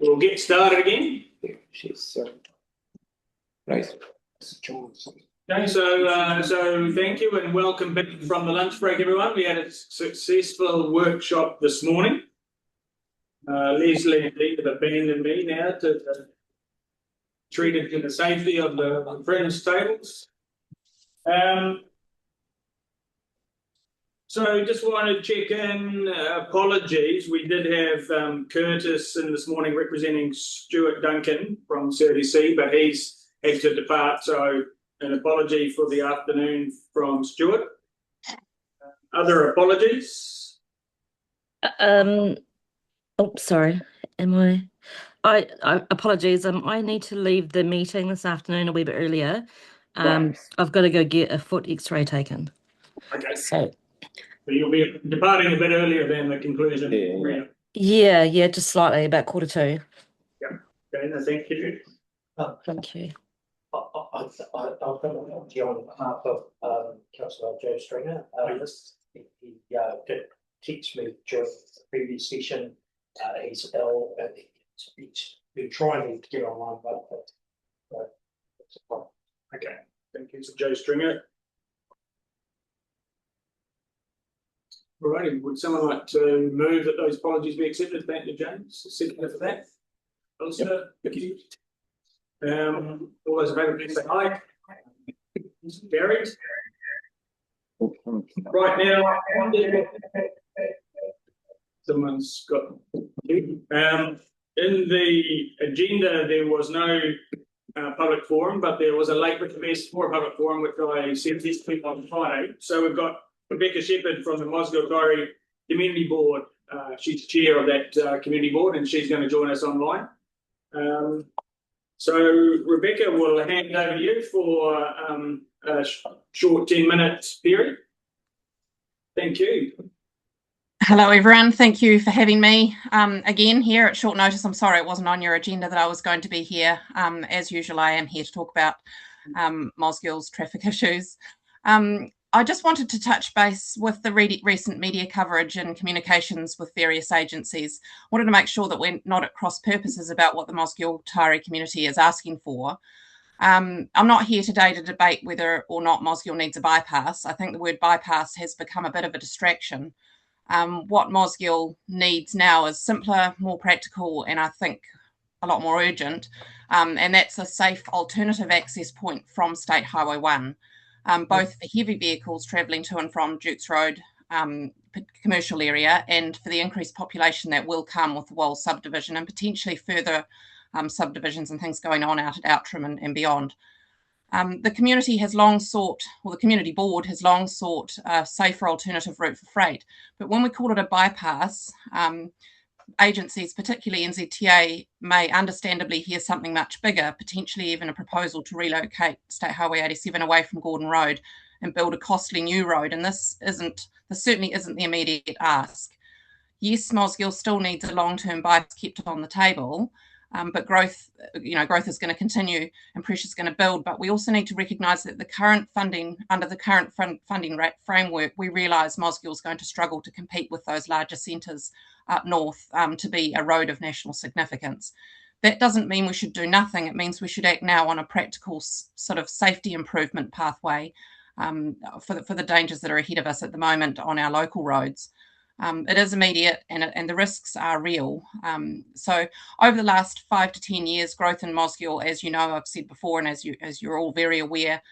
We'll get started again. She's nice. Okay, so thank you and welcome back from the lunch break, everyone. We had a successful workshop this morning. Leslie and Dean have abandoned me now to treat it in the safety of the friends' tables. So just wanted to check in, apologies. We did have Curtis in this morning representing Stuart Duncan from CDC, but he's had to depart, so an apology for the afternoon from Stuart. Other apologies? Oh, sorry. I apologies. I need to leave the meeting this afternoon a wee bit earlier. Right. I've got to go get a foot X-ray taken. Okay. So you'll be departing a bit earlier than the conclusion. Yeah, just slightly, about 1:45. Yeah. Okay, no, thank you. Thank you. I've got an apology on behalf of Councillor Joe Stringer. He did teach me during the previous session. He's ill and he's been trying to get online, but it's a problem. Okay, thank you. So Joe Stringer. Alrighty, would someone like to move that those apologies be accepted? Thank you, James. Second for that. Also, thank you. All those in favour, please say aye. Carried. Right now, someone's got. In the agenda, there was no public forum, but there was a late request for a public forum, which I sent this week on Friday. So we've got Rebecca Shepherd from the Mosgiel Diary Community Board. She's chair of that community board, and she's going to join us online. So Rebecca, will hand over to you for a short 10-minute period. Thank you. Hello everyone, thank you for having me again here at short notice. I'm sorry it wasn't on your agenda that I was going to be here. As usual, I am here to talk about Mosgiel's traffic issues. I just wanted to touch base with the recent media coverage and communications with various agencies. I wanted to make sure that we're not at cross purposes about what the Mosgiel Tari community is asking for. I'm not here today to debate whether or not Mosgiel needs a bypass. I think the word bypass has become a bit of a distraction. What Mosgiel needs now is simpler, more practical, and I think a lot more urgent, and that's a safe alternative access point from State Highway 1. Both for heavy vehicles travelling to and from Dukes Road commercial area, and for the increased population that will come with the Wall subdivision and potentially further subdivisions and things going on out at Outram and beyond. The community has long sought, or the community board has long sought a safer alternative route for freight. But when we call it a bypass, agencies, particularly NZTA, may understandably hear something much bigger, potentially even a proposal to relocate State Highway 87 away from Gordon Road and build a costly new road. And this certainly isn't the immediate ask. Yes, Mosgiel still needs a long-term bypass kept on the table, but growth is going to continue and pressure is going to build. But we also need to recognise that the current funding, under the current funding framework, we realise Mosgiel is going to struggle to compete with those larger centres up north to be a road of national significance. That doesn't mean we should do nothing. It means we should act now on a practical sort of safety improvement pathway for the dangers that are ahead of us at the moment on our local roads. It is immediate and the risks are real. So over the last 5 to 10 years, growth in Mosgiel, as you know, I've said before, and as you're all very aware,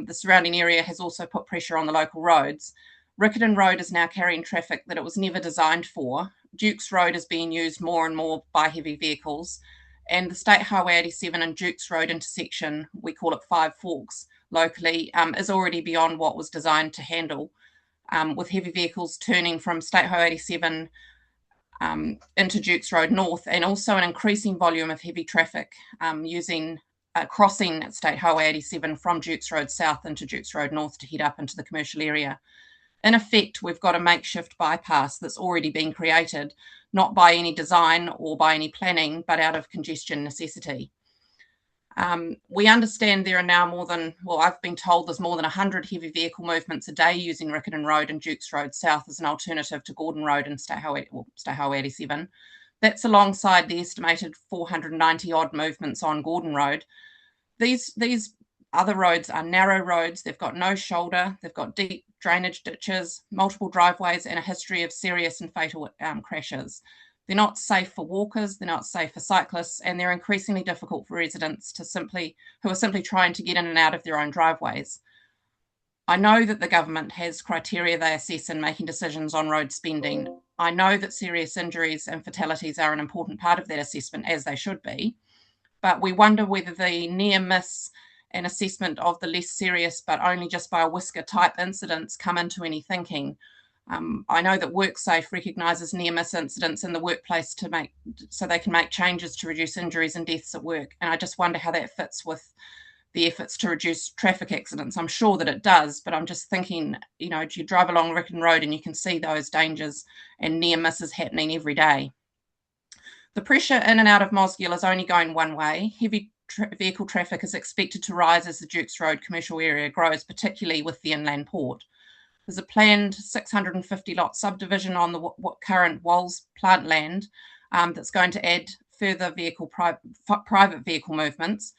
the surrounding area has also put pressure on the local roads. Riccarton Road is now carrying traffic that it was never designed for. Dukes Road is being used more and more by heavy vehicles. And the State Highway 87 and Dukes Road intersection, we call it Five Forks locally, is already beyond what was designed to handle. With heavy vehicles turning from State Highway 87 into Dukes Road North, and also an increasing volume of heavy traffic crossing State Highway 87 from Dukes Road South into Dukes Road North to head up into the commercial area. In effect, we've got a makeshift bypass that's already been created, not by any design or by any planning, but out of congestion necessity. We understand there are now I've been told there's more than 100 heavy vehicle movements a day using Riccarton Road and Dukes Road South as an alternative to Gordon Road and State Highway 87. That's alongside the estimated 490 odd movements on Gordon Road. These other roads are narrow roads. They've got no shoulder. They've got deep drainage ditches, multiple driveways, and a history of serious and fatal crashes. They're not safe for walkers. They're not safe for cyclists, and they're increasingly difficult for residents who are simply trying to get in and out of their own driveways. I know that the government has criteria they assess in making decisions on road spending. I know that serious injuries and fatalities are an important part of that assessment, as they should be, but we wonder whether the near miss and assessment of the less serious but only just by a whisker type incidents come into any thinking. I know that WorkSafe recognises near miss incidents in the workplace so they can make changes to reduce injuries and deaths at work, and I just wonder how that fits with the efforts to reduce traffic accidents. I'm sure that it does, but I'm just thinking, you drive along Riccarton Road and you can see those dangers and near misses happening every day. The pressure in and out of Mosgiel is only going one way. Heavy vehicle traffic is expected to rise as the Dukes Road commercial area grows, particularly with the inland port. There's a planned 650 lot subdivision on the current Walls plant land that's going to add further private vehicle movements.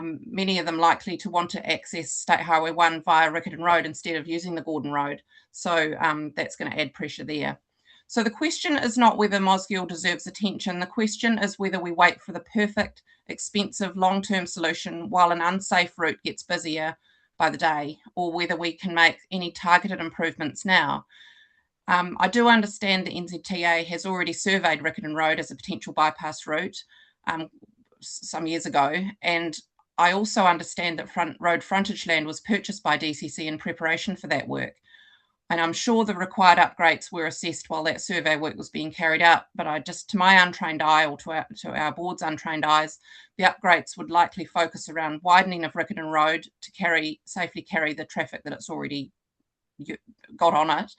Many of them likely to want to access State Highway 1 via Riccarton Road instead of using the Gordon Road. So that's going to add pressure there. So the question is not whether Mosgiel deserves attention. The question is whether we wait for the perfect, expensive, long-term solution while an unsafe route gets busier by the day, or whether we can make any targeted improvements now. I do understand the NZTA has already surveyed Riccarton Road as a potential bypass route some years ago, and I also understand that road frontage land was purchased by DCC in preparation for that work. And I'm sure the required upgrades were assessed while that survey work was being carried out. But to my untrained eye, or to our board's untrained eyes, the upgrades would likely focus around widening of Riccarton Road to safely carry the traffic that it's already got on it.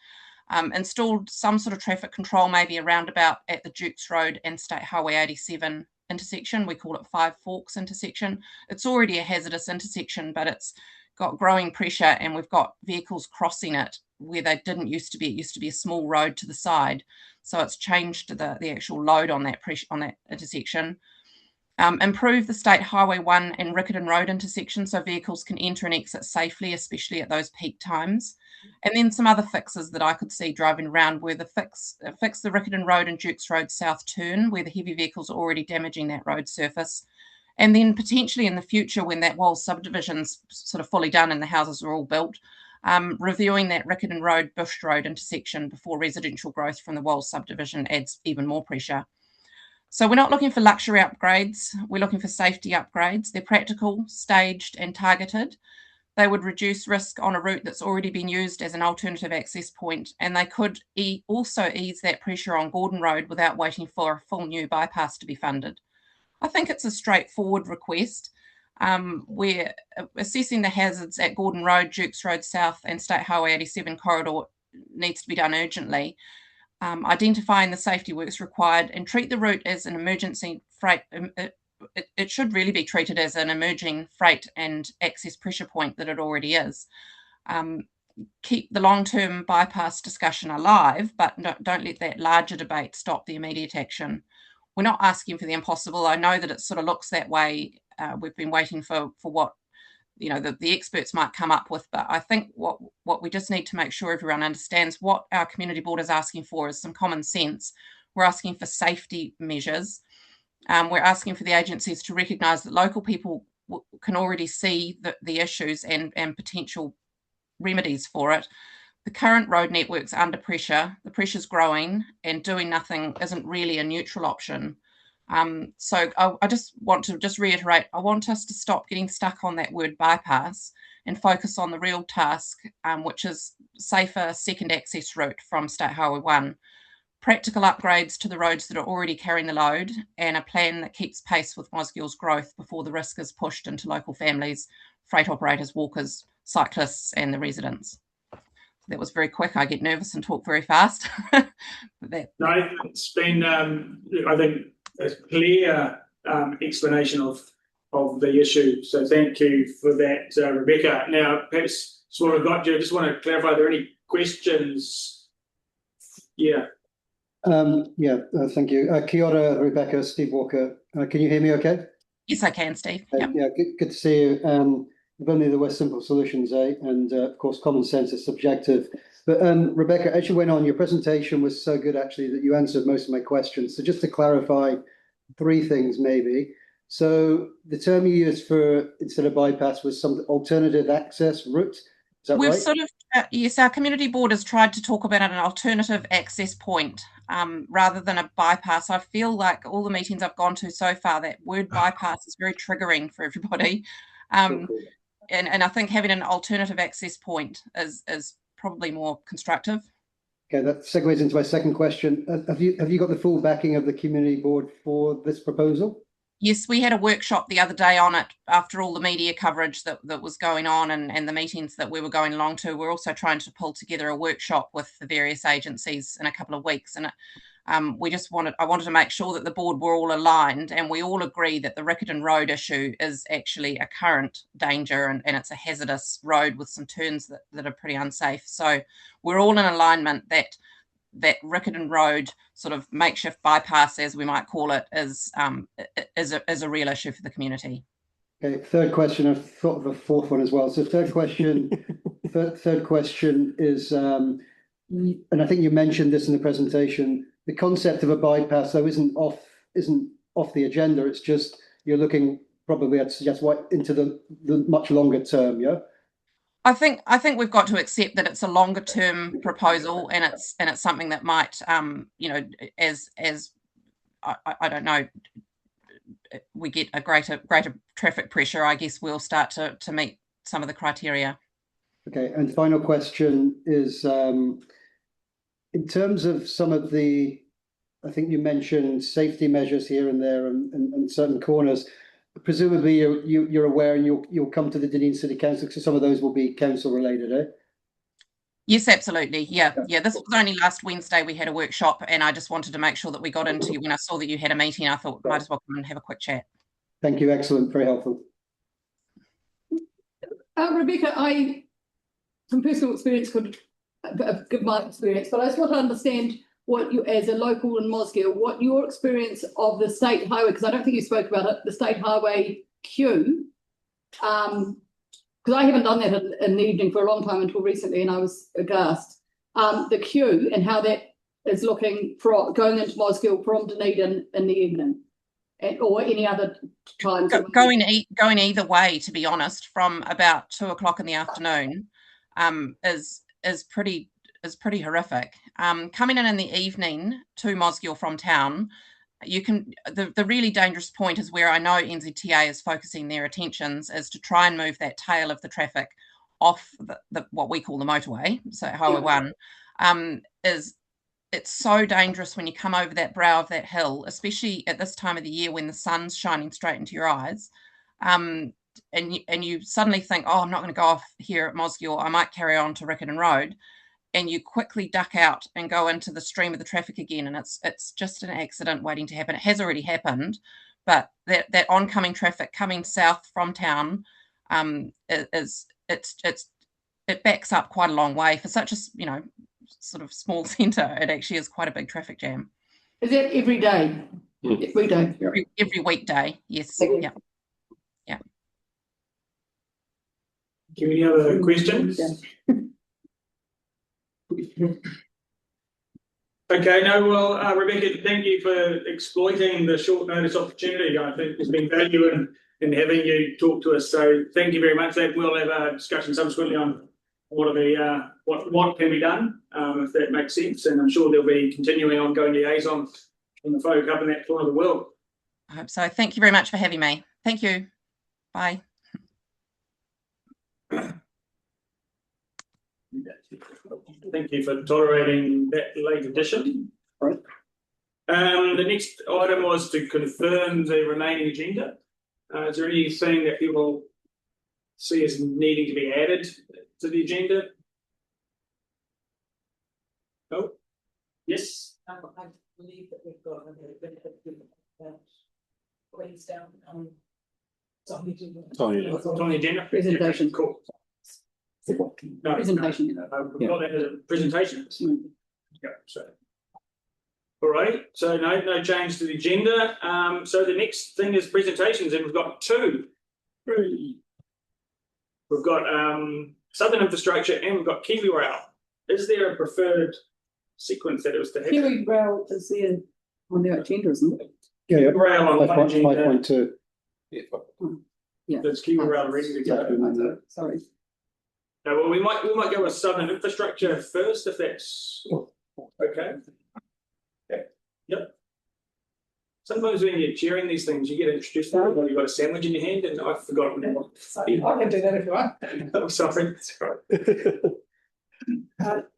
Installed some sort of traffic control, maybe a roundabout at the Dukes Road and State Highway 87 intersection. We call it Five Forks intersection. It's already a hazardous intersection, but it's got growing pressure and we've got vehicles crossing it where they didn't used to be. It used to be a small road to the side. So it's changed the actual load on that intersection. Improve the State Highway 1 and Riccarton Road intersection so vehicles can enter and exit safely, especially at those peak times. And then some other fixes that I could see driving around were fix the Riccarton Road and Dukes Road south turn, where the heavy vehicles are already damaging that road surface. And then potentially in the future, when that Walls subdivision's sort of fully done and the houses are all built, reviewing that Riccarton Road Bush Road intersection before residential growth from the Walls subdivision adds even more pressure. So we're not looking for luxury upgrades. We're looking for safety upgrades. They're practical, staged and targeted. They would reduce risk on a route that's already been used as an alternative access point, and they could also ease that pressure on Gordon Road without waiting for a full new bypass to be funded. I think it's a straightforward request. We're assessing the hazards at Gordon Road, Dukes Road South and State Highway 87 corridor needs to be done urgently. Identifying the safety works required and treat the route as an emergency freight. It should really be treated as an emerging freight and access pressure point that it already is. Keep the long-term bypass discussion alive, but don't let that larger debate stop the immediate action. We're not asking for the impossible. I know that it sort of looks that way. We've been waiting for what the experts might come up with, but I think what we just need to make sure everyone understands what our community board is asking for is some common sense. We're asking for safety measures. We're asking for the agencies to recognise that local people can already see the issues and potential remedies for it. The current road network's under pressure, the pressure's growing, and doing nothing isn't really a neutral option. So I just want to reiterate, I want us to stop getting stuck on that word bypass and focus on the real task, which is safer second access route from State Highway 1, practical upgrades to the roads that are already carrying the load, and a plan that keeps pace with Mosgiel's growth before the risk is pushed into local families, freight operators, walkers, cyclists, and the residents. That was very quick. I get nervous and talk very fast. No, it's been, I think, a clear explanation of the issue. So thank you for that, Rebecca. Now, perhaps sort of got you. I just want to clarify, are there any questions? Yeah. Thank you. Kia ora, Rebecca, Steve Walker. Can you hear me okay? Yes, I can, Steve. Yep. Yeah, good to see you. If only there were simple solutions, eh? And of course, common sense is subjective. But Rebecca, as you went on, your presentation was so good actually that you answered most of my questions. So just to clarify 3 things maybe. So the term you used for instead of bypass was some alternative access route. Is that We've right? sort of, yes, our community board has tried to talk about an alternative access point rather than a bypass. I feel like all the meetings I've gone to so far, that word bypass is very triggering for everybody. And I think having an alternative access point is probably more constructive. Okay, that segues into my second question. Have you got the full backing of the community board for this proposal? Yes, we had a workshop the other day on it after all the media coverage that was going on and the meetings that we were going along to. We're also trying to pull together a workshop with the various agencies in a couple of weeks. And I wanted to make sure that the board were all aligned and we all agree that the Riccarton Road issue is actually a current danger and it's a hazardous road with some turns that are pretty unsafe. So we're all in alignment that Riccarton Road sort of makeshift bypass, as we might call it, is a real issue for the community. Okay, third question. I've thought of a fourth one as well. So third question is, and I think you mentioned this in the presentation, the concept of a bypass though isn't off the agenda. It's just you're looking probably at suggest what into the much longer term, yeah? I think we've got to accept that it's a longer term proposal and it's something that might as I don't know, we get a greater traffic pressure, I guess we'll start to meet some of the criteria. Okay, and final question is in terms of some of the, I think you mentioned safety measures here and there and certain corners. Presumably you're aware and you'll come to the Dunedin City Council, so some of those will be council related, eh? Yes, absolutely. Yeah. This was only last Wednesday we had a workshop and I just wanted to make sure that we got into, when I saw that you had a meeting, I thought might as well come and have a quick chat. Thank you. Excellent. Very helpful. Rebecca, I, from personal experience, could give my experience, but I just want to understand what you, as a local in Mosgiel, what your experience of the state highway, because I don't think you spoke about it, the state highway queue, because I haven't done that in the evening for a long time until recently, and I was aghast. The queue and how that is looking for going into Mosgiel from Dunedin in the evening, or any other times. Going either way, to be honest, from about 2 o'clock in the afternoon, is pretty horrific. Coming in the evening to Mosgiel from town, you can, the really dangerous point is where I know NZTA is focusing their attentions, is to try and move that tail of the traffic off the what we call the motorway, so Highway 1. It's so dangerous when you come over that brow of that hill, especially at this time of the year when the sun's shining straight into your eyes. And you suddenly think, oh, I'm not going to go off here at Mosgiel, I might carry on to Riccarton Road. And you quickly duck out and go into the stream of the traffic again, and it's just an accident waiting to happen. It has already happened, but that oncoming traffic coming south from town it backs up quite a long way for such a sort of small centre. It actually is quite a big traffic jam. Is that every day? Every day. Every weekday. Yes. Okay. Yeah. Any other questions? Okay, no, well, Rebecca, thank you for exploiting the short notice opportunity. I think there's been value in having you talk to us. So thank you very much. We'll have a discussion subsequently on what can be done, if that makes sense. And I'm sure there'll be continuing ongoing liaison from the folk up in that corner of the world. I hope so. Thank you very much for having me. Thank you. Bye. Thank you for tolerating that late addition. Right. The next item was to confirm the remaining agenda. Is there anything that people see as needing to be added to the agenda? Oh, yes. I believe that we've got Wednesday on the agenda. Presentation. Cool. No, Presentation. we've got that as a presentation. Yeah, so. All right, so no change to the agenda. So the next thing is presentations, and we've got two. We've got Southern Infrastructure and we've got Kiwi Rail. Is there a preferred sequence that it was to have? Kiwi Rail is there on their agenda, isn't it? Yeah, yeah. Rail on one agenda. 5.2. Yeah. There's Kiwi Rail ready to go. Sorry. No, well, we might go with Southern Infrastructure first, if that's okay. Yep. Sometimes when you're chairing these things, you get introduced to it, you've got a sandwich in your hand, and I've forgotten what. So I can do that if you want. I'm sorry. That's right.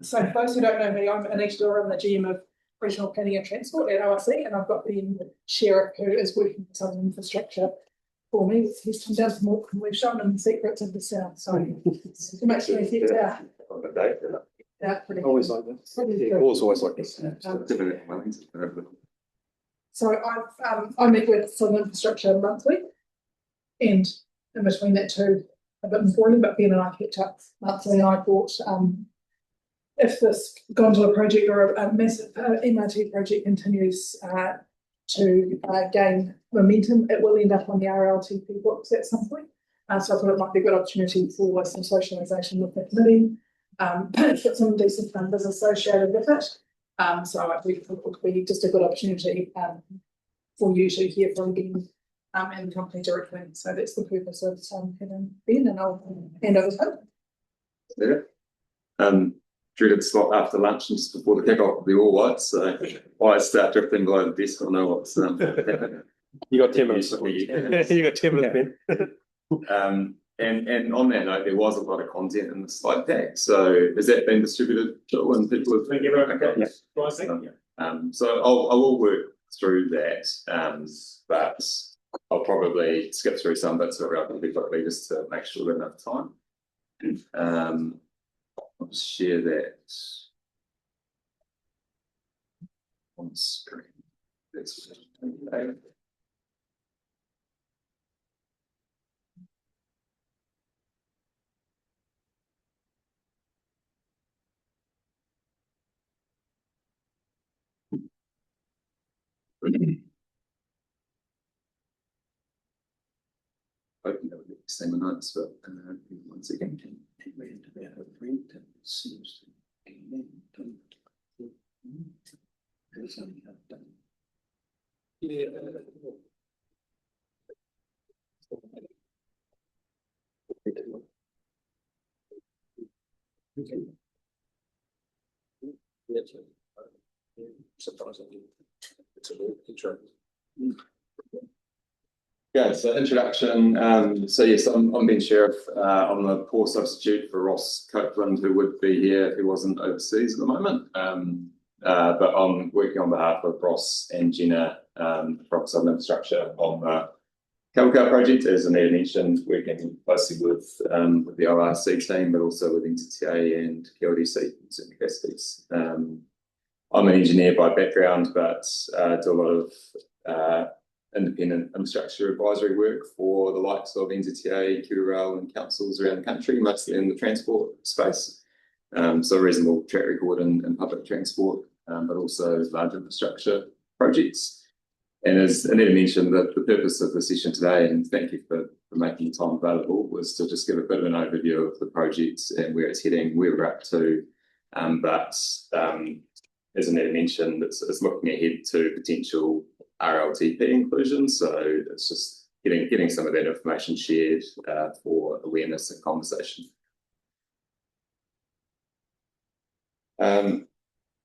So for those who don't know me, I'm Anita Dora, I'm the GM of Regional Planning and Transport at ORC, and I've got the sheriff who is working for Southern Infrastructure for me. He's come down from Auckland. We've shown him the secrets of the South, so to make sure he gets out. Always like that. Always like this. So I meet with Southern Infrastructure monthly, and in between that too, a bit informally, but Ben and I catch up monthly, and I thought if this gondola project or a massive MRT project continues to gain momentum, it will end up on the RLTP books at some point. So I thought it might be a good opportunity for some socialisation with the committee, put some decent numbers associated with it. So I think it would be just a good opportunity for you to hear from Ben and the company directly. So that's the purpose of having Ben, and I'll hand over to him. Drew did slot after lunch and just before the kick-off of the All Whites, so I start drifting below the desk. I know what's happening. You got 10 minutes. You got 10 minutes, Ben. And on that note, there was a lot of content in the slide deck. So has that been distributed to and people have? Thank you very much. Okay. So I will work through that, but I'll probably skip through some bits relatively quickly just to make sure we've enough time. I'll just share that on screen. That's okay. Hoping that would be the same notes, but once again, Yeah, so introduction. So yes, I'm Ben Sheriff. I'm the poor substitute for Ross Copeland, who would be here if he wasn't overseas at the moment. But I'm working on behalf of Ross and Jenna from Southern Infrastructure on the Calcar project, as Anita mentioned, working closely with the ORC team, but also with NTTA and KLDC in certain capacities. I'm an engineer by background, but do a lot of independent infrastructure advisory work for the likes of NZTA, Kiwi Rail and councils around the country, mostly in the transport space. So a reasonable track record in public transport, but also large infrastructure projects. And as Anita mentioned, the purpose of the session today, and thank you for making the time available, was to just give a bit of an overview of the project and where it's heading, where we're up to. But as Anita mentioned, it's looking ahead to potential RLTP inclusion, so it's just getting some of that information shared for awareness and conversation.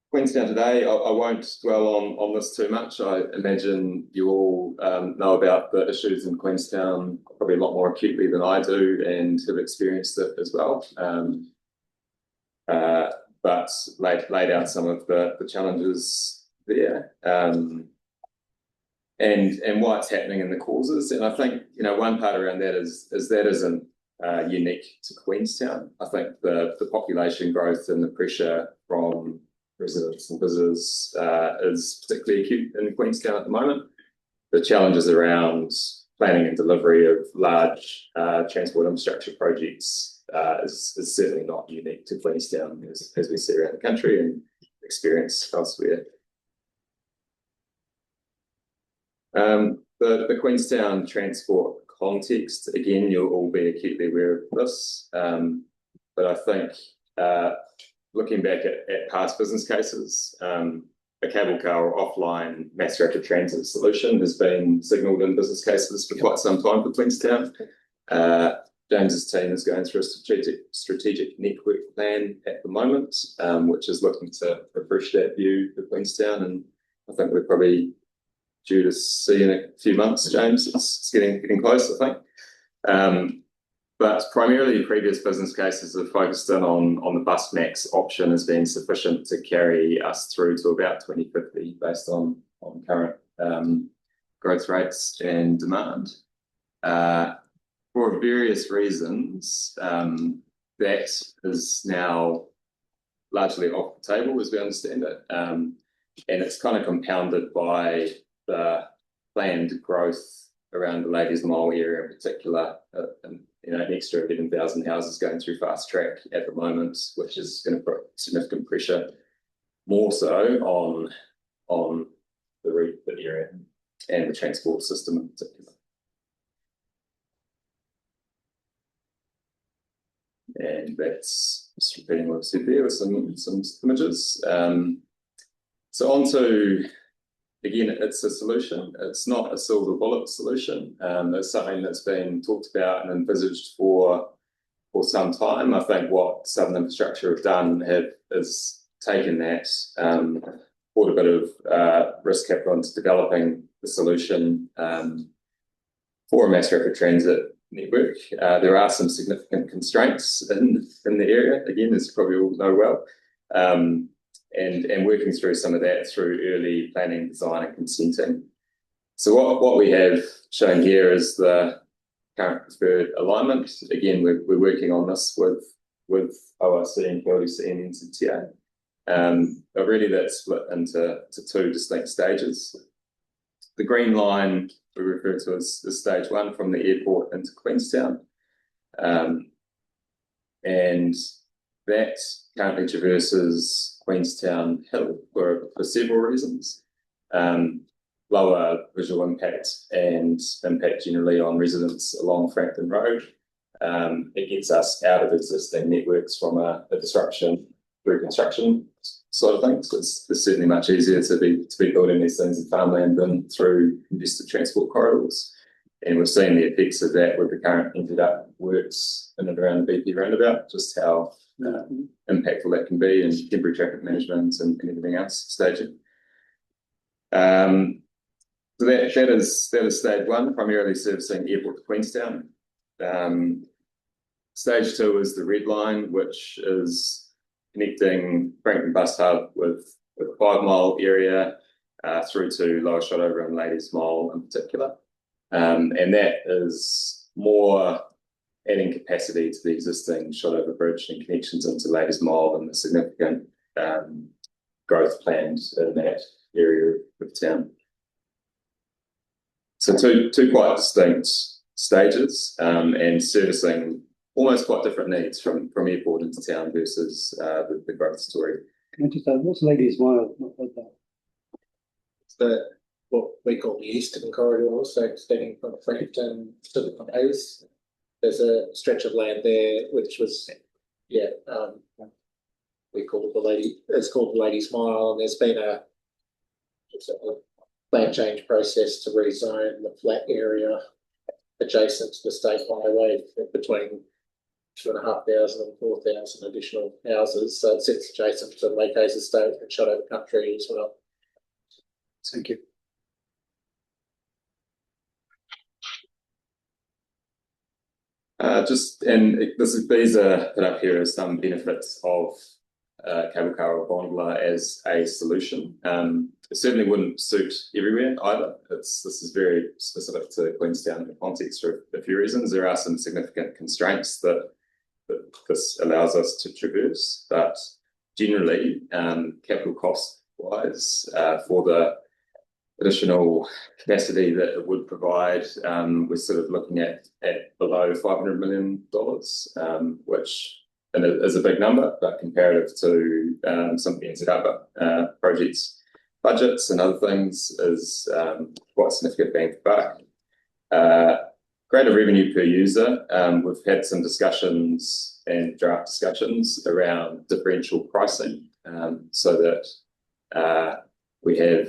Queenstown today, I won't dwell on this too much. I imagine you all know about the issues in Queenstown probably a lot more acutely than I do and have experienced it as well. But laid out some of the challenges there. And why it's happening and the causes. And I think, one part around that is that isn't unique to Queenstown. I think the population growth and the pressure from residents and visitors is particularly acute in Queenstown at the moment. The challenges around planning and delivery of large transport infrastructure projects is certainly not unique to Queenstown as we see around the country and experience elsewhere. The Queenstown transport context, again, you'll all be acutely aware of this, but I think looking back at past business cases, a cable car or offline mass rapid transit solution has been signalled in business cases for quite some time for Queenstown. James's team is going through a strategic network plan at the moment, which is looking to refresh that view for Queenstown, and I think we're probably due to see in a few months, James. It's getting close, I think. But primarily, previous business cases have focused in on the bus max option as being sufficient to carry us through to about 2050 based on current growth rates and demand. For various reasons, that is now largely off the table as we understand it. And it's kind of compounded by the planned growth around the Ladies Mile area in particular, and an extra 11,000 houses going through fast track at the moment, which is going to put significant pressure more so on the route area and the transport system in particular. And that's just repeating what I said there with some images. So on to, again, it's a solution. It's not a silver bullet solution. It's something that's been talked about and envisaged for some time. I think what Southern Infrastructure have done is taken that, put a bit of risk capital into developing the solution for a mass rapid transit network. There are some significant constraints in the area, again, as you probably all know well. And working through some of that through early planning, design, and consenting. So what we have shown here is the current preferred alignment. Again, we're working on this with ORC and PLDC and NZTA. But really that's split into two distinct stages. The green line we refer to as stage one from the airport into Queenstown. And that currently traverses Queenstown Hill for several reasons. Lower visual impact and impact generally on residents along Frankton Road. It gets us out of existing networks from a disruption through construction sort of things. It's certainly much easier to be building these things in farmland than through congested transport corridors. And we've seen the effects of that with the current ended up works in and around the BP roundabout, just how impactful that can be in temporary traffic management and everything else staging. So that is stage one, primarily servicing airport to Queenstown. Stage two is the red line, which is connecting Frankton Bus Hub with the 5 Mile area through to Lower Shotover and Ladies Mile in particular. And that is more adding capacity to the existing Shotover Bridge and connections into Ladies Mile and the significant growth planned in that area of town. So two quite distinct stages and servicing almost quite different needs from airport into town versus the growth story. Can I just add, what's Ladies Mile? Not heard that. It's what we call the Eastern Corridor, so extending from Frankton to the Otago. There's a stretch of land there which was, we call it it's called the Ladies Mile, and there's been a land change process to rezone the flat area adjacent to the state highway between 2,500 and 4,000 additional houses. So it sits adjacent to Lake's estate and Shotover Country as well. Thank you. These are put up here as some benefits of cable car or gondola as a solution. It certainly wouldn't suit everywhere either. This is very specific to Queenstown in the context for a few reasons. There are some significant constraints that this allows us to traverse, but generally, capital cost wise, for the additional capacity that it would provide, we're sort of looking at below $500 million, which is a big number, but comparative to some of the NZ projects, budgets and other things is quite significant bang for buck. Greater revenue per user. We've had some discussions and draft discussions around differential pricing, so that we have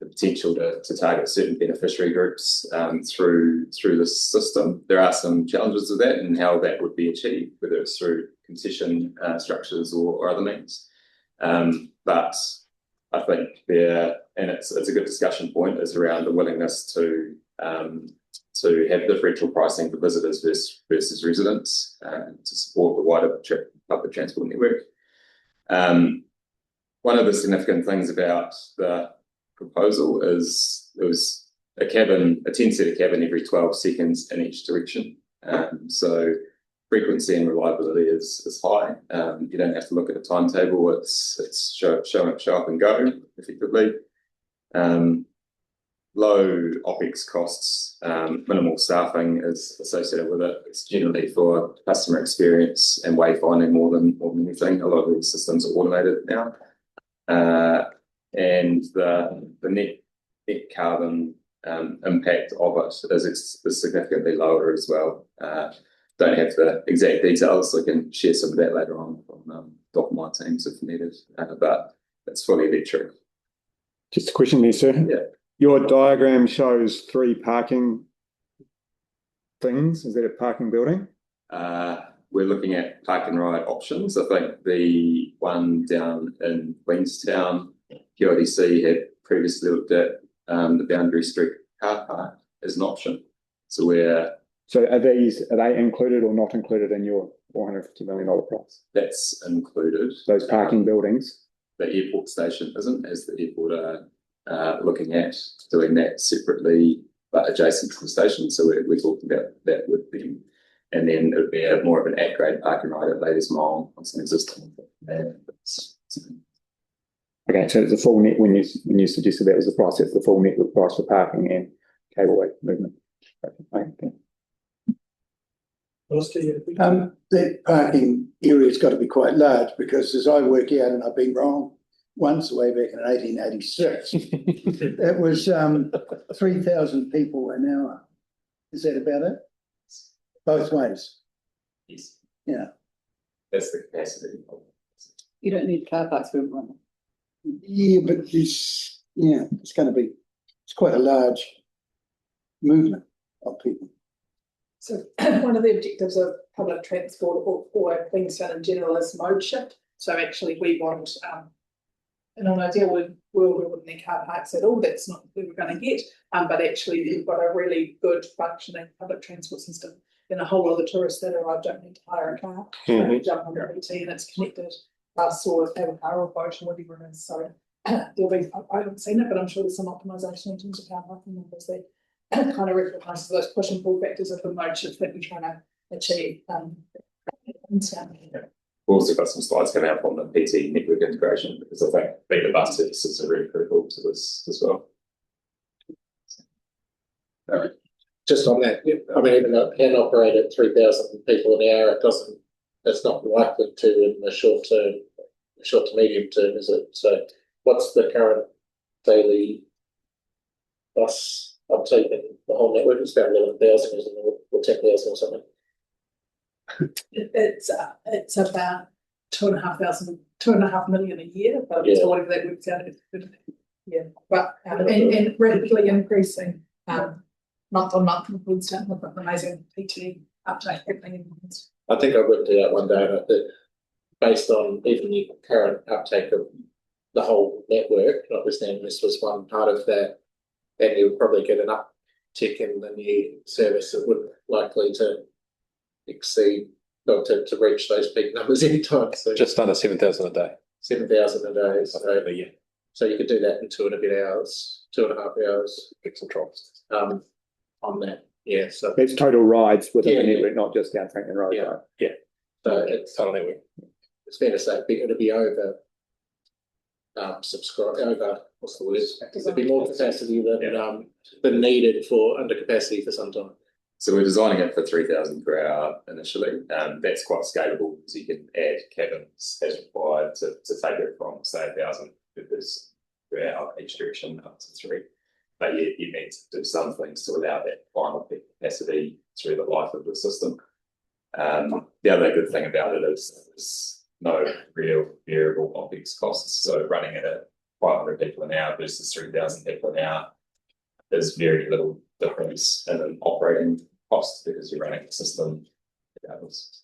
the potential to target certain beneficiary groups through this system. There are some challenges with that and how that would be achieved, whether it's through concession structures or other means. But I think and it's a good discussion point, is around the willingness to have differential pricing for visitors versus residents to support the wider public transport network. One of the significant things about the proposal is there was a 10-seater cabin every 12 seconds in each direction. So frequency and reliability is high. You don't have to look at a timetable. It's show up and go effectively. Low OPEX costs, minimal staffing is associated with it. It's generally for customer experience and wayfinding more than anything. A lot of these systems are automated now. And the net carbon impact of it is significantly lower as well. Don't have the exact details, so I can share some of that later on from Doc and my teams if needed, but it's fully electric. Just a question there, sir. Yeah. Your diagram shows 3 parking things. Is that a parking building? We're looking at park and ride options. I think the one down in Queenstown, QLDC had previously looked at the Boundary Street car park as an option. So are they included or not included in your $450 million price? That's included. Those parking buildings? The airport station isn't, as the airport are looking at doing that separately but adjacent to the station. So we're talking about that with them. And then it would be more of an at-grade park and ride at Ladies Mile on some existing. Okay, so it's a full net when you suggested that was the price, it's the full net price for parking and cableway movement. Okay. That parking area's got to be quite large, because as I work out, and I've been wrong once way back in 1886, it was 3,000 people an hour. Is that about it? Both ways? Yes. Yeah. That's the capacity. You don't need car parks for everyone. Yeah, but it's quite a large movement of people. So one of the objectives of public transport or Queenstown in general is mode shift. So actually we want, in an ideal world, we wouldn't need car parks at all. That's not what we're going to get. But actually we've got a really good functioning public transport system. And a whole lot of the tourists that arrive don't need to hire a car. Jump on the PT and it's connected. Bus or have a car or boat or whatever it is. So there'll be, I haven't seen it, but I'm sure there's some optimisation in terms of car parking numbers that kind of recognises those push and pull factors of the mode shift that we're trying to achieve. We've also got some slides coming up on the PT network integration, because I think the bus services are really critical to this as well. Just on that, I mean, even though it can operate at 3,000 people an hour, it's not likely to in the short to medium term, is it? So what's the current daily bus uptake in the whole network? It's about 11,000, isn't it, or 10,000 or something? It's about 2.5 million a year, but it's whatever that works out. Yeah, but and rapidly increasing month on month in Queenstown. We've got an amazing PT uptake happening in Queenstown. I think I've written to that one day that based on even the current uptake of the whole network, notwithstanding this was one part of that, then you would probably get an uptick in the new service that would likely to exceed, or to reach those peak numbers anytime. So just under 7,000 a day. 7,000 a day. So you could do that in 2.5 hours, 2.5 hours. Peaks and troughs. On that. Yeah, so it's total rides within the network, not just down Franklin Road. Yeah. Right? Yeah. So it's total network. It's fair to say it'll be over what's the word? There'll be more capacity than needed for under capacity for some time. So we're designing it for 3,000 per hour initially. That's quite scalable, because you can add cabins as required to take it from, say, 1,000 per person. throughout each direction up to 3. But you need to do some things to allow that final peak capacity through the life of the system. The other good thing about it is there's no real variable OpEx costs. So running it at 500 people an hour versus 3,000 people an hour, there's very little difference in an operating cost because you're running the system regardless.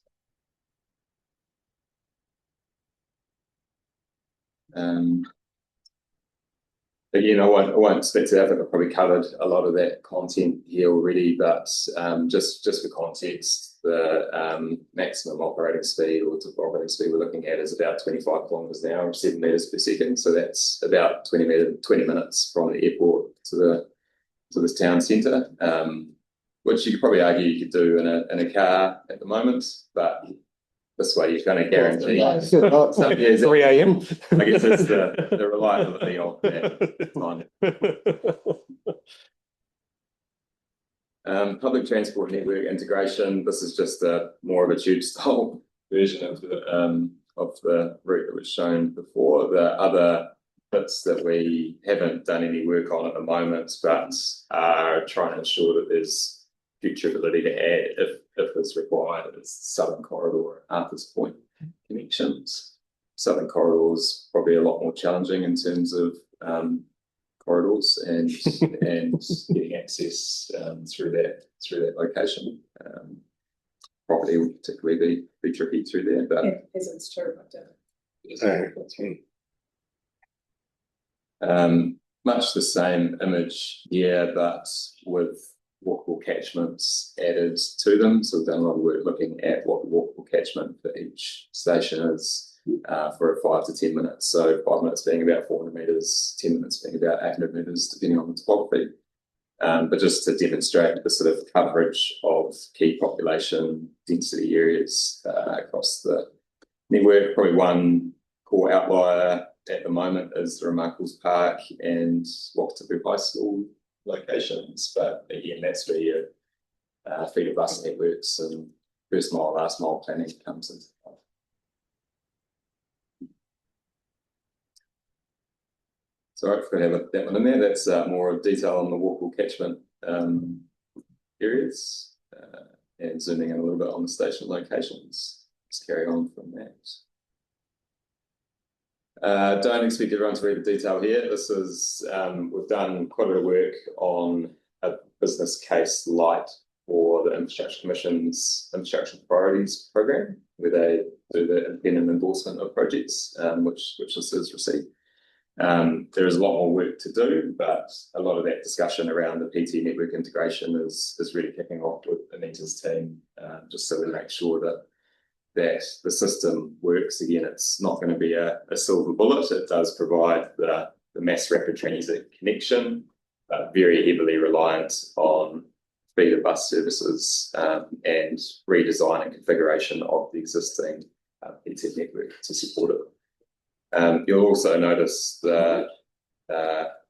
Again, I won't expect to. I think I've probably covered a lot of that content here already, but just for context, the maximum operating speed or typical operating speed we're looking at is about 25 kilometres an hour, or 7 metres per second. So that's about 20 minutes from the airport to this town centre, which you could probably argue you could do in a car at the moment, but this way you're going to guarantee some years 3 a.m. I guess it's the reliability of that time. Public transport network integration. This is just more of a tube style version of the route that was shown before. The other bits that we haven't done any work on at the moment, but are trying to ensure that there's future ability to add if it's required, is Southern Corridor and Arthur's Point connections. Southern Corridor is probably a lot more challenging in terms of corridors and getting access through that location. Property will particularly be tricky through there, but Peasants too, much the same image here, but with walkable catchments added to them. So we've done a lot of work looking at what the walkable catchment for each station is for 5 to 10 minutes. So 5 minutes being about 400 metres, 10 minutes being about 800 metres, depending on the topography. But just to demonstrate the sort of coverage of key population density areas across the network. Probably one core outlier at the moment is the Remarkables Park and Wakatipu High School locations, but again, that's where your feeder bus networks and first mile, last mile planning comes into play. Sorry, I forgot to have that one in there. That's more of detail on the walkable catchment areas and zooming in a little bit on the station locations. Let's carry on from that. Don't expect everyone to read the detail here. This is, we've done quite a bit of work on a business case light for the Infrastructure Commission's Infrastructure Priorities Program, where they do the independent endorsement of projects, which this has received. There is a lot more work to do, but a lot of that discussion around the PT network integration is really kicking off with Anita's team, just so we make sure that the system works. Again, it's not going to be a silver bullet. It does provide the mass rapid transit connection, but very heavily reliant on feeder bus services and redesign and configuration of the existing PT network to support it. You'll also notice the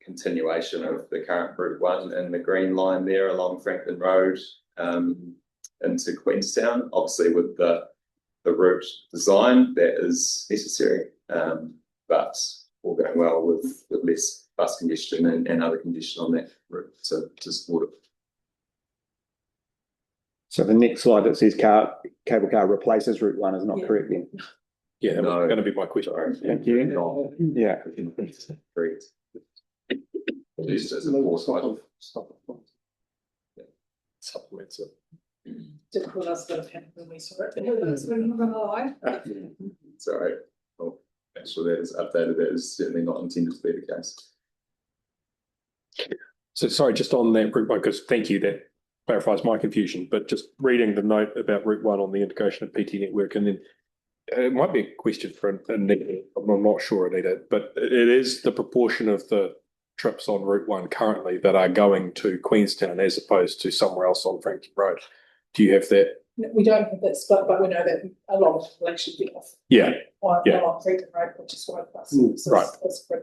continuation of the current Route 1 and the green line there along Franklin Road into Queenstown. Obviously, with the route design, that is necessary, but all going well with less bus congestion and other congestion on that route to support it. So the next slide that says cable car replaces Route 1 is not correct then? Yeah, that was going to be my question. Thank you. Yeah. Correct. Just as a more slide. Supplements it. Difficult us to happen when we saw it. We're not gonna lie. Sorry. I'll make sure that is updated. That is certainly not intended to be the case. So sorry, just on that Route 1, because thank you, that clarifies my confusion, but just reading the note about Route 1 on the integration of PT network, and then it might be a question for Anita, I'm not sure, Anita, but it is the proportion of the trips on Route 1 currently that are going to Queenstown as opposed to somewhere else on Franklin Road. Do you have that? We don't have that split, but we know that a lot of people actually get off. Yeah. On Franklin Road, which is why bus services right. is part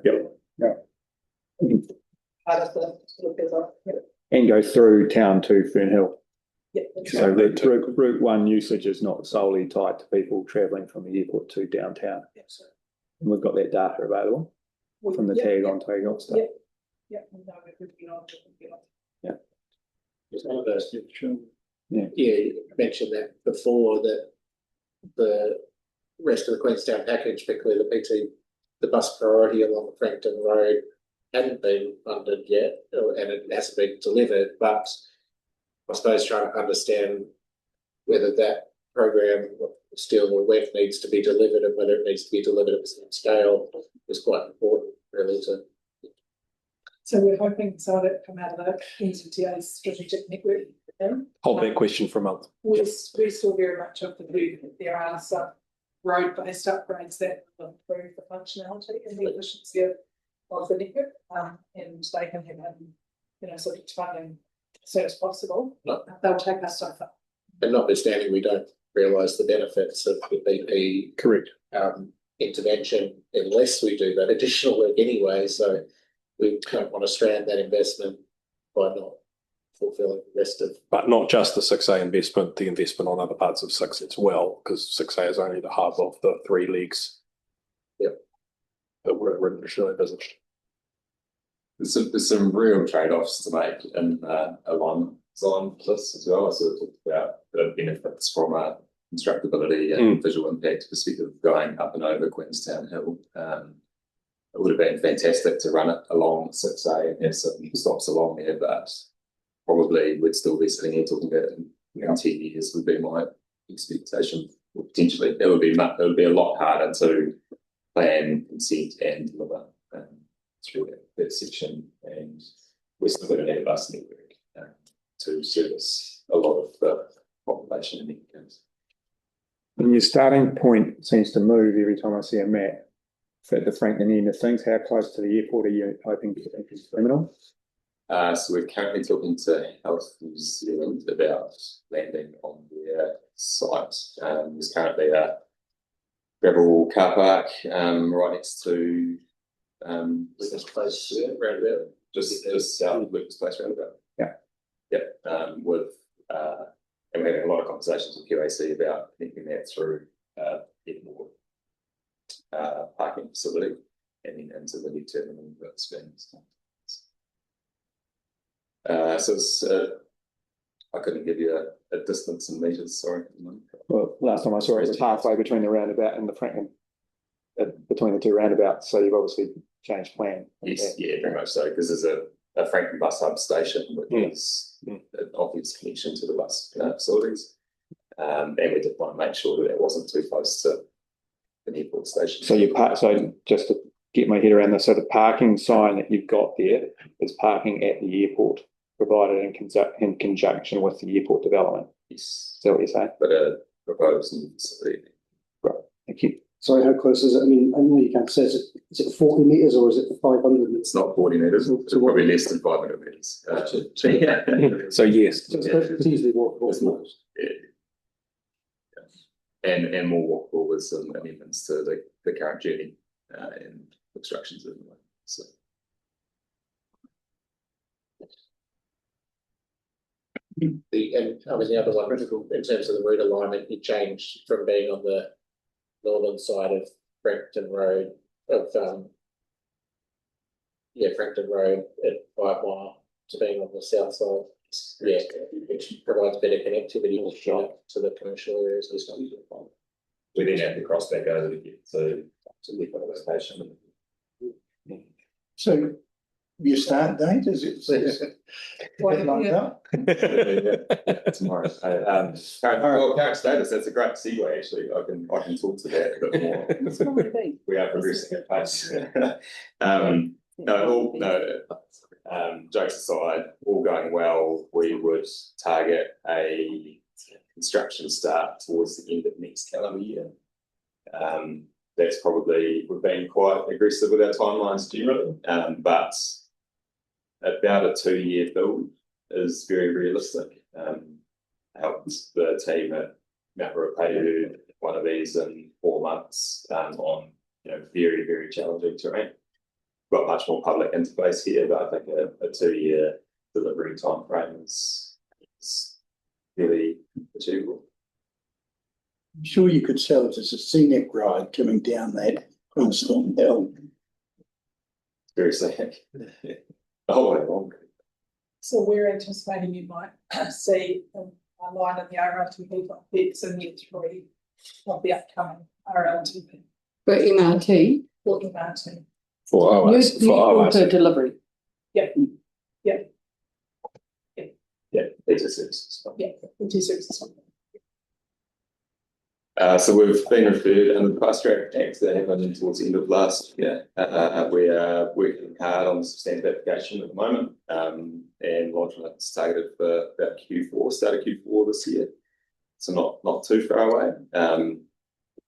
of the sort of And go through town to Fernhill. Yeah, So the Route 1 usage is not solely tied to people travelling from the airport to downtown. Yeah, so. And we've got that data available. from the tag on Otago stuff. Yeah, we know if we get on, we get on. Just one of those. Yeah. You mentioned that before, that the rest of the Queenstown package, particularly the bus priority along Frankton Road, hadn't been funded yet, and it hasn't been delivered. But I suppose trying to understand whether that program still or when needs to be delivered, and whether it needs to be delivered at the same scale, is quite important, really. So we're hoping some of it come out of the NZTA's strategic network. Hold that question for a month. We're still very much of the view that there are some road-based upgrades that will improve the functionality and the efficiency of the network, and they can have, sort of funding as soon as possible. No. They'll take us so far. And notwithstanding, we don't realise the benefits of the BP Correct. Intervention unless we do that additional work anyway. So we don't want to strand that investment by not fulfilling the rest of. But not just the 6A investment, the investment on other parts of 6 as well, because 6A is only the hub of the 3 legs. Yep. That were initially envisaged. There's some real trade-offs to make in alignment design for this as well. So talked about the benefits from a constructability and visual impact perspective going up and over Queenstown Hill. It would have been fantastic to run it along 6A and have some stops along there, but probably we'd still be sitting here talking about it in 10 years would be my expectation. Or potentially, it would be a lot harder to plan, consent and deliver through that section, and we're still going to need a bus network to service a lot of the population in the case. And your starting point seems to move every time I see a map. For the Frankton end of things, how close to the airport are you hoping to get this terminal? So we're currently talking to Health New Zealand about landing on their site. There's currently a gravel car park right next to Lucas Place roundabout, just south of Lucas Place roundabout. Yep. And we're having a lot of conversations with QAC about connecting that through Edmore parking facility and then into the new terminal that's been. So it's, I couldn't give you a distance in meters, sorry. Well, last time I saw it was halfway between the roundabout and the Frankton, between the 2 roundabouts. So you've obviously changed plan. Yes, yeah, very much so, because there's a Frankton bus hub station, which is an obvious connection to the bus facilities. And we did want to make sure that it wasn't too close to the airport station. So just to get my head around this, so the parking sign that you've got there is parking at the airport, provided in conjunction with the airport development. Yes. Is that what you're saying? But a proposed new facility. Right, thank you. Sorry, how close is it? I mean, I know you can't say, is it 40 metres or is it 500 metres? It's not 40 metres, it's probably less than 500 metres. So yes. So it's easily walkable. Yeah. And more walkable with some amendments to the current journey and obstructions in the way. So. The other one, in terms of the route alignment, you changed from being on the northern side of Frankton Road Frankton Road at 5 Mile to being on the south side. Yeah, which provides better connectivity to the commercial areas. We then have to cross back over to get to the location. So your start date, is it lined up? Tomorrow. Current status, that's a great segue actually. I can talk to that a bit more. We are progressing at pace. Jokes aside, all going well, we would target a construction start towards the end of next calendar year. That's probably, we've been quite aggressive with our timelines generally, but about a 2-year build is very realistic. Helped the team at Mount Ruapehu one of these in 4 months on very, very challenging terrain. Got much more public interface here, but I think a 2-year delivery time frame is really achievable. I'm sure you could sell it as a scenic ride coming down that Queenstown Hill. very sad. The whole way along. So we're anticipating you might see a line in the RLTP for fix in year 3 of the upcoming RLTP For MRT, for MRT. For new, OS, new for OS. auto delivery. Yeah, Yeah, it's a services. yeah, the 2 services. So we've been referred under the fast track act that happened towards the end of last year. We are working hard on the substantive application at the moment, and lodgement is targeted for about Q4, start of Q4 this year. So not too far away.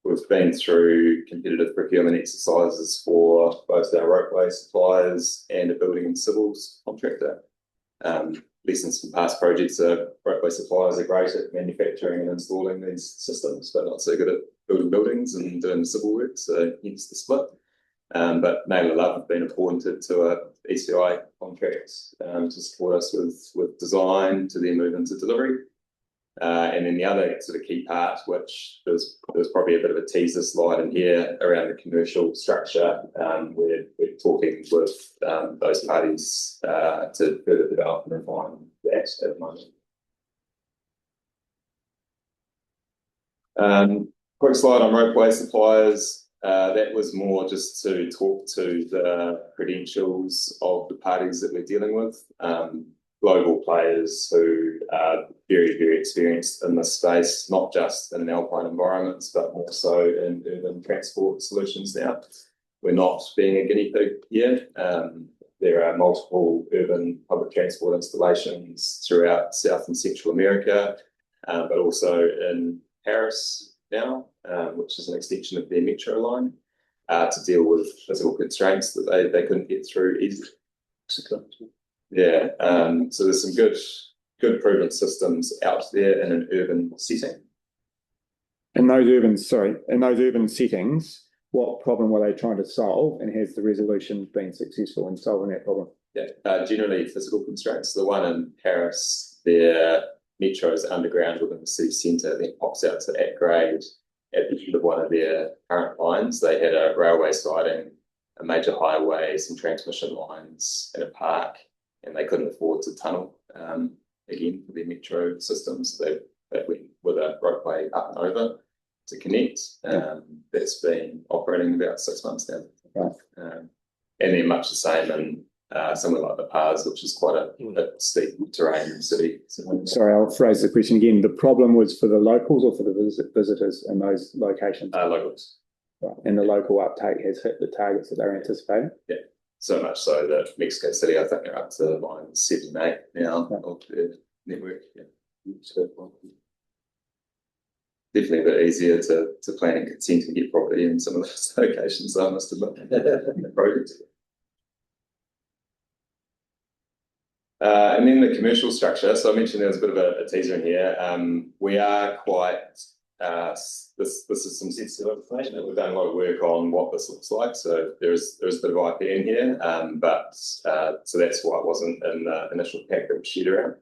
We've been through competitive procurement exercises for both our roadway suppliers and a building and civils contractor. Lessons from past projects are roadway suppliers are great at manufacturing and installing these systems, but not so good at building buildings and doing civil work, so hence the split. But Naylor Love have been appointed to a ECI contract to support us with design to then move into delivery. And then the other sort of key part, which there's probably a bit of a teaser slide in here around the commercial structure. We're talking with those parties to further develop and refine that at the moment. Quick slide on roadway suppliers. That was more just to talk to the credentials of the parties that we're dealing with. Global players who are very, very experienced in this space, not just in alpine environments, but more so in urban transport solutions now. We're not being a guinea pig here. There are multiple urban public transport installations throughout South and Central America, but also in Paris now, which is an extension of their metro line, to deal with physical constraints that they couldn't get through easily. Yeah, so there's some good proven systems out there in an urban setting. In those urban settings, what problem were they trying to solve, and has the resolution been successful in solving that problem? Yeah, generally physical constraints. The one in Paris, their metro is underground within the city centre, then pops out to at grade at the end of one of their current lines. They had a railway siding, a major highway, some transmission lines, and a park. And they couldn't afford to tunnel again for their metro system, so they went with a roadway up and over to connect. That's been operating about 6 months now. Right. And then much the same in somewhere like the Pars, which is quite a steep terrain city. Sorry, I'll phrase the question again. The problem was for the locals or for the visitors in those locations? Locals. Right. And the local uptake has hit the targets that they're anticipating? Yeah. So much so that Mexico City, I think they're up to line 7, 8 now of their network. Yeah. So, definitely a bit easier to plan and consent and get property in some of those locations, I must admit. And then the commercial structure. So I mentioned there was a bit of a teaser in here. We are quite, this is some sensitive information. We've done a lot of work on what this looks like. So there's a bit of IP in here, but so that's why it wasn't in the initial pack that was shared around.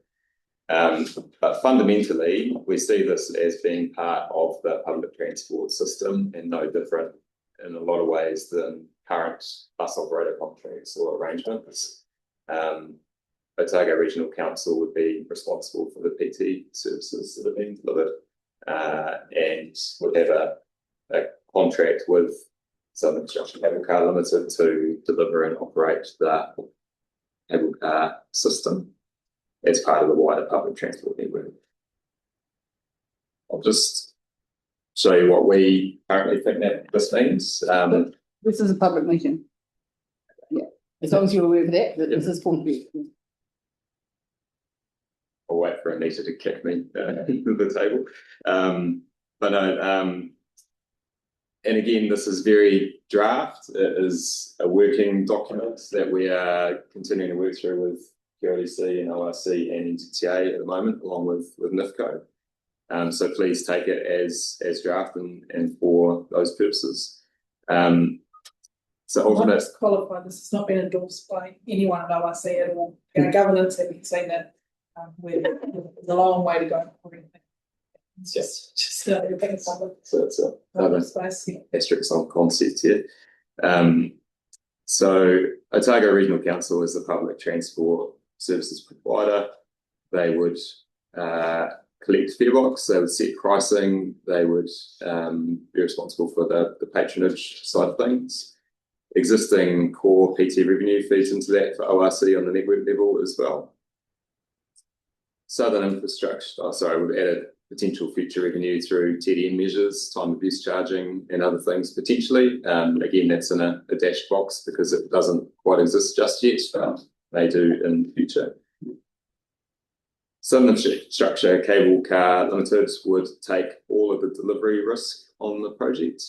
But fundamentally, we see this as being part of the public transport system and no different in a lot of ways than current bus operator contracts or arrangements. Otago Regional Council would be responsible for the PT services that are being delivered, and would have a contract with Southern Construction Cable Car Limited to deliver and operate the cable car system as part of the wider public transport network. I'll just show you what we currently think that this means. This is a public meeting. Yeah, as long as you're aware of that, this is going to be. I'll wait for Anita to kick me to the table. But no, and again, this is very draft. It is a working document that we are continuing to work through with QLEC and ORC and NZTA at the moment, along with NIFCO. So please take it as draft and for those purposes. So ultimately, qualify. This has not been endorsed by anyone at ORC at all. Our governance, having seen that, there's a long way to go. It's just everything is public. So it's another space. asterisk on concept here. So Otago Regional Council is the public transport services provider. They would collect fare box, they would set pricing, they would be responsible for the patronage side of things. Existing core PT revenue feeds into that for ORC on the network level as well. Southern infrastructure, we've added potential future revenue through TDM measures, time of use charging and other things potentially. Again, that's in a dashed box because it doesn't quite exist just yet, but they do in the future. Southern Infrastructure Cable Car Limited would take all of the delivery risk on the project,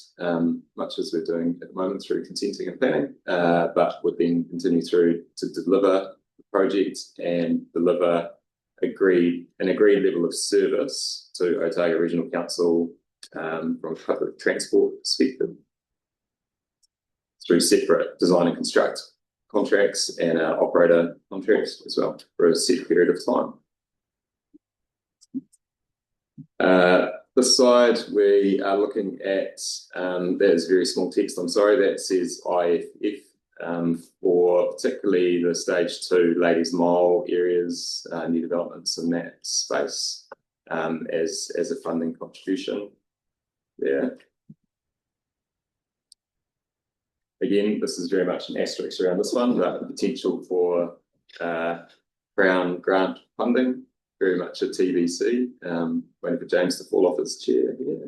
much as we're doing at the moment through consenting and planning, but would then continue through to deliver the project and deliver an agreed level of service to Otago Regional Council from a public transport perspective through separate design and construct contracts and operator contracts as well for a set period of time. This side, we are looking at, that is very small text, I'm sorry, that says IFF for particularly the stage 2 Ladies Mile areas, new developments in that space as a funding contribution there. Again, this is very much an asterisk around this one, but the potential for Crown grant funding. Very much a TBC. Waiting for James to fall off his chair. Yeah.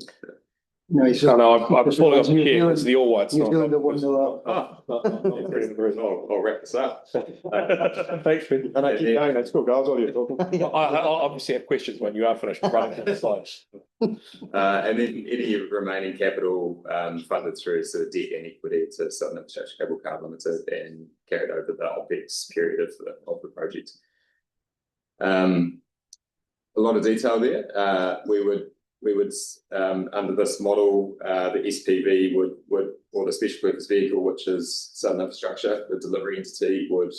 No, he's I'm falling off the chair. It's the All Whites. New Zealand are 1-0 up. I'll wrap this up. Thanks, Ben. And I keep going. That's cool, guys. While you're talking, I obviously have questions when you are finished running through the slides. And then any remaining capital funded through sort of debt and equity to Southern Infrastructure Cable Car Limited and carried over the OPEX period of the project. A lot of detail there. We would under this model, the SPV would or the special purpose vehicle, which is Southern Infrastructure, the delivery entity, would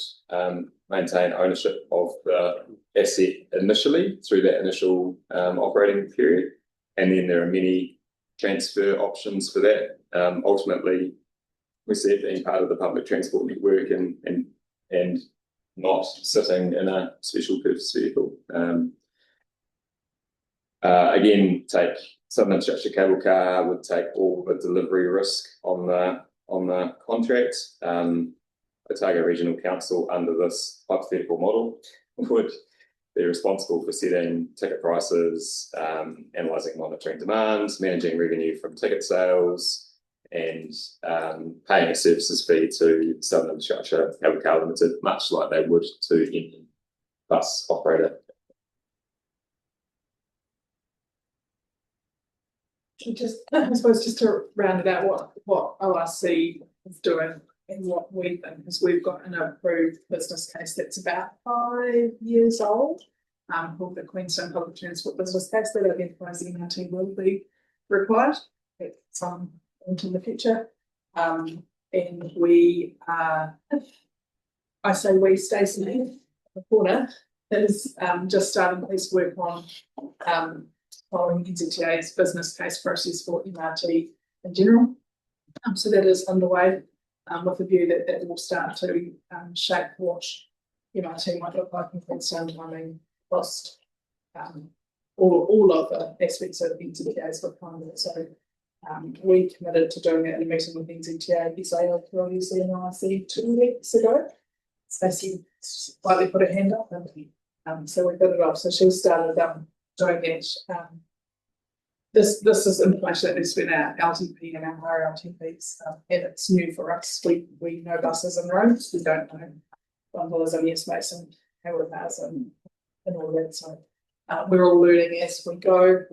maintain ownership of the asset initially through that initial operating period, and then there are many transfer options for that. Ultimately, we see it being part of the public transport network and not sitting in a special purpose vehicle. Again, take Southern Infrastructure Cable Car would take all the delivery risk on the contract. Otago Regional Council under this hypothetical model would be responsible for setting ticket prices, analysing monitoring demand, managing revenue from ticket sales, and paying a services fee to Southern Infrastructure Cable Car Limited, much like they would to any bus operator. I suppose just to round it out, what ORC is doing and what we think, because we've got an approved business case that's about 5 years old, called the Queenstown Public Transport Business Case that identifies the MRT will be required at some point in the future. And we I say we, Stacey, the corner, is just starting this work on following NZTA's business case process for MRT in general. So that is underway with a view that that will start to shape what MRT might look like in Queenstown, timing, cost, all of the aspects of NZTA's requirement. So we committed to doing it in a meeting with NZTA, SAO, obviously, and IC 2 weeks ago. Stacey slightly put her hand up, and so we got it off. So she started doing that. This is information that has been our LTP and our higher LTPs, and it's new for us. We know buses and roads. We don't know gondolas and yes mates and power cars and all that. So we're all learning as we go.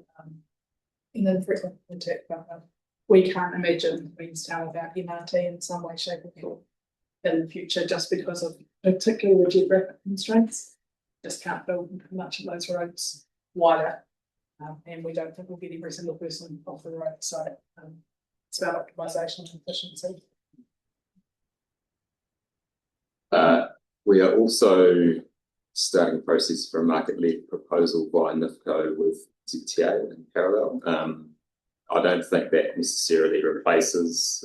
In infrequent contact, we can't imagine Queenstown without MRT in some way, shape, or form in the future, just because of particularly the geographic constraints. Just can't build much of those roads wider. And we don't think we'll get every single person off the road. So it's about optimisation and efficiency. We are also starting a process for a market-led proposal by NIFCO with ZTA in parallel. I don't think that necessarily replaces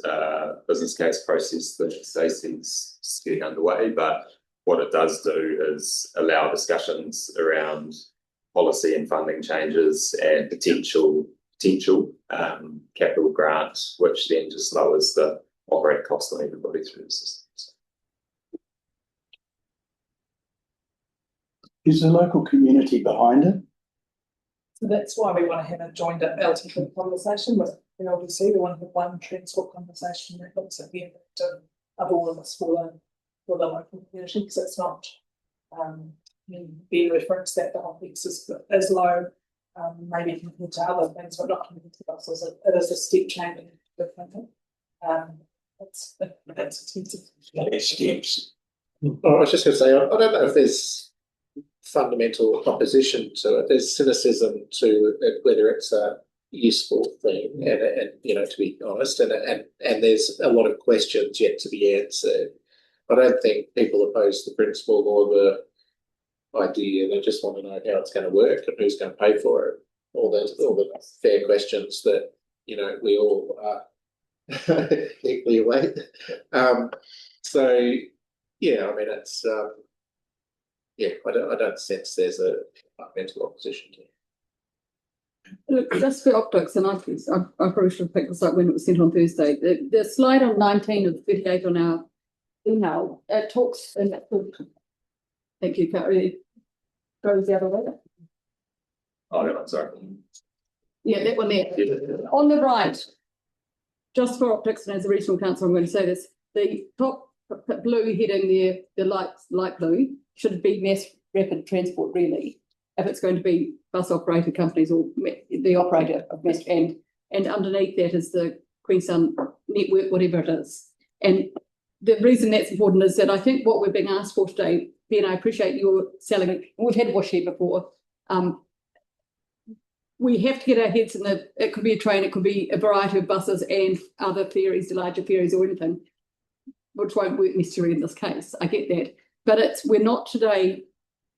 business case process that Stacey's getting underway, but what it does do is allow discussions around policy and funding changes and potential capital grants, which then just lowers the operating cost on everybody through the system. Is the local community behind it? So that's why we want to have a joined up LTP conversation with the LDC. We want to have one transport conversation that looks at the impact of all of this for the local community, because it's not being referenced that the OpEx is low, maybe compared to other things, but not compared to buses. It is a step change in thinking. It's expensive. Steps. I was just going to say, I don't know if there's fundamental opposition to it. There's cynicism to it, whether it's a useful thing, and you know, to be honest, and there's a lot of questions yet to be answered. I don't think people oppose the principle or the idea. They just want to know how it's going to work and who's going to pay for it. All the fair questions that, you know, we all equally await. So yeah, I mean, it's yeah, I don't sense there's a fundamental opposition to it. Look, just for optics, and I probably should have picked this up when it was sent on Thursday. The slide on 19 of 38 on our email, it talks, and thank you, Carrie. Goes the other way. Oh, no, I'm sorry. Yeah, that one there. On the right, just for optics, and as a regional council, I'm going to say this: the top blue heading there, the light blue, should be mass rapid transport, really, if it's going to be bus operator companies or the operator of mass, and underneath that is the Queenstown network, whatever it is. And the reason that's important is that I think what we're being asked for today, Ben, I appreciate your selling it. We've had Wash here before. We have to get our heads in it could be a train, it could be a variety of buses and other ferries, the larger ferries or anything, which won't work necessarily in this case. I get that. But we're not today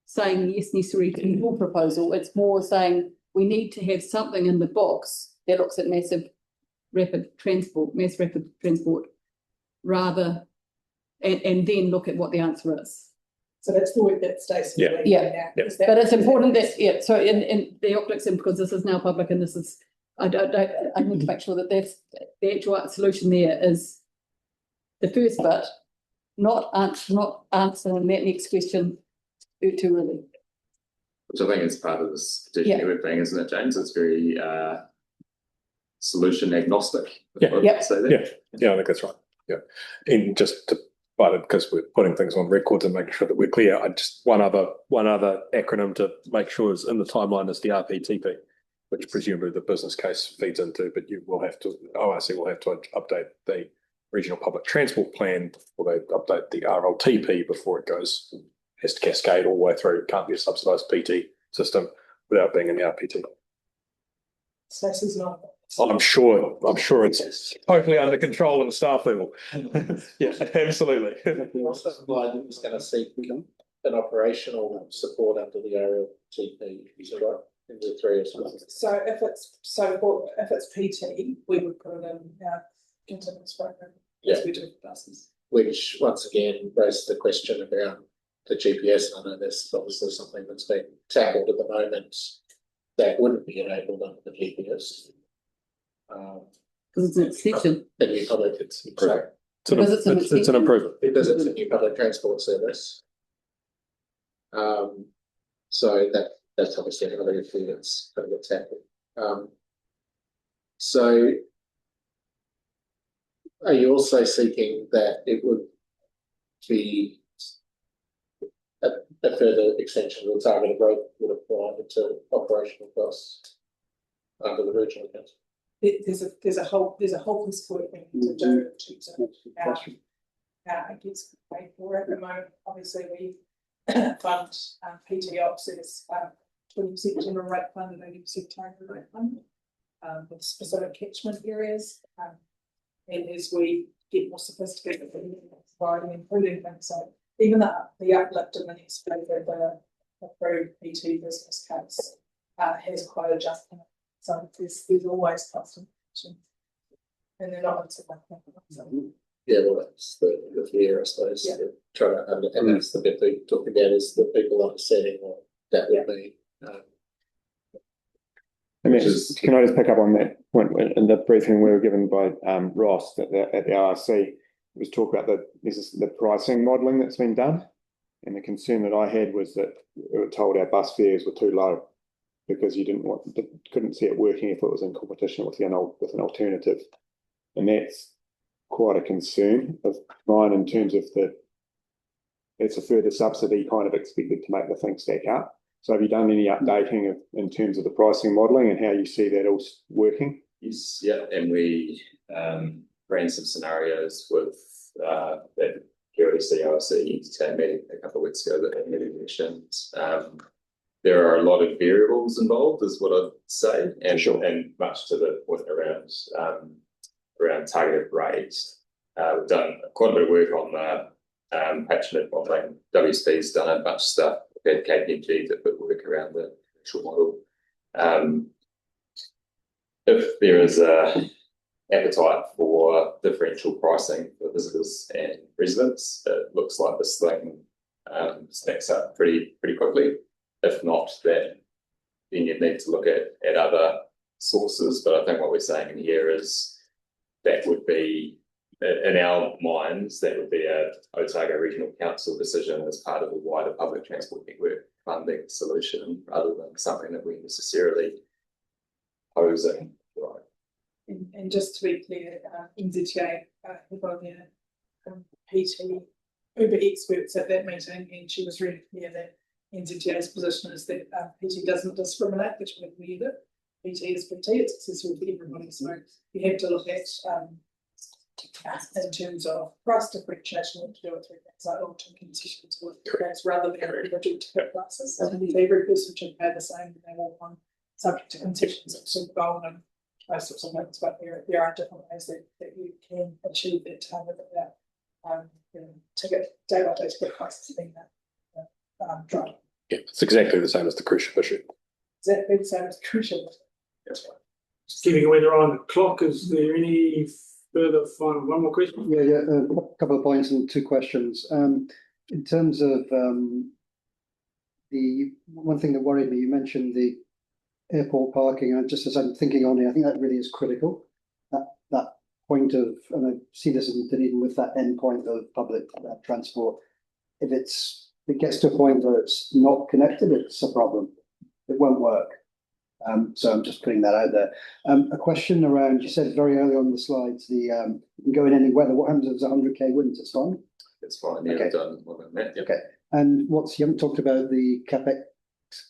saying yes necessary to your proposal. It's more saying we need to have something in the box that looks at mass rapid transport, rather, and then look at what the answer is. So that's the work that Stacey is doing now. Yeah. But it's important that, so in the optics, and because this is now public and this is, I need to make sure that that's the actual solution there is the first bit, not answering that next question too early. Which I think is part of this petition network thing, isn't it, James? It's very solution agnostic. Yeah. Yep. Say that. Yeah, I think that's right. Yeah, and just to, but because we're putting things on record to make sure that we're clear, I just one other acronym to make sure is in the timeline is the RPTP, which presumably the business case feeds into, but you will have to, ORC will have to update the regional public transport plan before they update the RLTP before it has to cascade all the way through. It can't be a subsidised PT system without being in the RPT. Stacey's not. I'm sure it's totally under control at the staff level. Yeah, absolutely. We also implied it was going to seek an operational support under the RLTP, is that right? In the 3 as well. So if it's PT, we would put it in our continuous program as we do for buses. Which once again raises the question about the GPS. I know there's obviously something that's been tackled at the moment that wouldn't be enabled under the GPS. Because it's an extension. The new public, it's an improvement. Because it's a new public transport service. So that's obviously another issue that's going to get tackled. So are you also seeking that it would be a further extension of the targeted rate would apply to operational costs under the regional council? There's a whole piece of work we need to do to I guess pay for it. At the moment, obviously we fund PT ops as 20% general rate fund and 80% targeted rate fund with specific catchment areas. And as we get more sophisticated, providing including things, so even the uplift in the next phase of the approved PT business case has quite adjustment. So there's always cost inflation. And they're not insignificant. So. Yeah, well, that's the fear, I suppose. Yeah. Trying to, and that's the bit that you're talking about is the people understanding what that would mean. I mean, can I just pick up on that point in the briefing we were given by Ross at the RC? It was talk about the pricing modelling that's been done, and the concern that I had was that we were told our bus fares were too low because you couldn't see it working if it was in competition with an alternative, and that's quite a concern of mine in terms of it's a further subsidy kind of expected to make the thing stack up. So have you done any updating in terms of the pricing modelling and how you see that all working? Yes, yeah, and we ran some scenarios with that QRDC ORC meeting a couple of weeks ago that mentioned. There are a lot of variables involved, is what I'd say, and and much to the point around targeted rates. We've done quite a bit of work on the patronage modelling. WSP's done a bunch of stuff. We've had KPMG that put work around the actual model. If there is a appetite for differential pricing for visitors and residents, it looks like this thing stacks up pretty quickly. If not, then you'd need to look at other sources. But I think what we're saying in here is that would be, in our minds, that would be a Otago Regional Council decision as part of a wider public transport network funding solution, rather than something that we're necessarily posing. Right. And just to be clear, NZTA have got their PT Uber experts at that meeting, and she was really clear that NZTA's position is that PT doesn't discriminate between either. PT is PT, it's accessible for everybody. So you have to look at in terms of price differentiation, what to do with things like long-term concessions with grants rather than individual ticket prices. So every person should pay the same and they all on subject to concessions and sort of goal and those sorts of things. But there are different ways that you can achieve that target without day by day ticket prices being that driving. Yeah, it's exactly the same as the cruise ship issue. Exactly the same as the cruise ship. That's right. Just keeping away on the clock, is there any further final? One more question? Yeah, a couple of points and two questions. In terms of the one thing that worried me, you mentioned the airport parking, and just as I'm thinking on it, I think that really is critical. That point of, and I see this in Dunedin with that end point of public transport. If it gets to a point where it's not connected, it's a problem. It won't work. So I'm just putting that out there. A question around, you said very early on the slides, you can go in any weather. What happens if it's 100k wind? It's fine? It's fine, yeah, okay. Done more than that. Yep. Okay. And you haven't talked about the CapEx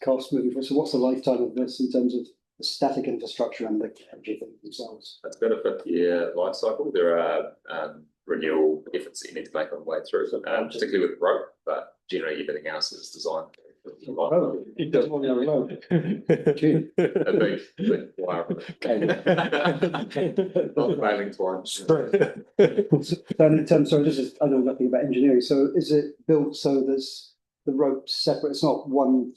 cost moving forward. So what's the lifetime of this in terms of the static infrastructure and the energy themselves? It's about a 50-year life cycle. There are renewal efforts that you need to make on the way through, particularly with rope, but generally everything else is designed. It doesn't want to reload. A big wire. Not failing twine. So in terms, sorry, I know nothing about engineering. So is it built so there's the rope separate? It's not one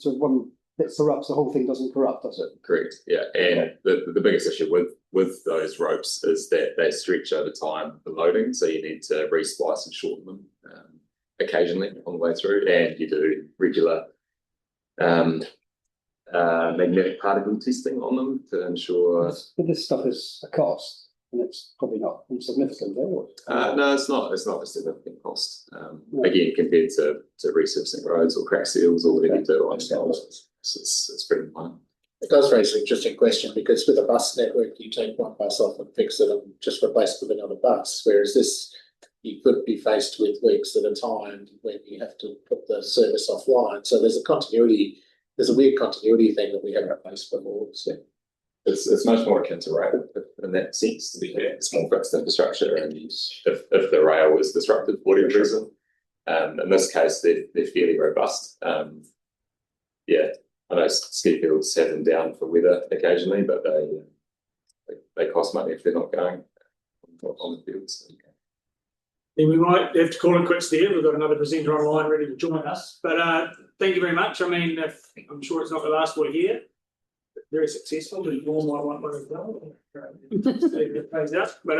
bit corrupts, the whole thing doesn't corrupt, does it? Correct. Yeah, and the biggest issue with those ropes is that they stretch over time for loading, so you need to re-splice and shorten them occasionally on the way through, and you do regular magnetic particle testing on them to ensure. But this stuff is a cost, and it's probably not insignificant, no, it's not a significant cost. Again, compared to resurfacing roads or crack seals or whatever you do on it's pretty fine. It does raise an interesting question, because with a bus network, you take one bus off and fix it and just replace it with another bus, whereas this, you could be faced with weeks at a time when you have to put the service offline. So there's a weird continuity thing that we haven't faced before. So it's much more akin to rail in that sense, to be fair. It's more fixed infrastructure, and if the rail was disrupted for whatever reason, in this case they're fairly robust. I know ski fields have them down for weather occasionally, but they cost money if they're not going on the fields. Then we might have to call it quits there. We've got another presenter online ready to join us. But thank you very much. I mean, I'm sure it's not the last we'll hear. very successful, but more might want one as well. It pays out. But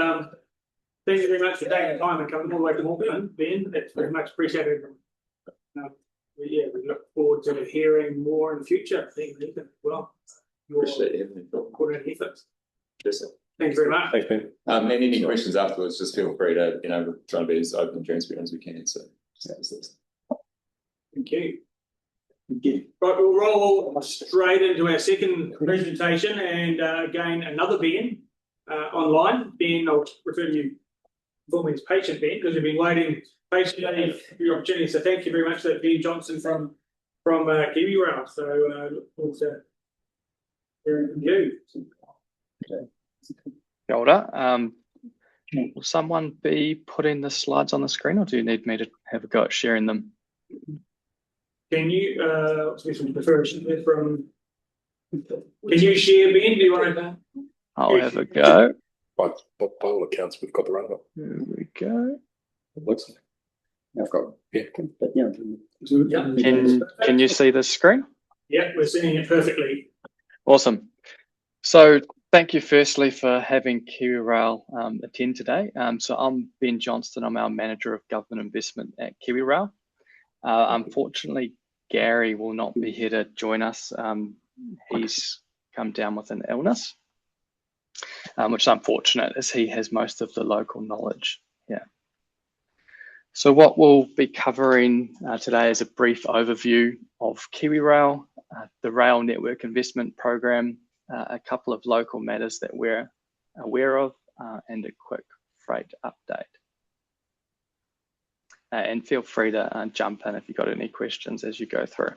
thank you very much for taking the time and coming all the way to Auckland, Ben. It's very much appreciated. Yeah, we look forward to hearing more in the future. Thank you, Ethan. Well, Appreciate it. coordinated efforts. Yes, Thank you very much. Thanks, Ben. and any questions afterwards, just feel free to, we're trying to be as open and transparent as we can, so. Thank you. Right, we'll roll straight into our second presentation, and again, another Ben online. Ben, I'll refer to you formally as patient Ben, because you've been waiting patiently for your opportunity. So thank you very much to Ben Johnson from Kiwi Rail. So look forward to hearing from you. Kia ora. Will someone be putting the slides on the screen, or do you need me to have a go at sharing them? Can you prefer from? Can you share, Ben? Do you want to? I'll have a go. By all accounts, we've got the right one. Here we go. It looks like. I've got, Can you see the screen? Yeah, we're seeing it perfectly. Awesome. So thank you firstly for having Kiwi Rail attend today. So I'm Ben Johnston. I'm our Manager of Government Investment at Kiwi Rail. Unfortunately, Gary will not be here to join us. He's come down with an illness, which is unfortunate as he has most of the local knowledge. Yeah. So what we'll be covering today is a brief overview of Kiwi Rail, the Rail Network Investment Program, a couple of local matters that we're aware of, and a quick freight update. And feel free to jump in if you've got any questions as you go through.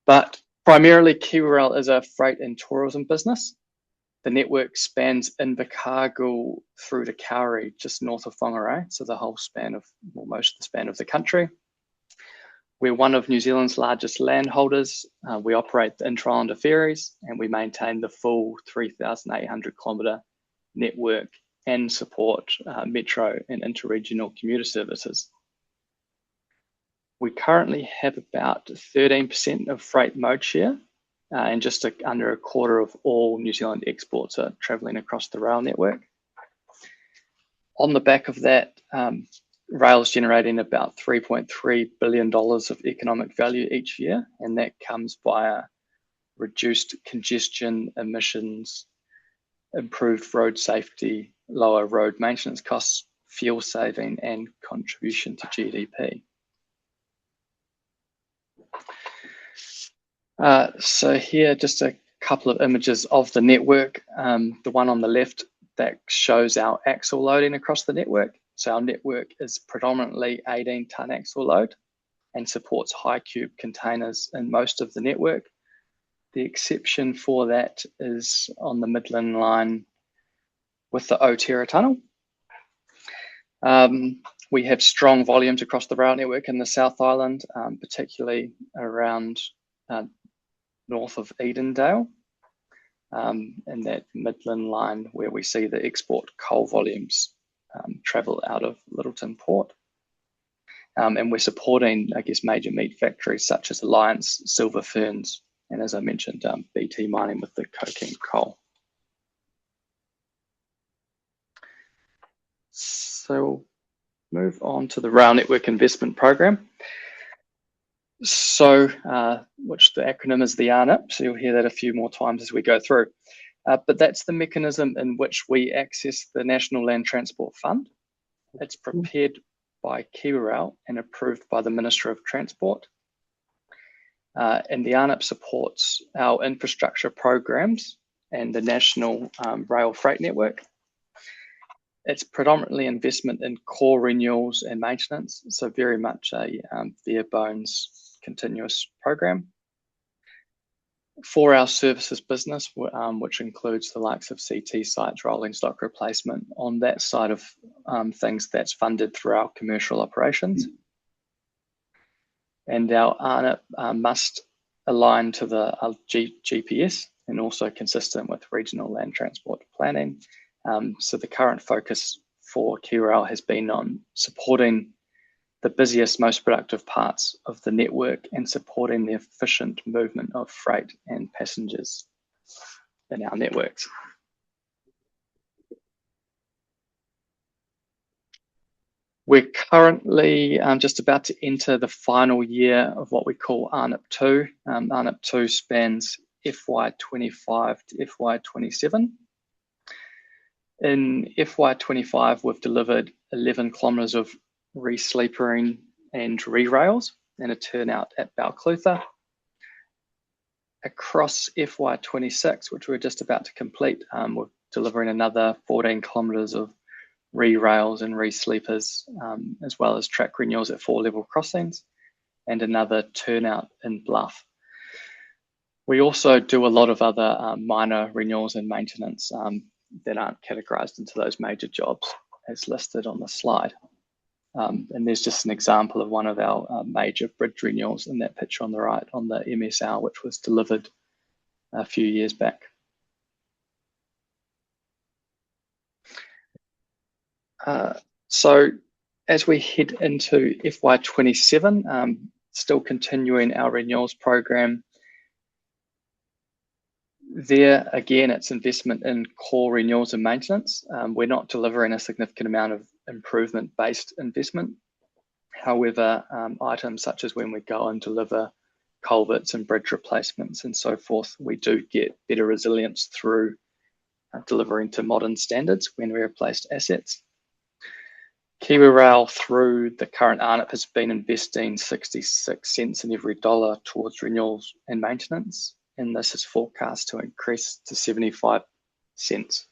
But primarily, Kiwi Rail is a freight and tourism business. The network spans Invercargill through to Kauri, just north of Whangarei, so the whole span of, well, most of the span of the country. We're one of New Zealand's largest landholders. We operate the intra-islander ferries, and we maintain the full 3,800 kilometre network and support metro and interregional commuter services. We currently have about 13% of freight mode share, and just under a quarter of all New Zealand exports are travelling across the rail network. On the back of that, rail is generating about $3.3 billion of economic value each year, and that comes via reduced congestion, emissions, improved road safety, lower road maintenance costs, fuel saving, and contribution to GDP. So here, just a couple of images of the network. The one on the left that shows our axle loading across the network. So our network is predominantly 18-tonne axle load and supports high cube containers in most of the network. The exception for that is on the Midland line with the Otago tunnel. We have strong volumes across the rail network in the South Island, particularly around north of Edendale, and that Midland line where we see the export coal volumes travel out of Littleton Port. And we're supporting, I guess, major meat factories such as Alliance, Silver Ferns, and as I mentioned, BT Mining with the coking coal. So we'll move on to the Rail Network Investment Program. So, which the acronym is the RNIP, so you'll hear that a few more times as we go through. But that's the mechanism in which we access the National Land Transport Fund. It's prepared by Kiwi Rail and approved by the Minister of Transport. And the RNIP supports our infrastructure programs and the National Rail Freight Network. It's predominantly investment in core renewals and maintenance, so very much a bare bones continuous program. For our services business, which includes the likes of CT sites, rolling stock replacement, on that side of things, that's funded through our commercial operations. And our RNIP must align to the GPS and also consistent with regional land transport planning. So the current focus for Kiwi Rail has been on supporting the busiest, most productive parts of the network and supporting the efficient movement of freight and passengers in our networks. We're currently just about to enter the final year of what we call ARNIP 2. ARNIP 2 spans FY25 to FY27. In FY25, we've delivered 11 kilometres of re-sleepering and re-rails and a turnout at Balclutha. Across FY26, which we're just about to complete, we're delivering another 14 kilometres of re-rails and re-sleepers, as well as track renewals at 4 level crossings and another turnout in Bluff. We also do a lot of other minor renewals and maintenance that aren't categorised into those major jobs as listed on the slide. And there's just an example of one of our major bridge renewals in that picture on the right on the MSR, which was delivered a few years back. So as we head into FY27, still continuing our renewals program. There, again, it's investment in core renewals and maintenance. We're not delivering a significant amount of improvement-based investment. However, items such as when we go and deliver culverts and bridge replacements and so forth, we do get better resilience through delivering to modern standards when we replace assets. KiwiRail, through the current ARNIP, has been investing 66 cents in every dollar towards renewals and maintenance, and this is forecast to increase to 75 cents.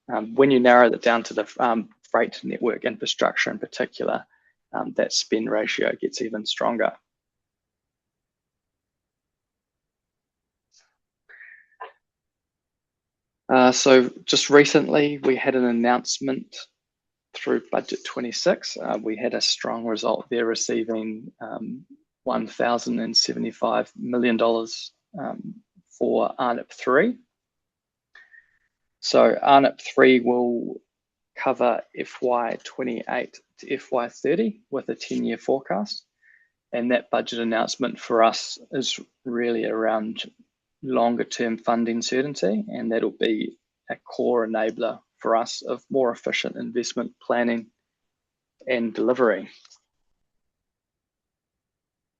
When you narrow that down to the freight network infrastructure in particular, that spend ratio gets even stronger. So just recently, we had an announcement through Budget 26. We had a strong result there, receiving $1,075 million for ARNIP 3. So ARNIP 3 will cover FY28 to FY30 with a 10-year forecast. And that budget announcement for us is really around longer term funding certainty, and that'll be a core enabler for us of more efficient investment planning and delivery.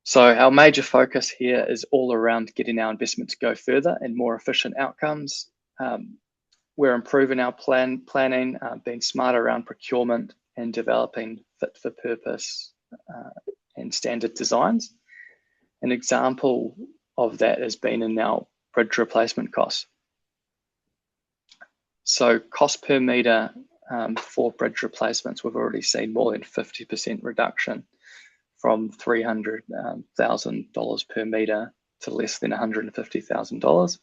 So our major focus here is all around getting our investment to go further and more efficient outcomes. We're improving our planning, being smarter around procurement and developing fit for purpose and standard designs. An example of that has been in our bridge replacement costs. So cost per metre for bridge replacements, we've already seen more than 50% reduction from $300,000 per metre to less than $150,000.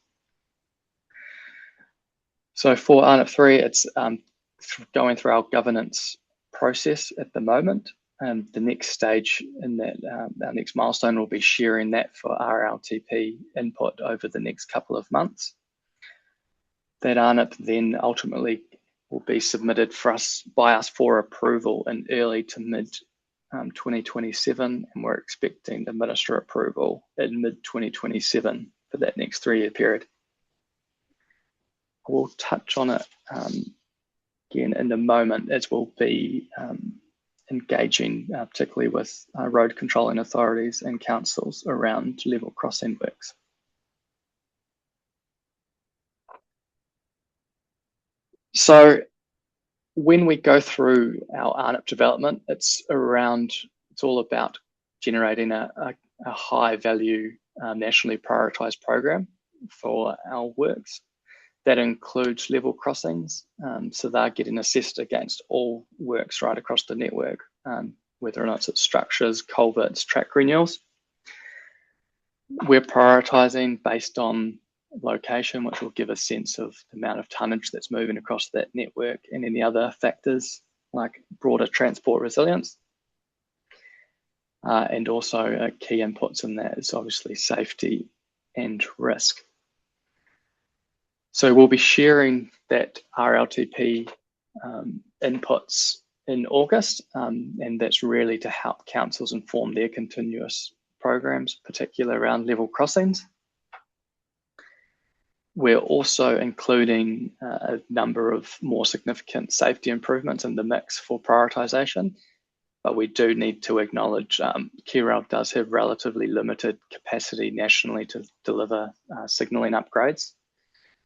So for ARNIP 3, it's going through our governance process at the moment. The next stage in that, our next milestone will be sharing that for RLTP input over the next couple of months. That ARNIP then ultimately will be submitted by us for approval in early to mid 2027, and we're expecting the Minister approval in mid 2027 for that next 3-year period. We'll touch on it again in a moment, as we'll be engaging particularly with road controlling authorities and councils around level crossing works. So when we go through our ARNIP development, it's all about generating a high value nationally prioritised program for our works. That includes level crossings, so they're getting assessed against all works right across the network, whether or not it's structures, culverts, track renewals. We're prioritising based on location, which will give a sense of the amount of tonnage that's moving across that network, and any other factors like broader transport resilience. And also key inputs in that is obviously safety and risk. So we'll be sharing that RLTP inputs in August, and that's really to help councils inform their continuous programs, particularly around level crossings. We're also including a number of more significant safety improvements in the mix for prioritisation, but we do need to acknowledge KeyRail does have relatively limited capacity nationally to deliver signalling upgrades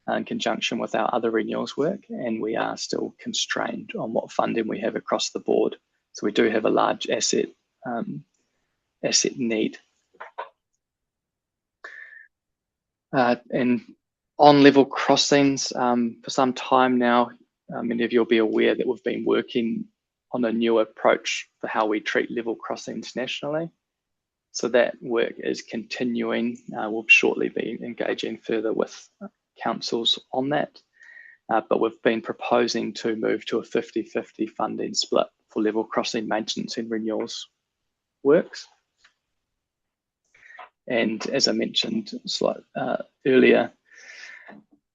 in conjunction with our other renewals work, and we are still constrained on what funding we have across the board. So we do have a large asset need. And on level crossings, for some time now, many of you will be aware that we've been working on a new approach for how we treat level crossings nationally. So that work is continuing. We'll shortly be engaging further with councils on that, but we've been proposing to move to a 50-50 funding split for level crossing maintenance and renewals works. And as I mentioned earlier,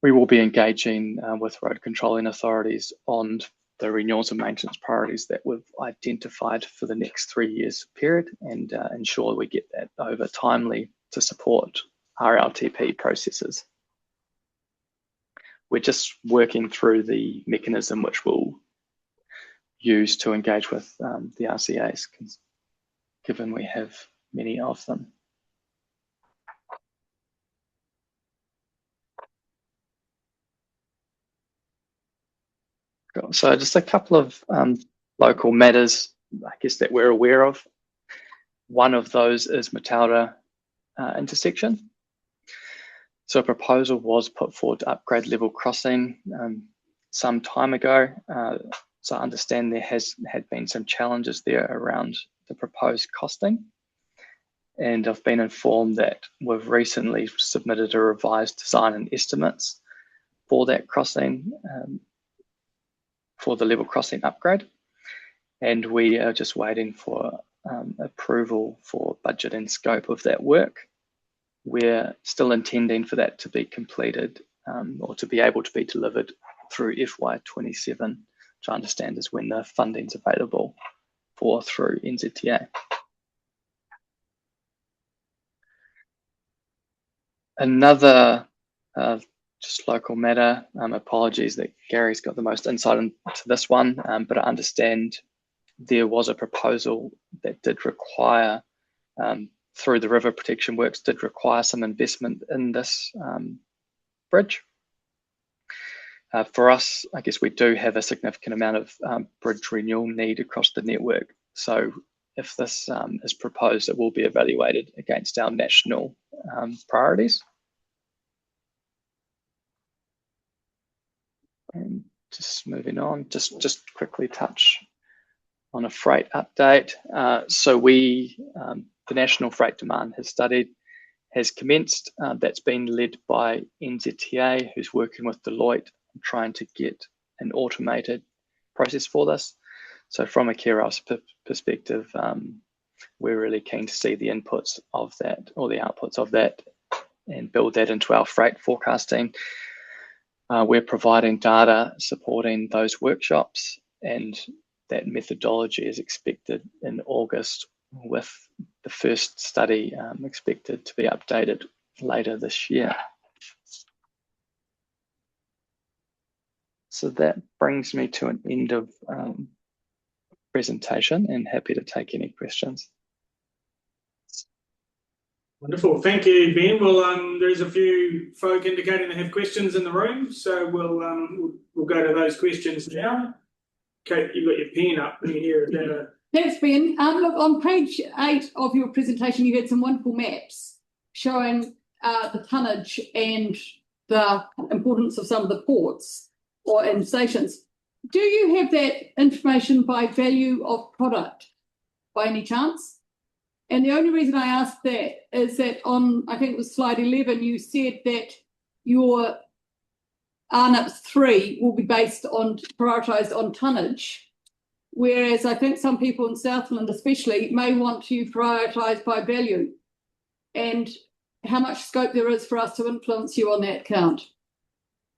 we will be engaging with road controlling authorities on the renewals and maintenance priorities that we've identified for the next 3 years period, and ensure we get that over timely to support RLTP processes. We're just working through the mechanism which we'll use to engage with the RCAs, given we have many of them. So just a couple of local matters, I guess, that we're aware of. One of those is Matilda intersection. So a proposal was put forward to upgrade level crossing some time ago. So I understand there had been some challenges there around the proposed costing. And I've been informed that we've recently submitted a revised design and estimates for that crossing, for the level crossing upgrade. And we are just waiting for approval for budget and scope of that work. We're still intending for that to be completed or to be able to be delivered through FY27, which I understand is when the funding's available for through NZTA. Another just local matter, apologies that Gary's got the most insight into this one, but I understand there was a proposal that did require through the river protection works did require some investment in this bridge. For us, I guess we do have a significant amount of bridge renewal need across the network. So if this is proposed, it will be evaluated against our national priorities. And just moving on, just quickly touch on a freight update. So the National Freight Demand has commenced. That's been led by NZTA, who's working with Deloitte, trying to get an automated process for this. So from a KeyRail perspective, we're really keen to see the inputs of that or the outputs of that and build that into our freight forecasting. We're providing data supporting those workshops, and that methodology is expected in August, with the first study expected to be updated later this year. So that brings me to an end of presentation, and happy to take any questions. Wonderful, thank you, Ben. Well, there's a few folk indicating they have questions in the room, so we'll go to those questions now. Kate, you've got your pen up here. Thanks, Ben. Look, on page 8 of your presentation, you had some wonderful maps showing the tonnage and the importance of some of the ports and stations. Do you have that information by value of product by any chance? And the only reason I asked that is that on, I think it was slide 11, you said that your RNIPS 3 will be prioritised on tonnage, whereas I think some people in Southland especially may want to prioritise by value, and how much scope there is for us to influence you on that count.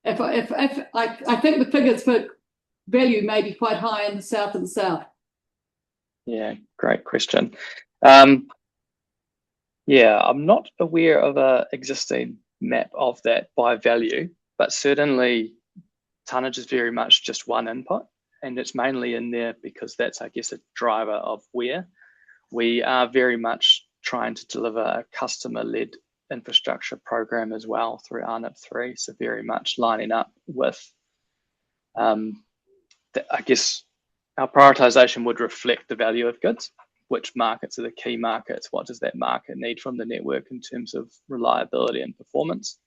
I think the figures for value may be quite high in the south and the south? Yeah, great question. Yeah, I'm not aware of a existing map of that by value, but certainly tonnage is very much just one input, and it's mainly in there because that's, I guess, a driver of where. We are very much trying to deliver a customer-led infrastructure program as well through RNIP 3, so very much lining up with, I guess, our prioritization would reflect the value of goods. Which markets are the key markets? What does that market need from the network in terms of reliability and performance?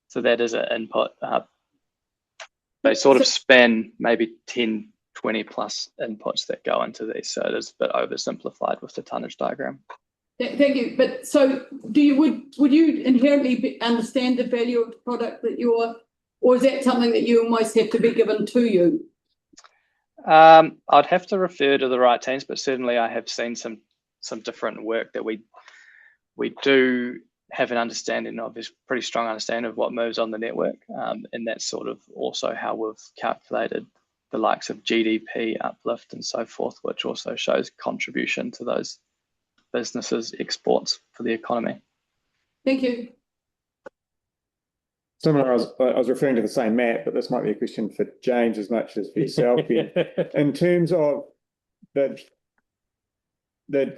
So that is an input. They sort of span maybe 10, 20 plus inputs that go into these. So it is a bit oversimplified with the tonnage diagram. Thank you. But so would you inherently understand the value of the product that you're, or is that something that you almost have to be given to you? I'd have to refer to the right teams, but certainly I have seen some different work that we do have an understanding of, is pretty strong understanding of what moves on the network, and that's sort of also how we've calculated the likes of GDP uplift and so forth, which also shows contribution to those businesses' exports for the economy. Thank you. Similar, I was referring to the same map, but this might be a question for James as much as for yourself. In terms of the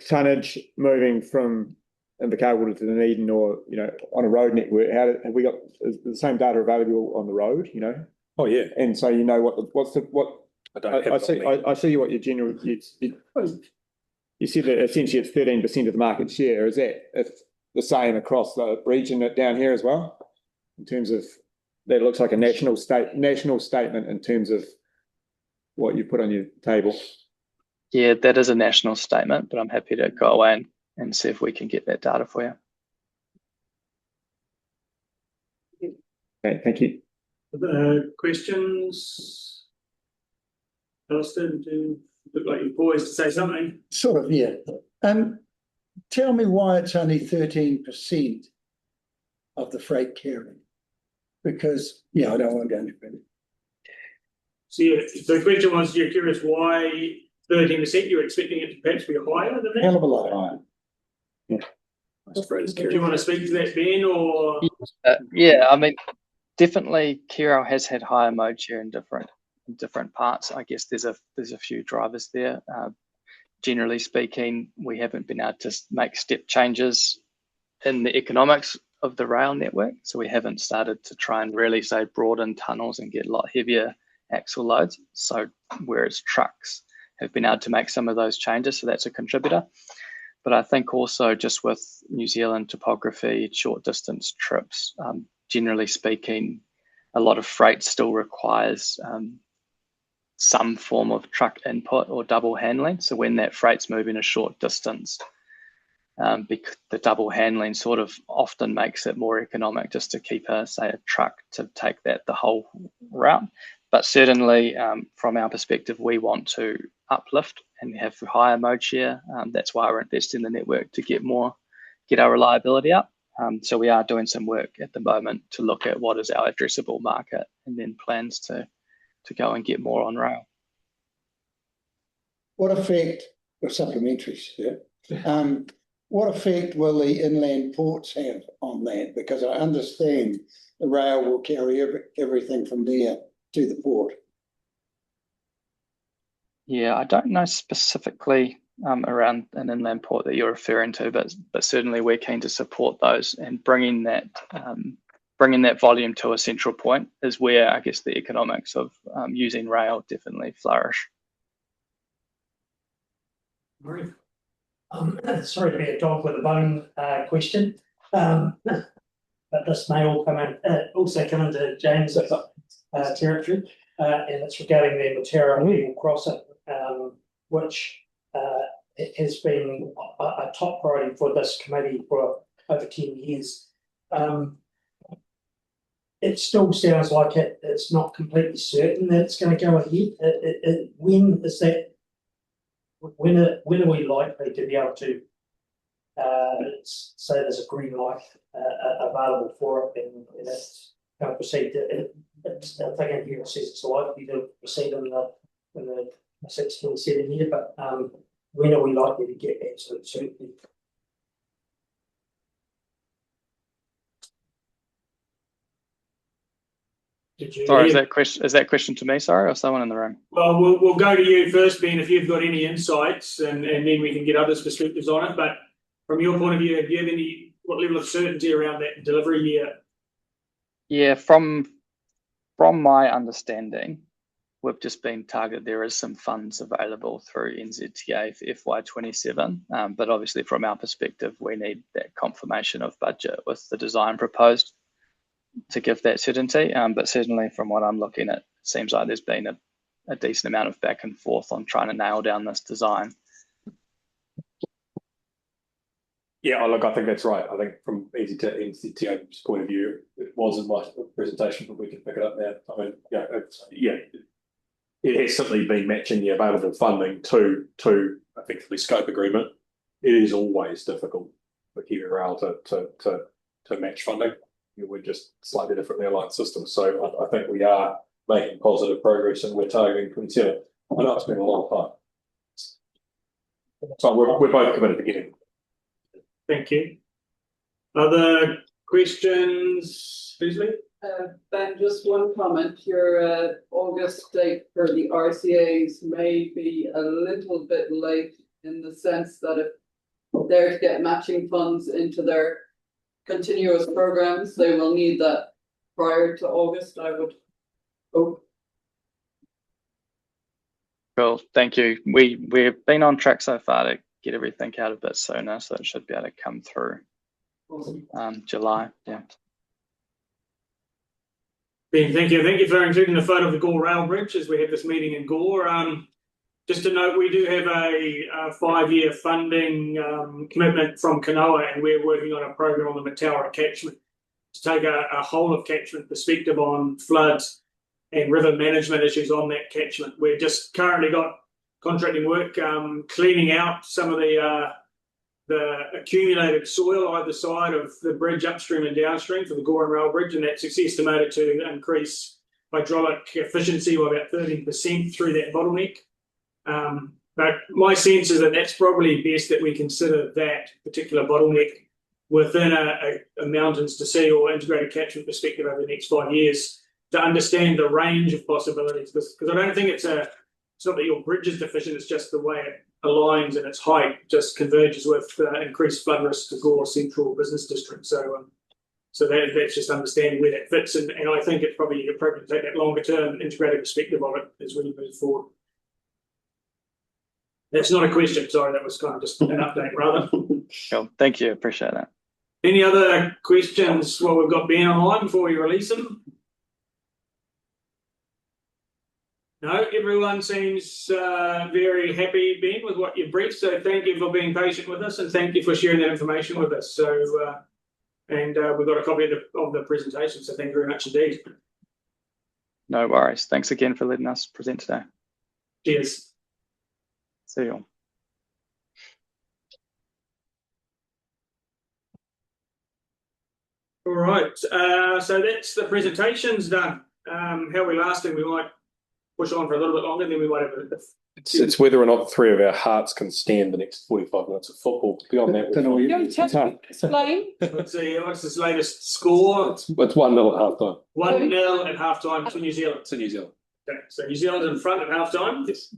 tonnage moving from Invercargill to Dunedin, or on a road network, have we got the same data available on the road? Oh yeah. And so I see what your general you said that essentially it's 13% of the market share. Is that the same across the region down here as well? In terms of, that looks like a national statement in terms of what you put on your table. Yeah, that is a national statement, but I'm happy to go away and see if we can get that data for you. Okay, thank you. Questions? Alistair, do you look like you're poised to say something? Sort of, yeah. Tell me why it's only 13% of the freight carrying. Because, I don't want to go into it. So the question was, you're curious why 13%? You're expecting it to perhaps be higher than that? Hell of a lot higher. Yeah. Do you want to speak to that, Ben, or? Yeah, I mean, definitely Kirau has had higher mode share in different parts. I guess there's a few drivers there. Generally speaking, we haven't been able to make step changes in the economics of the rail network. So we haven't started to try and really say broaden tunnels and get a lot heavier axle loads. So whereas trucks have been able to make some of those changes, so that's a contributor. But I think also just with New Zealand topography, short distance trips, generally speaking, a lot of freight still requires some form of truck input or double handling. So when that freight's moving a short distance, because the double handling sort of often makes it more economic just to keep a truck to take that the whole route. But certainly from our perspective, we want to uplift and have higher mode share. That's why we're investing in the network to get our reliability up. So we are doing some work at the moment to look at what is our addressable market, and then plans to go and get more on rail. What effect, or supplementaries, what effect will the inland ports have on that? Because I understand the rail will carry everything from there to the port. Yeah, I don't know specifically around an inland port that you're referring to, but certainly we're keen to support those, and bringing that volume to a central point is where I guess the economics of using rail definitely flourish. Sorry to be a dog with a bone question, but this may all also come into James' territory, and it's regarding the Mataura legal crossing, which has been a top priority for this committee for over 10 years. It still sounds like it's not completely certain that it's going to go ahead. When is that? When are we likely to be able to say there's a green light available for it and it's going to proceed? I think here it says it's likely to proceed in the 6-7 year, but when are we likely to get absolute certainty? Sorry, is that question to me, sorry, or someone in the room? Well, we'll go to you first, Ben, if you've got any insights, and then we can get others' perspectives on it. But from your point of view, do you have what level of certainty around that delivery year? Yeah, from my understanding, we've just been targeted. There is some funds available through NZTA for FY27, but obviously from our perspective, we need that confirmation of budget with the design proposed to give that certainty. But certainly from what I'm looking at, it seems like there's been a decent amount of back and forth on trying to nail down this design. Yeah, look, I think that's right. I think from NZTA's point of view, it was in my presentation, but we can pick it up now. I mean, it has simply been matching the available funding to effectively scope agreement. It is always difficult for Kiwi Rail to match funding. We're just slightly differently aligned systems. So I think we are making positive progress, and we're targeting 27. I know it's been a long time. So we're both committed to getting. Thank you. Other questions, Leslie? Ben, just one comment. Your August date for the RCAs may be a little bit late in the sense that if they're to get matching funds into their continuous programs, they will need that prior to August, I would hope. Cool, thank you. We've been on track so far to get everything out a bit sooner, so it should be able to come through July. Yeah. Ben, thank you. Thank you for including the photo of the Gore Rail Bridge as we have this meeting in Gore. Just to note, we do have a 5-year funding commitment from Kanoa, and we're working on a program on the Mataura catchment to take a whole of catchment perspective on floods and river management issues on that catchment. We're just currently got contracting work cleaning out some of the accumulated soil either side of the bridge upstream and downstream for the Gore and Rail Bridge, and that's estimated to increase hydraulic efficiency by about 13% through that bottleneck. But my sense is that that's probably best that we consider that particular bottleneck within a mountains to sea or integrated catchment perspective over the next 5 years to understand the range of possibilities. Because I don't think it's not that your bridge is deficient, it's just the way it aligns and its height just converges with increased flood risk to Gore Central Business District. So that's just understanding where that fits, and I think it's probably appropriate to take that longer term integrated perspective of it as we move forward. That's not a question, sorry, that was kind of just an update rather. Cool, thank you, appreciate that. Any other questions while we've got Ben online before we release him? No, everyone seems very happy, Ben, with what you've briefed. So thank you for being patient with us, and thank you for sharing that information with us. So, and we've got a copy of the presentation. So thank you very much indeed. No worries. Thanks again for letting us present today. Cheers. See you all. All right. So that's the presentations done. How are we lasting? We might push on for a little bit longer, then we might have It's whether or not the three of our hearts can stand the next 45 minutes of football. Beyond that, Explain. Let's see, what's this latest score? It's 1-0 at half time. 1-0 at half time to New Zealand. To New Zealand. Okay, so New Zealand's in front at half time. Yes.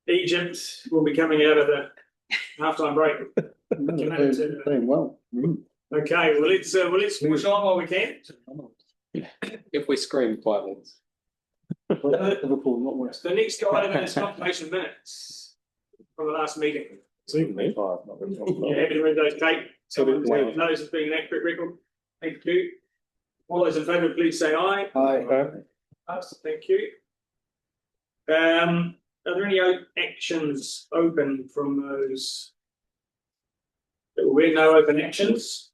Egypt will be coming out of the half time break. Playing well. Okay, well let's push on while we can. If we scream quietly. Liverpool, not worse. The next item is confirmation minutes from the last meeting. It's even me. Yeah, happy to read those, Kate. So those as being an accurate record. Thank you. All those in favour, please say aye. Aye. Thank you. Are there any actions open from those? There will be no open actions.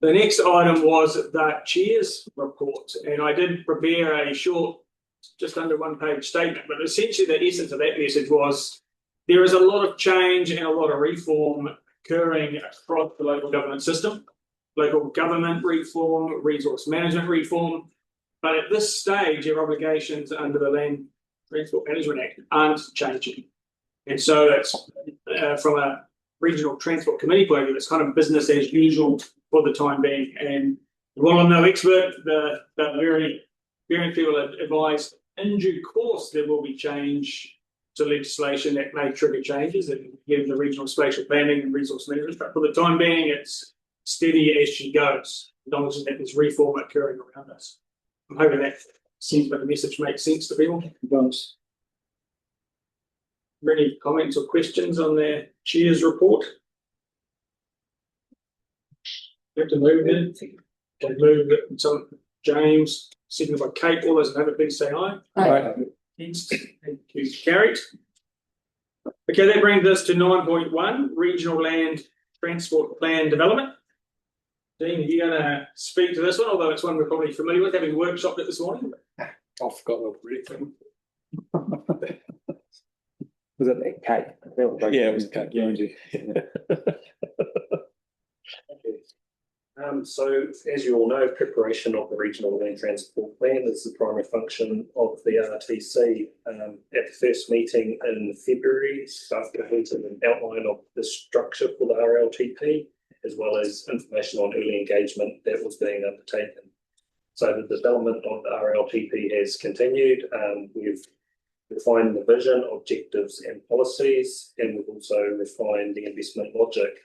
The next item was the chair's report, and I did prepare a short, just under 1-page statement, but essentially the essence of that message was there is a lot of change and a lot of reform occurring across the local government system. Local government reform, resource management reform, But at this stage, your obligations under the Land Transport Management Act aren't changing. And so it's from a regional transport committee point of view, it's kind of business as usual for the time being. And while I'm no expert, the very people advise in due course there will be change to legislation that may trigger changes and give the regional spatial planning and resource management. But for the time being, it's steady as she goes, acknowledging that there's reform occurring around us. I'm hoping that seems like the message makes sense to people. Any comments or questions on the chair's report? You have to move it. Can move it. So James, seconded by Kate. All those in favour, please say aye. Aye. Against? Thank you. Carried. Okay, that brings us to 9.1, Regional Land Transport Plan Development. Dean, are you going to speak to this one? Although it's one we're probably familiar with, having workshopped it this morning. I've forgotten already. Was it that Kate? Yeah, it was Kate. So, as you all know, preparation of the Regional Land Transport Plan is the primary function of the RTC. At the first meeting in February, staff completed an outline of the structure for the RLTP, as well as information on early engagement that was being undertaken. So the development of the RLTP has continued. We've refined the vision, objectives and policies, and we've also refined the investment logic.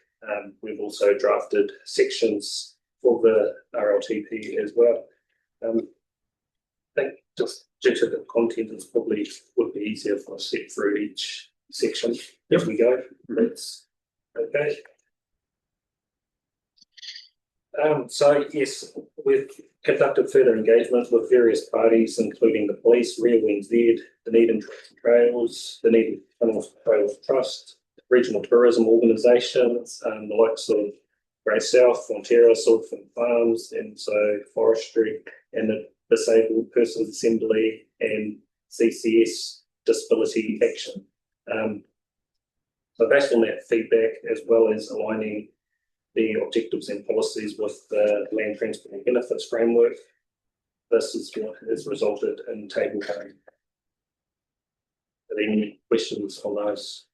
We've also drafted sections for the RLTP as well. I think just due to the content, it probably would be easier if I step through each section as we go. That's okay. So yes, we've conducted further engagement with various parties, including the police, Real NZ, Dunedin Trails, the Dunedin Trails Trust, regional tourism organisations, the likes of Grey South, Fonterra, Southland Farms, and so Forestry, and the Disabled Persons Assembly, and CCS Disability Action. So based on that feedback, as well as aligning the objectives and policies with the Land Transport and Benefits Framework, this is what has resulted in table 1. Are there any questions on those?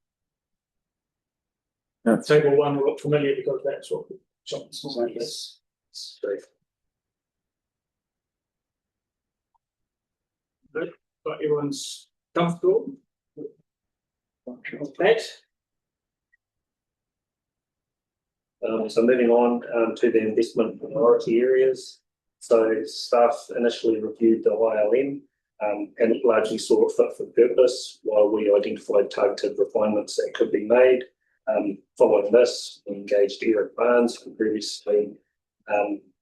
Table 1 will look familiar because that's what we shot this morning. Yes. Good. But everyone's comfortable with that. So moving on to the investment priority areas. So staff initially reviewed the ILM and largely saw it fit for purpose, while we identified targeted refinements that could be made. Following this, we engaged Eric Barnes, who previously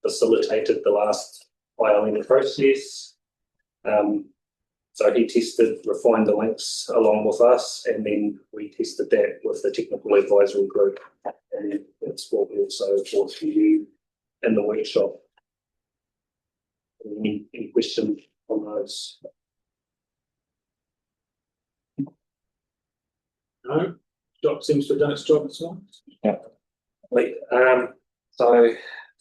facilitated the last ILM process. So he tested, refined the links along with us, and then we tested that with the technical advisory group. And that's what we also brought to you in the workshop. Any questions on those? No. Doc seems to have done its job this morning. Yeah.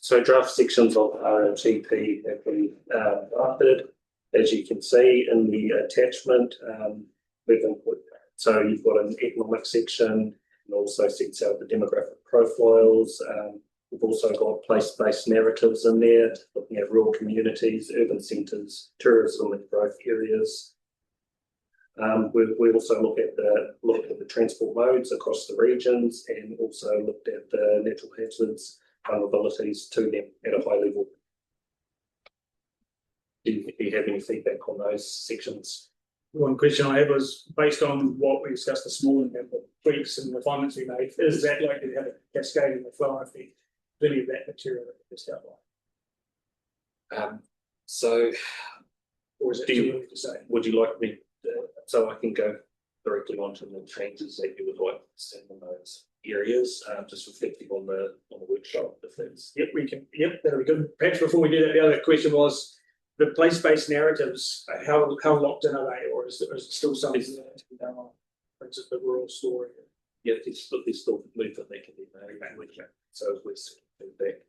So draft sections of RLTP have been drafted. As you can see in the attachment, we've input. So you've got an economic section, and also sets out the demographic profiles. We've also got place-based narratives in there, looking at rural communities, urban centres, tourism and growth areas. We also looked at the transport modes across the regions, and also looked at the natural hazards, vulnerabilities to them at a high level. Do you have any feedback on those sections? One question I had was based on what we discussed this morning and the tweaks and refinements we made, is that likely to have a cascading flow effect, any of that material that we just outlined? Or is it too early to say? Would you like me so I can go directly onto the changes that you would like to see in those areas, just reflecting on the workshop, if that's... Yep, we can. Yep, that'll be good. Perhaps before we do that, the other question was the place-based narratives. How locked in are they, or is it still something that has to be done on? For instance, the rural story. Yeah, there's still movement that can be made. So we're feedback.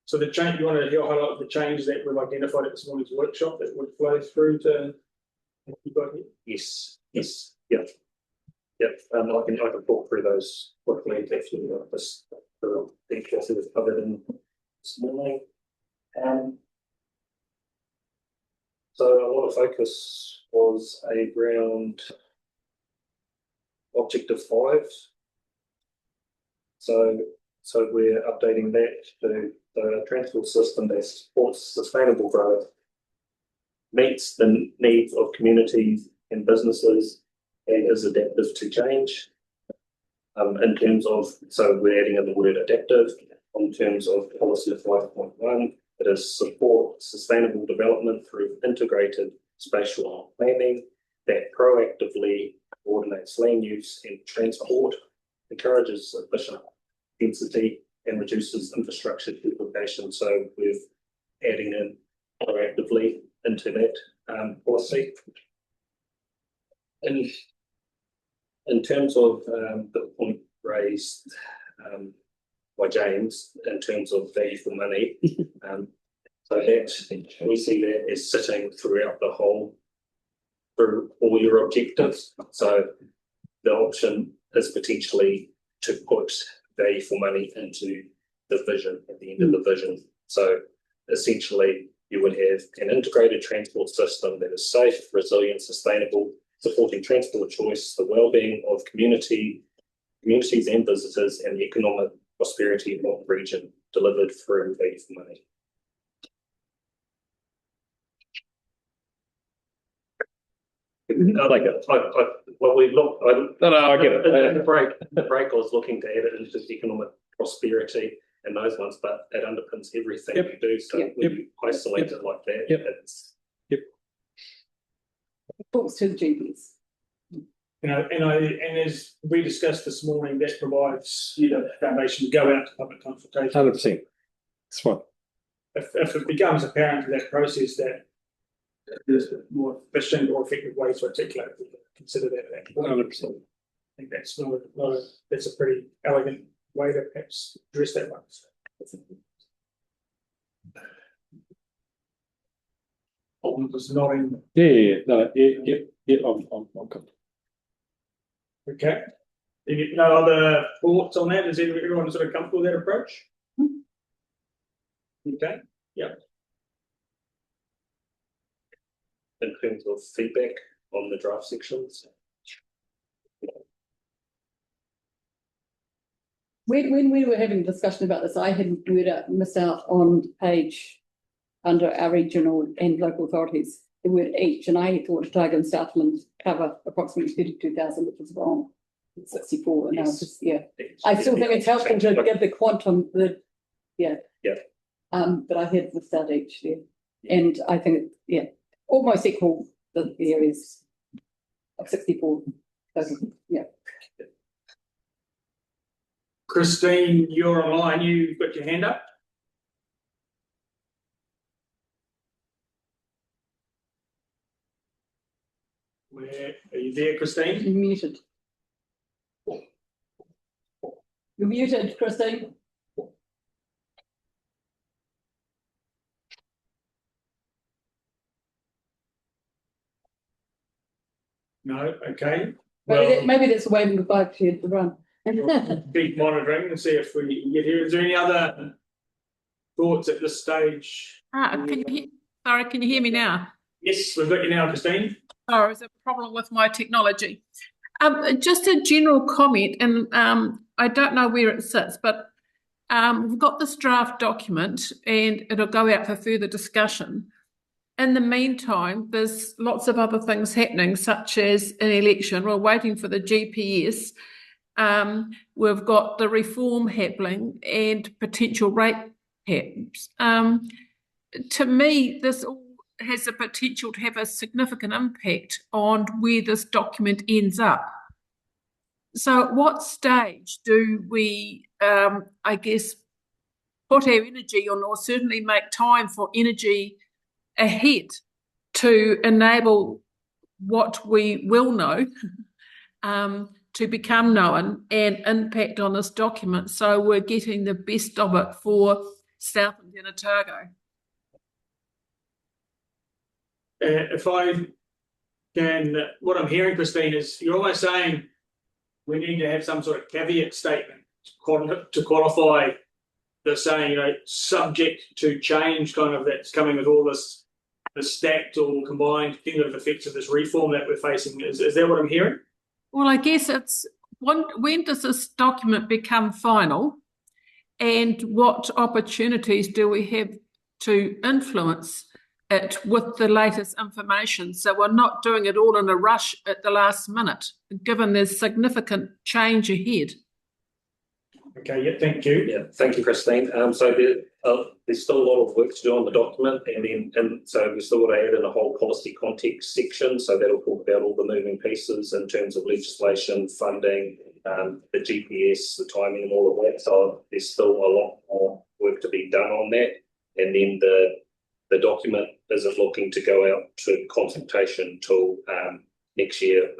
So the change, you want to highlight the changes that we've identified at this morning's workshop that would flow through to what you've got here? Yes, yep. I can talk through those quickly if you want this, the details that we've covered in this morning. So a lot of focus was around Objective 5. So we're updating that to the transport system that supports sustainable growth, meets the needs of communities and businesses, and is adaptive to change. In terms of, so we're adding in the word adaptive. In terms of policy 5.1, it is support sustainable development through integrated spatial planning that proactively coordinates land use and transport, encourages efficient density, and reduces infrastructure duplication. So we're adding in proactively into that policy. And in terms of the point raised by James in terms of value for money, so that we see that as sitting throughout the whole, through all your objectives. So the option is potentially to put value for money into the vision at the end of the vision. So essentially, you would have an integrated transport system that is safe, resilient, sustainable, supporting transport choice, the well-being of communities and visitors, and the economic prosperity of the region delivered through value for money. Like it. Well, we look. I get it. In the break, I was looking to add it into just economic prosperity and those ones, but it underpins everything we do. So when you isolate it like that, it's talks to the GPs. And as we discussed this morning, that provides the foundation to go out to public consultation. 100%. That's fine. If it becomes apparent in that process that there's a more efficient or effective way to articulate it, consider that at that point. 100%. I think that's that's a pretty elegant way to perhaps address that one. Was nodding. I'm good. Okay. No other thoughts on that? Is everyone sort of comfortable with that approach? Okay. Yeah. In terms of feedback on the draft sections. When we were having a discussion about this, I had missed out on page under our regional and local authorities, the word each, and I thought Otago and Southland cover approximately 32,000, which was wrong. 64, and I was just, I still think it's helpful to give the quantum, but I had missed out each there, and I think almost equal the areas of 64. Christine, you're online. You've got your hand up. Where are you there, Christine? You're muted. You're muted, Christine. No, okay. Maybe that's the way we would like to run. Keep monitoring and see if we can get here. Is there any other thoughts at this stage? Can you hear me now? Yes, we've got you now, Christine. Oh, is there a problem with my technology? Just a general comment, and I don't know where it sits, but we've got this draft document and it'll go out for further discussion. In the meantime, there's lots of other things happening, such as an election. We're waiting for the GPS. We've got the reform happening and potential rate caps. To me, this all has the potential to have a significant impact on where this document ends up. So at what stage do we, I guess, put our energy on, or certainly make time for energy ahead to enable what we will know to become known and impact on this document, so we're getting the best of it for Southland and Otago. If I can, what I'm hearing, Christine, is you're almost saying we need to have some sort of caveat statement to qualify the saying, subject to change, kind of, that's coming with all this, the stacked or combined cumulative effects of this reform that we're facing. Is that what I'm hearing? Well, I guess it's when does this document become final, and what opportunities do we have to influence it with the latest information? So we're not doing it all in a rush at the last minute, given there's significant change ahead. Okay, yeah, thank you. Yeah, thank you, Christine. So there's still a lot of work to do on the document, and so we still got to add in a whole policy context section. So that'll talk about all the moving pieces in terms of legislation, funding, the GPS, the timing, and all of that. So there's still a lot more work to be done on that. And then the document isn't looking to go out to consultation till next year,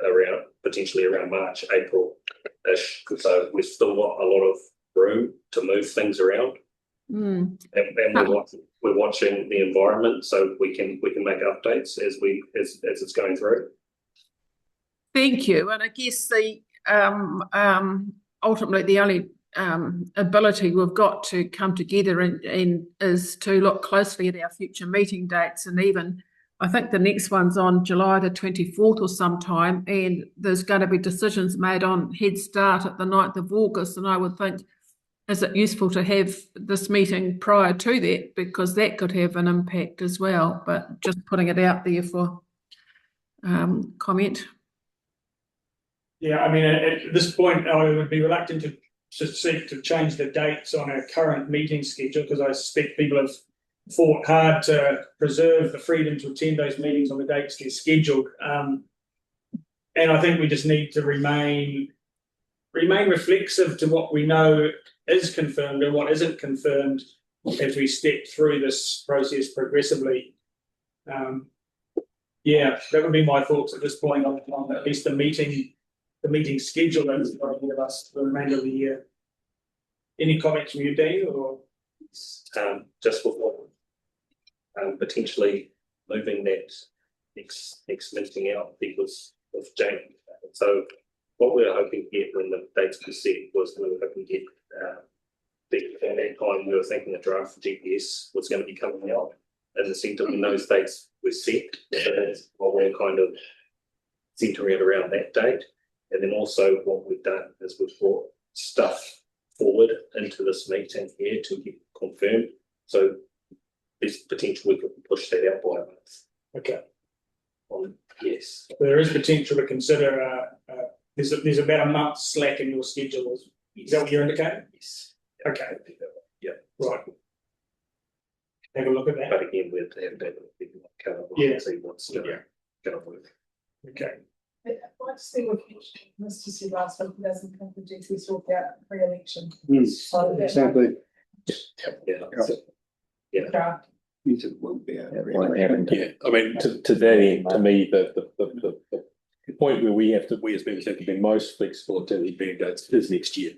potentially around March, April-ish. So we've still got a lot of room to move things around. And we're watching the environment, so we can make updates as it's going through. Thank you. And I guess the ultimately the only ability we've got to come together and is to look closely at our future meeting dates, and even I think the next one's on July the 24th or sometime, and there's going to be decisions made on Head Start at the 9th of August, and I would think, is it useful to have this meeting prior to that, because that could have an impact as well, but just putting it out there for comment. Yeah, I mean, at this point, I would be reluctant to seek to change the dates on our current meeting schedule, because I suspect people have fought hard to preserve the freedom to attend those meetings on the dates they're scheduled. And I think we just need to remain reflexive to what we know is confirmed and what isn't confirmed as we step through this process progressively. Yeah, that would be my thoughts at this point on at least the meeting schedule that's going to give us for the remainder of the year. Any comments from you, Dean, or just before potentially moving that next meeting out because of Jane? So what we were hoping to get when the dates were set was we were hoping to get at that time we were thinking the draft GPS was going to be coming out in the centre when those dates were set. So that's what we're kind of centering it around that date. And then also what we've done is we've brought stuff forward into this meeting here to get confirmed. So there's potential we could push that out by a month. Okay. Yes. There is potential to consider. There's about a month slack in your schedule. Is that what you're indicating? Yes. Okay. Yeah. Right. Have a look at that. But again, we have to have that kind of see what's going to work. Okay. I'd like to see what Mr. C last week doesn't come to GC sort out pre-election. Exactly. Yeah. It won't be. Yeah, I mean, to that end, to me, the point where we as members have to be most flexible in terms of meeting dates is next year.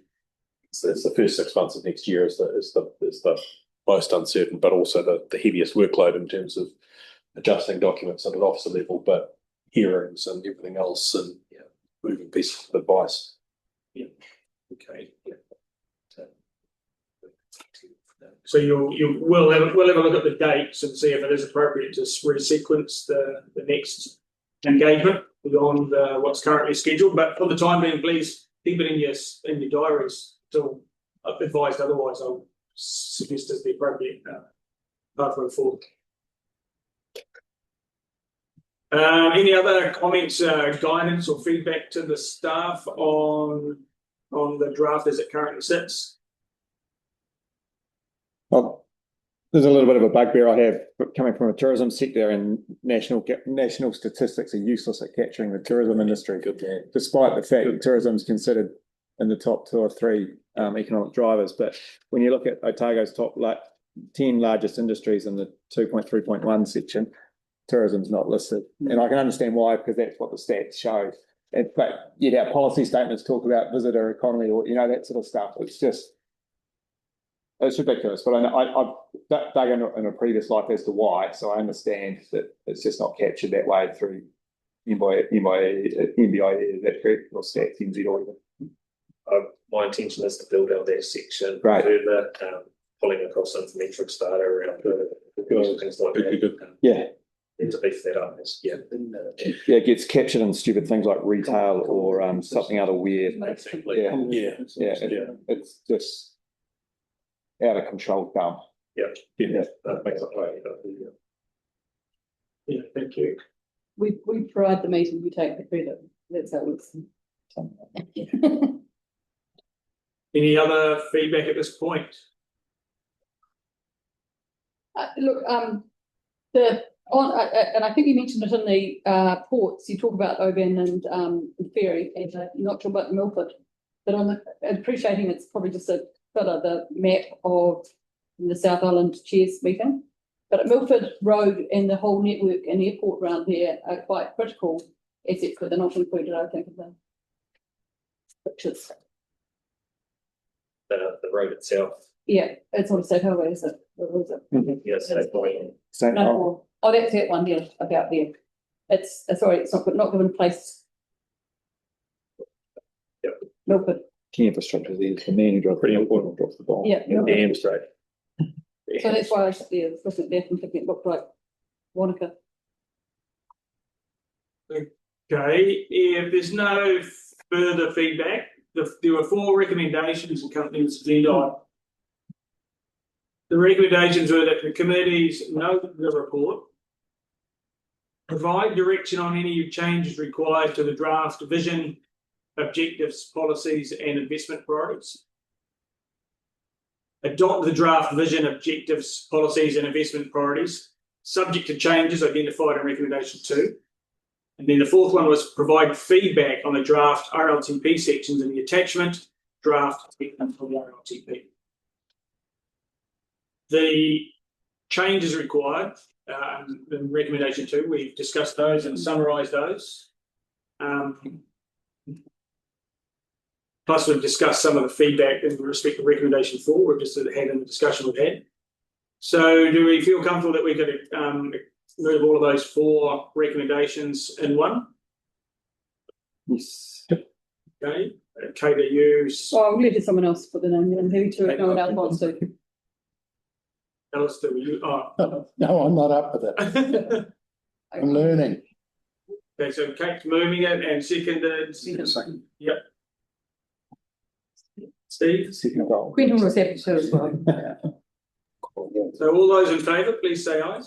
It's the first 6 months of next year is the most uncertain, but also the heaviest workload in terms of adjusting documents at an officer level, but hearings and everything else, and moving pieces of advice. Yeah. Okay. Yeah. So we'll have a look at the dates and see if it is appropriate to resequence the next engagement beyond what's currently scheduled. But for the time being, please keep it in your diaries until advised otherwise. I'll suggest as the appropriate pathway forward. Any other comments, guidance, or feedback to the staff on the draft as it currently sits? Well, there's a little bit of a bugbear I have coming from a tourism sector, and national statistics are useless at capturing the tourism industry, despite the fact that tourism is considered in the top 2 or 3 economic drivers. But when you look at Otago's top 10 largest industries in the 2.3.1 section, tourism's not listed. And I can understand why, because that's what the stats show. But yet our policy statements talk about visitor economy, or that sort of stuff. It's just It's ridiculous, but I've dug in a previous life as to why, so I understand that it's just not captured that way through NBIE, is that correct, or Stats NZ or even? My intention is to build out that section Right. further, pulling across informatics data around things like that. Yeah. And to beef that up, Yeah, it gets captured in stupid things like retail or something other weird. It's just out of control dumb. That makes it right. Yeah, thank you. We provide the meeting, we take the credit. That's how it works. Any other feedback at this point? Look, and I think you mentioned it in the ports. You talk about Oban and the ferry, and you're not sure about Milford. But on appreciating it's probably just a bit of the map of the South Island Chairs meeting. But at Milford Road and the whole network and airport around there are quite critical assets, but they're not included, I think, in the pictures. The road itself. Yeah, it's on State Highway, is it? Or is it? Yes, that's right. No, that's that one, yeah, about there. It's sorry, it's not given place. Yep. Milford. Key infrastructure is the man who drives pretty important, drops the ball. Yeah. Damn straight. So that's why I was there, looking at that and thinking it looked like Wanaka. Okay, if there's no further feedback, there were 4 recommendations accompanying this agenda. The recommendations were that the committees note the report, provide direction on any changes required to the draft vision, objectives, policies, and investment priorities. Adopt the draft vision, objectives, policies, and investment priorities, subject to changes identified in recommendation 2. And then the 4th one was provide feedback on the draft RLTP sections in the attachment draft statement for the RLTP. The changes required in recommendation 2, we've discussed those and summarised those. Plus, we've discussed some of the feedback in respect to recommendation 4. We've just had in the discussion we've had. So, do we feel comfortable that we could move all of those 4 recommendations in one? Yes. Okay. KDU. Oh, I'll leave it to someone else for the name. I'm happy to. No one else wants to. Alistair, will you? Oh. No, I'm not up with it. I'm learning. Okay, so Kate's moving it and seconded. Second. Yep. Steve? Second goal. Quentin was happy to as well. So all those in favour, please say aye.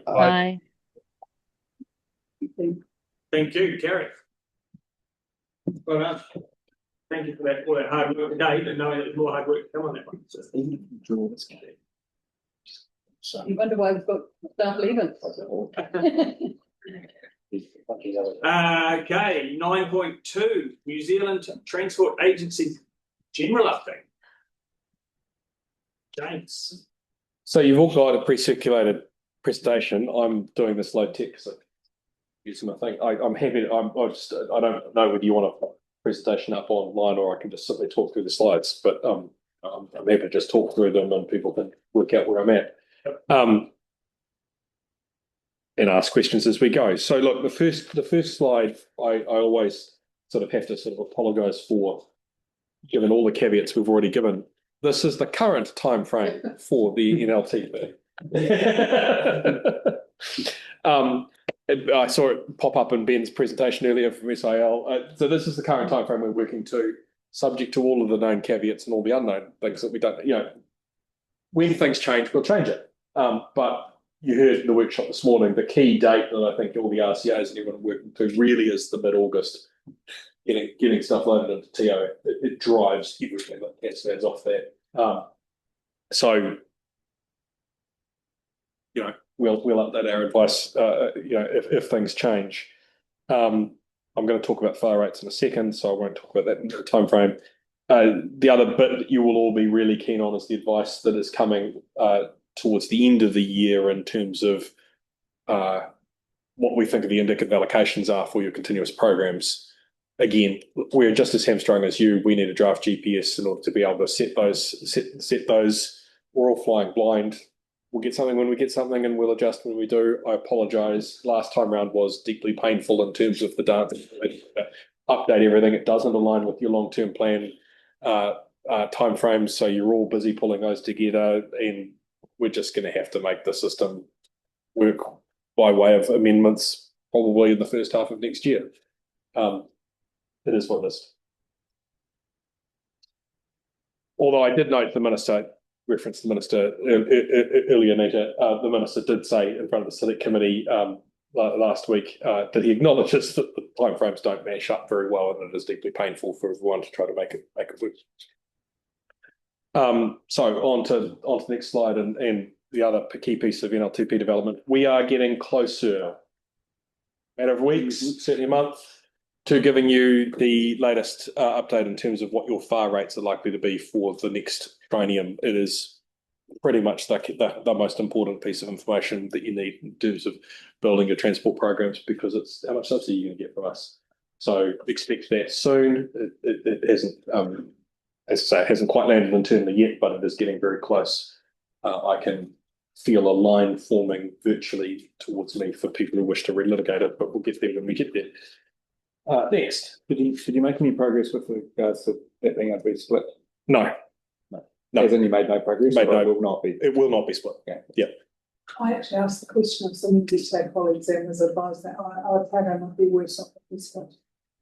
Aye. Thank you, Kerry. Well done. Thank you for that, all that hard work today, but knowing that there's more hard work to come on that one. So. You wonder why we've got staff leaving. Okay, 9.2, New Zealand Transport Agency General Update. James. So you've all got a pre-circulated presentation. I'm doing this low tech because I'm using my thing. I'm happy. I don't know whether you want a presentation up online or I can just simply talk through the slides. But I'm happy to just talk through them and people can work out where I'm at. And ask questions as we go. So look, the first slide I always sort of have to sort of apologise for, given all the caveats we've already given. This is the current time frame for the NLTP. I saw it pop up in Ben's presentation earlier from SIL. So this is the current time frame we're working to, subject to all of the known caveats and all the unknown things that we don't, when things change, we'll change it. But you heard in the workshop this morning, the key date that I think all the RCAs and everyone are working to really is the mid-August. Getting stuff loaded into TO, it drives everything that cascades off that. So, we'll update our advice, if things change. I'm going to talk about fire rates in a second, so I won't talk about that in the time frame. The other bit that you will all be really keen on is the advice that is coming towards the end of the year in terms of what we think of the indicative allocations are for your continuous programs. Again, we're just as hamstrung as you. We need a draft GPS in order to be able to set those we're all flying blind. We'll get something when we get something, and we'll adjust when we do. I apologise. Last time round was deeply painful in terms of the data. Update everything. It doesn't align with your long-term plan timeframes, so you're all busy pulling those together, and we're just going to have to make the system work by way of amendments, probably in the first half of next year. It is what it is. Although I did note the Minister referenced the Minister earlier, Nita, the Minister did say in front of the Select Committee last week that he acknowledges that the timeframes don't match up very well, and it is deeply painful for everyone to try to make it work. So on to the next slide, and the other key piece of NL2P development. We are getting closer, matter of weeks, certainly a month, to giving you the latest update in terms of what your FAR rates are likely to be for the next triennium. It is pretty much the most important piece of information that you need in terms of building your transport programs, because it's how much subsidy you're going to get from us. So expect that soon. It hasn't, as I say, it hasn't quite landed internally yet, but it is getting very close. I can feel a line forming virtually towards me for people who wish to relitigate it, but we'll get there when we get there. Next. Did you make any progress with regards to that being able to be split? No. As in you made no progress? It will not be. It will not be split. Okay. Yeah. I actually asked the question of some of the stakeholders and was advised that Otago might be worse off at this point.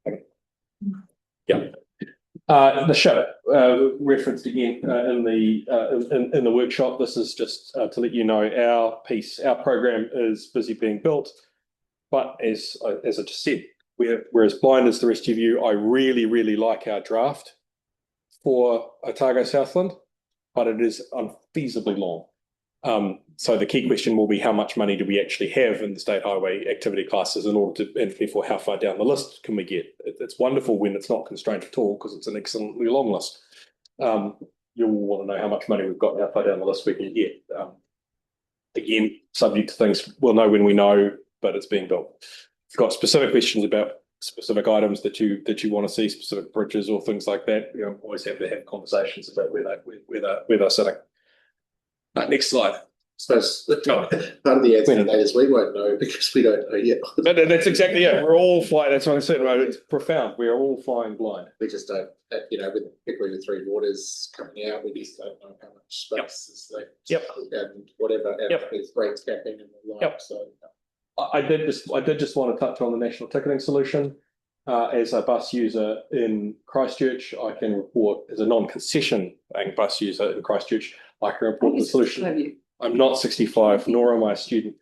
Okay. Yeah. The show referenced again in the workshop. This is just to let you know our program is busy being built, but as I just said, we're as blind as the rest of you. I really like our draft for Otago Southland, but it is unfeasibly long. So the key question will be how much money do we actually have in the state highway activity classes in order to, and therefore how far down the list can we get? It's wonderful when it's not constrained at all, because it's an excellently long list. You'll want to know how much money we've got, how far down the list we can get. Again, subject to things, we'll know when we know, but it's being built. If you've got specific questions about specific items that you want to see, specific bridges or things like that, always have to have conversations about where they're sitting. Next slide. Suppose part of the answer to that is we won't know because we don't know yet. That's exactly it. We're all flying. That's what I said. It's profound. We are all flying blind. We just don't, particularly with Three Waters coming out, we just don't know how much space is there. Yep. And whatever, and with rates capping and the like. Yep. So I did just want to touch on the national ticketing solution. As a bus user in Christchurch, I can report, as a non-concession bus user in Christchurch, I can report the solution. I'm not 65, nor am I a student.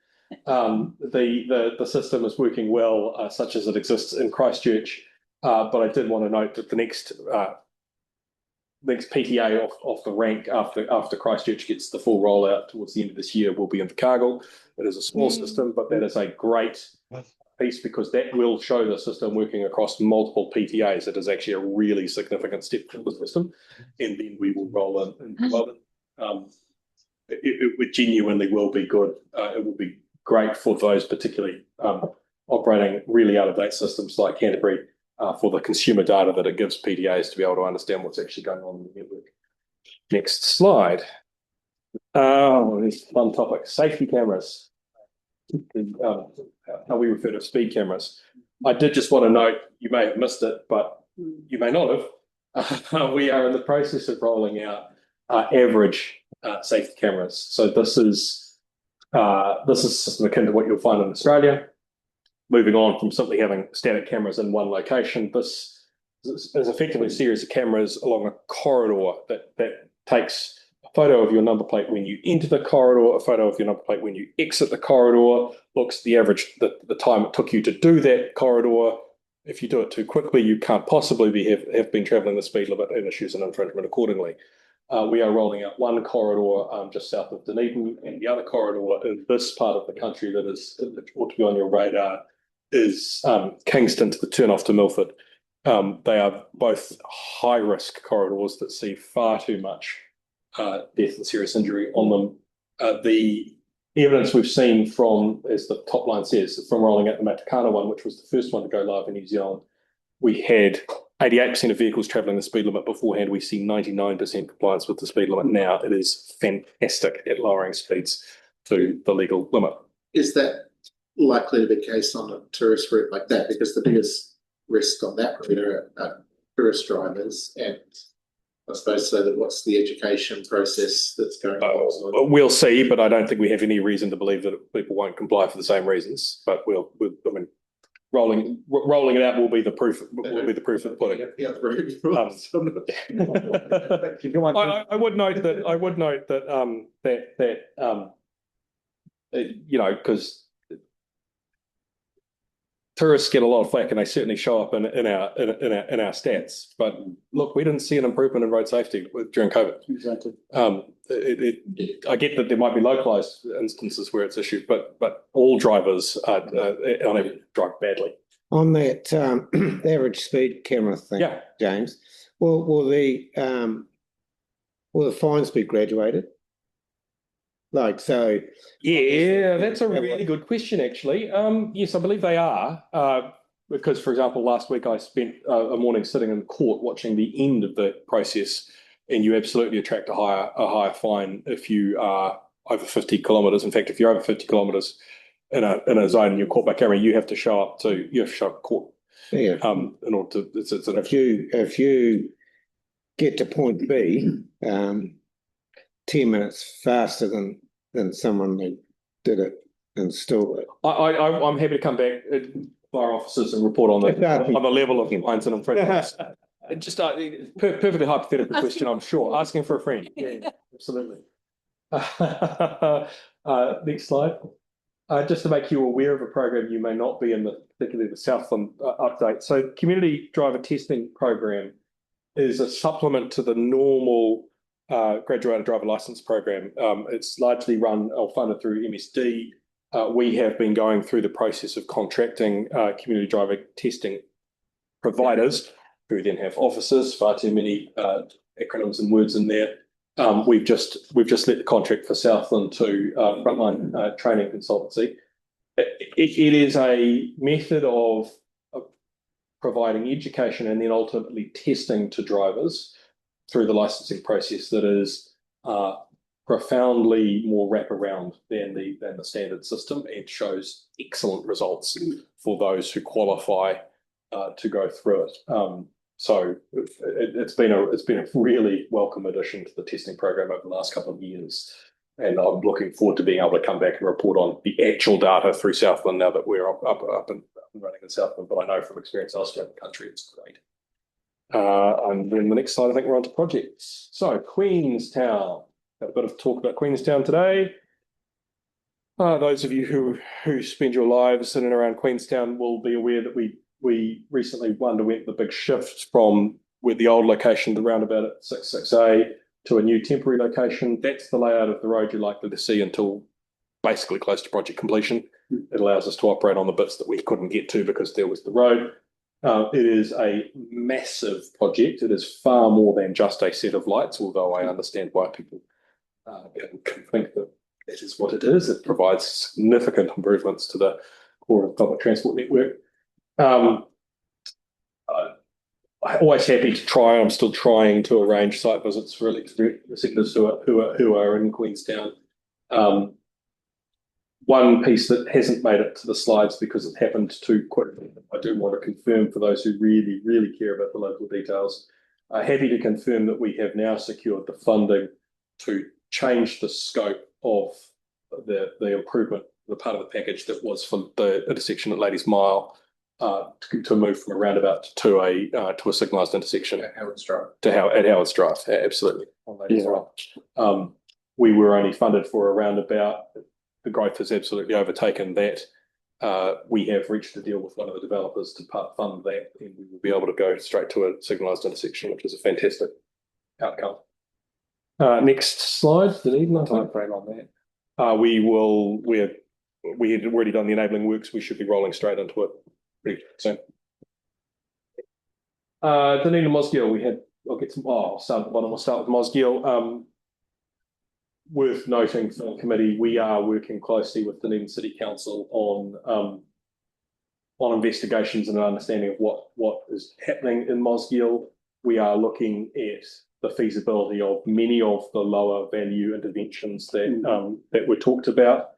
The system is working well, such as it exists in Christchurch. But I did want to note that the next PTA off the rank after Christchurch gets the full rollout towards the end of this year will be in Otago. It is a small system, but that is a great piece because that will show the system working across multiple PTAs. It is actually a really significant step for the system, and then we will roll in. It genuinely will be good. It will be great for those particularly operating really out-of-date systems like Canterbury for the consumer data that it gives PTAs to be able to understand what's actually going on in the network. Next slide. This fun topic, safety cameras. How we refer to speed cameras. I did just want to note, you may have missed it, but you may not have. We are in the process of rolling out average safety cameras. So this is a system akin to what you'll find in Australia. Moving on from simply having static cameras in one location, this is effectively a series of cameras along a corridor that takes a photo of your number plate when you enter the corridor, a photo of your number plate when you exit the corridor, looks the average, the time it took you to do that corridor. If you do it too quickly, you can't possibly have been travelling the speed limit and issues an infringement accordingly. We are rolling out one corridor just south of Dunedin, and the other corridor in this part of the country that ought to be on your radar is Kingston to the turn-off to Milford. They are both high-risk corridors that see far too much death and serious injury on them. The evidence we've seen from, as the top line says, from rolling out the Matakana one, which was the first one to go live in New Zealand, we had 88% of vehicles travelling the speed limit beforehand. We see 99% compliance with the speed limit now. It is fantastic at lowering speeds to the legal limit. Is that likely to be the case on a tourist route like that? Because the biggest risk on that route are tourist drivers, and I suppose so that what's the education process that's going on? We'll see, but I don't think we have any reason to believe that people won't comply for the same reasons. But I mean, rolling it out will be the proof. Will be the proof of the pudding. I would note that you know, because tourists get a lot of flack, and they certainly show up in our stats. But look, we didn't see an improvement in road safety during COVID. Exactly. I get that there might be localized instances where it's issued, but all drivers are unable to drive badly. On that average speed camera thing, yeah, James, will the fines be graduated? Like, so. Yeah, that's a really good question, actually. Yes, I believe they are. Because, for example, last week I spent a morning sitting in court watching the end of the process, and you absolutely attract a higher fine if you are over 50 kilometres. In fact, if you're over 50 kilometres in a zone and you're caught by camera, you have to show up court. Yeah. In order to, if you get to point B, 10 minutes faster than someone that did it and still. I'm happy to come back by our officers and report on the level of fines and infringements. Just a perfectly hypothetical question, I'm sure. Asking for a friend. Yeah, absolutely. Next slide. Just to make you aware of a program you may not be in, particularly the Southland update. So, community driver testing program is a supplement to the normal graduated driver license program. It's largely run or funded through MSD. We have been going through the process of contracting community driver testing providers, who then have officers. Far too many acronyms and words in there. We've just let the contract for Southland to Frontline Training Consultancy. It is a method of providing education and then ultimately testing to drivers through the licensing process that is profoundly more wraparound than the standard system, and shows excellent results for those who qualify to go through it. So it's been a really welcome addition to the testing program over the last couple of years, and I'm looking forward to being able to come back and report on the actual data through Southland now that we're up and running in Southland. But I know from experience elsewhere in the country, it's great. And then the next slide, I think we're on to projects. So Queenstown, got a bit of talk about Queenstown today. Those of you who spend your lives in and around Queenstown will be aware that we recently underwent the big shift from where the old location, the roundabout at 66A, to a new temporary location. That's the layout of the road you're likely to see until basically close to project completion. It allows us to operate on the bits that we couldn't get to because there was the road. It is a massive project. It is far more than just a set of lights, although I understand why people can think that that is what it is. It provides significant improvements to the core of the public transport network. I'm always happy to try. I'm still trying to arrange site visits for elected representatives who are in Queenstown. One piece that hasn't made it to the slides because it happened too quickly, I do want to confirm for those who really, really care about the local details. Happy to confirm that we have now secured the funding to change the scope of the improvement, the part of the package that was for the intersection at Ladies Mile, to move from a roundabout to a signalised intersection at Howard's Drive. At Howard's Drive, absolutely. On Ladies Mile. We were only funded for a roundabout. The growth has absolutely overtaken that. We have reached a deal with one of the developers to part fund that, and we will be able to go straight to a signalised intersection, which is a fantastic outcome. Next slide, Dunedin. Time frame on that. We had already done the enabling works. We should be rolling straight into it pretty soon. Dunedin Mosgiel, I'll start at the bottom. We'll start with Mosgiel. Worth noting for the committee, we are working closely with Dunedin City Council on on investigations and an understanding of what is happening in Mosgiel, we are looking at the feasibility of many of the lower value interventions that were talked about.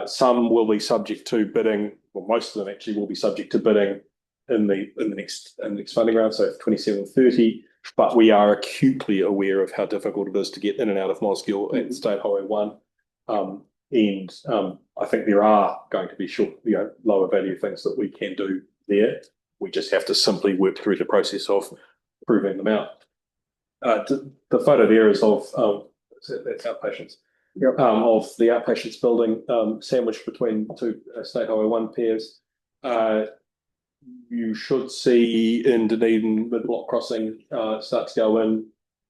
Some will be subject to bidding, well, most of them actually will be subject to bidding in the next funding round, so 27-30. But we are acutely aware of how difficult it is to get in and out of Mosgiel at State Highway 1. I think there are going to be lower value things that we can do there. We just have to simply work through the process of proving them out. The photo there is of that's outpatients. Yep. Of the outpatients building sandwiched between two State Highway 1 pairs. You should see in Dunedin mid-block crossing start to go in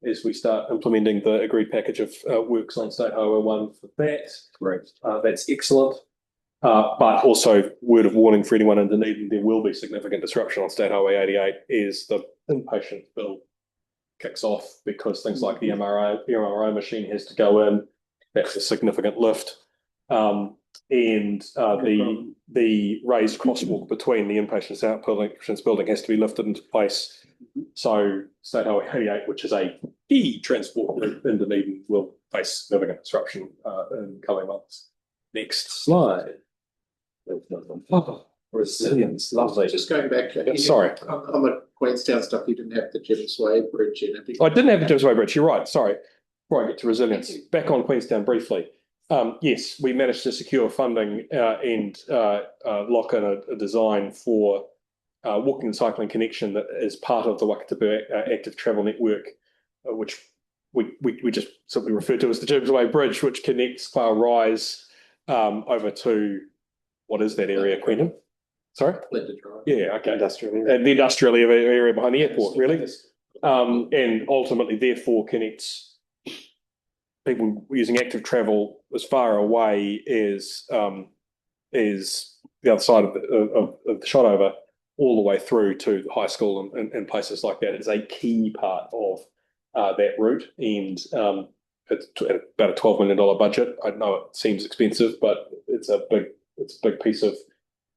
as we start implementing the agreed package of works on State Highway 1 for that. Great. That's excellent. But also, word of warning for anyone in Dunedin, there will be significant disruption on State Highway 88 as the inpatient build kicks off, because things like the MRI machine has to go in. That's a significant lift. The raised crosswalk between the inpatients and outpatients building has to be lifted into place. So State Highway 88, which is a key transport route in Dunedin, will face significant disruption in coming months. Next slide. Oh, resilience, lovely. Just going back. Sorry. On the Queenstown stuff, you didn't have the James Way Bridge in it. I didn't have the James Way Bridge, you're right, sorry. Before I get to resilience, back on Queenstown briefly. Yes, we managed to secure funding and lock in a design for walking and cycling connection that is part of the Wakatipu Active Travel Network, which we just simply refer to as the James Way Bridge, which connects Clara Rise over to, what is that area, Quentin? Sorry? Yeah, okay. Industrial area. The industrial area behind the airport, really. And ultimately, therefore, connects people using active travel as far away as the other side of the Shotover, all the way through to the high school and places like that. It's a key part of that route, and it's about a $12 million budget. I know it seems expensive, but it's a big piece of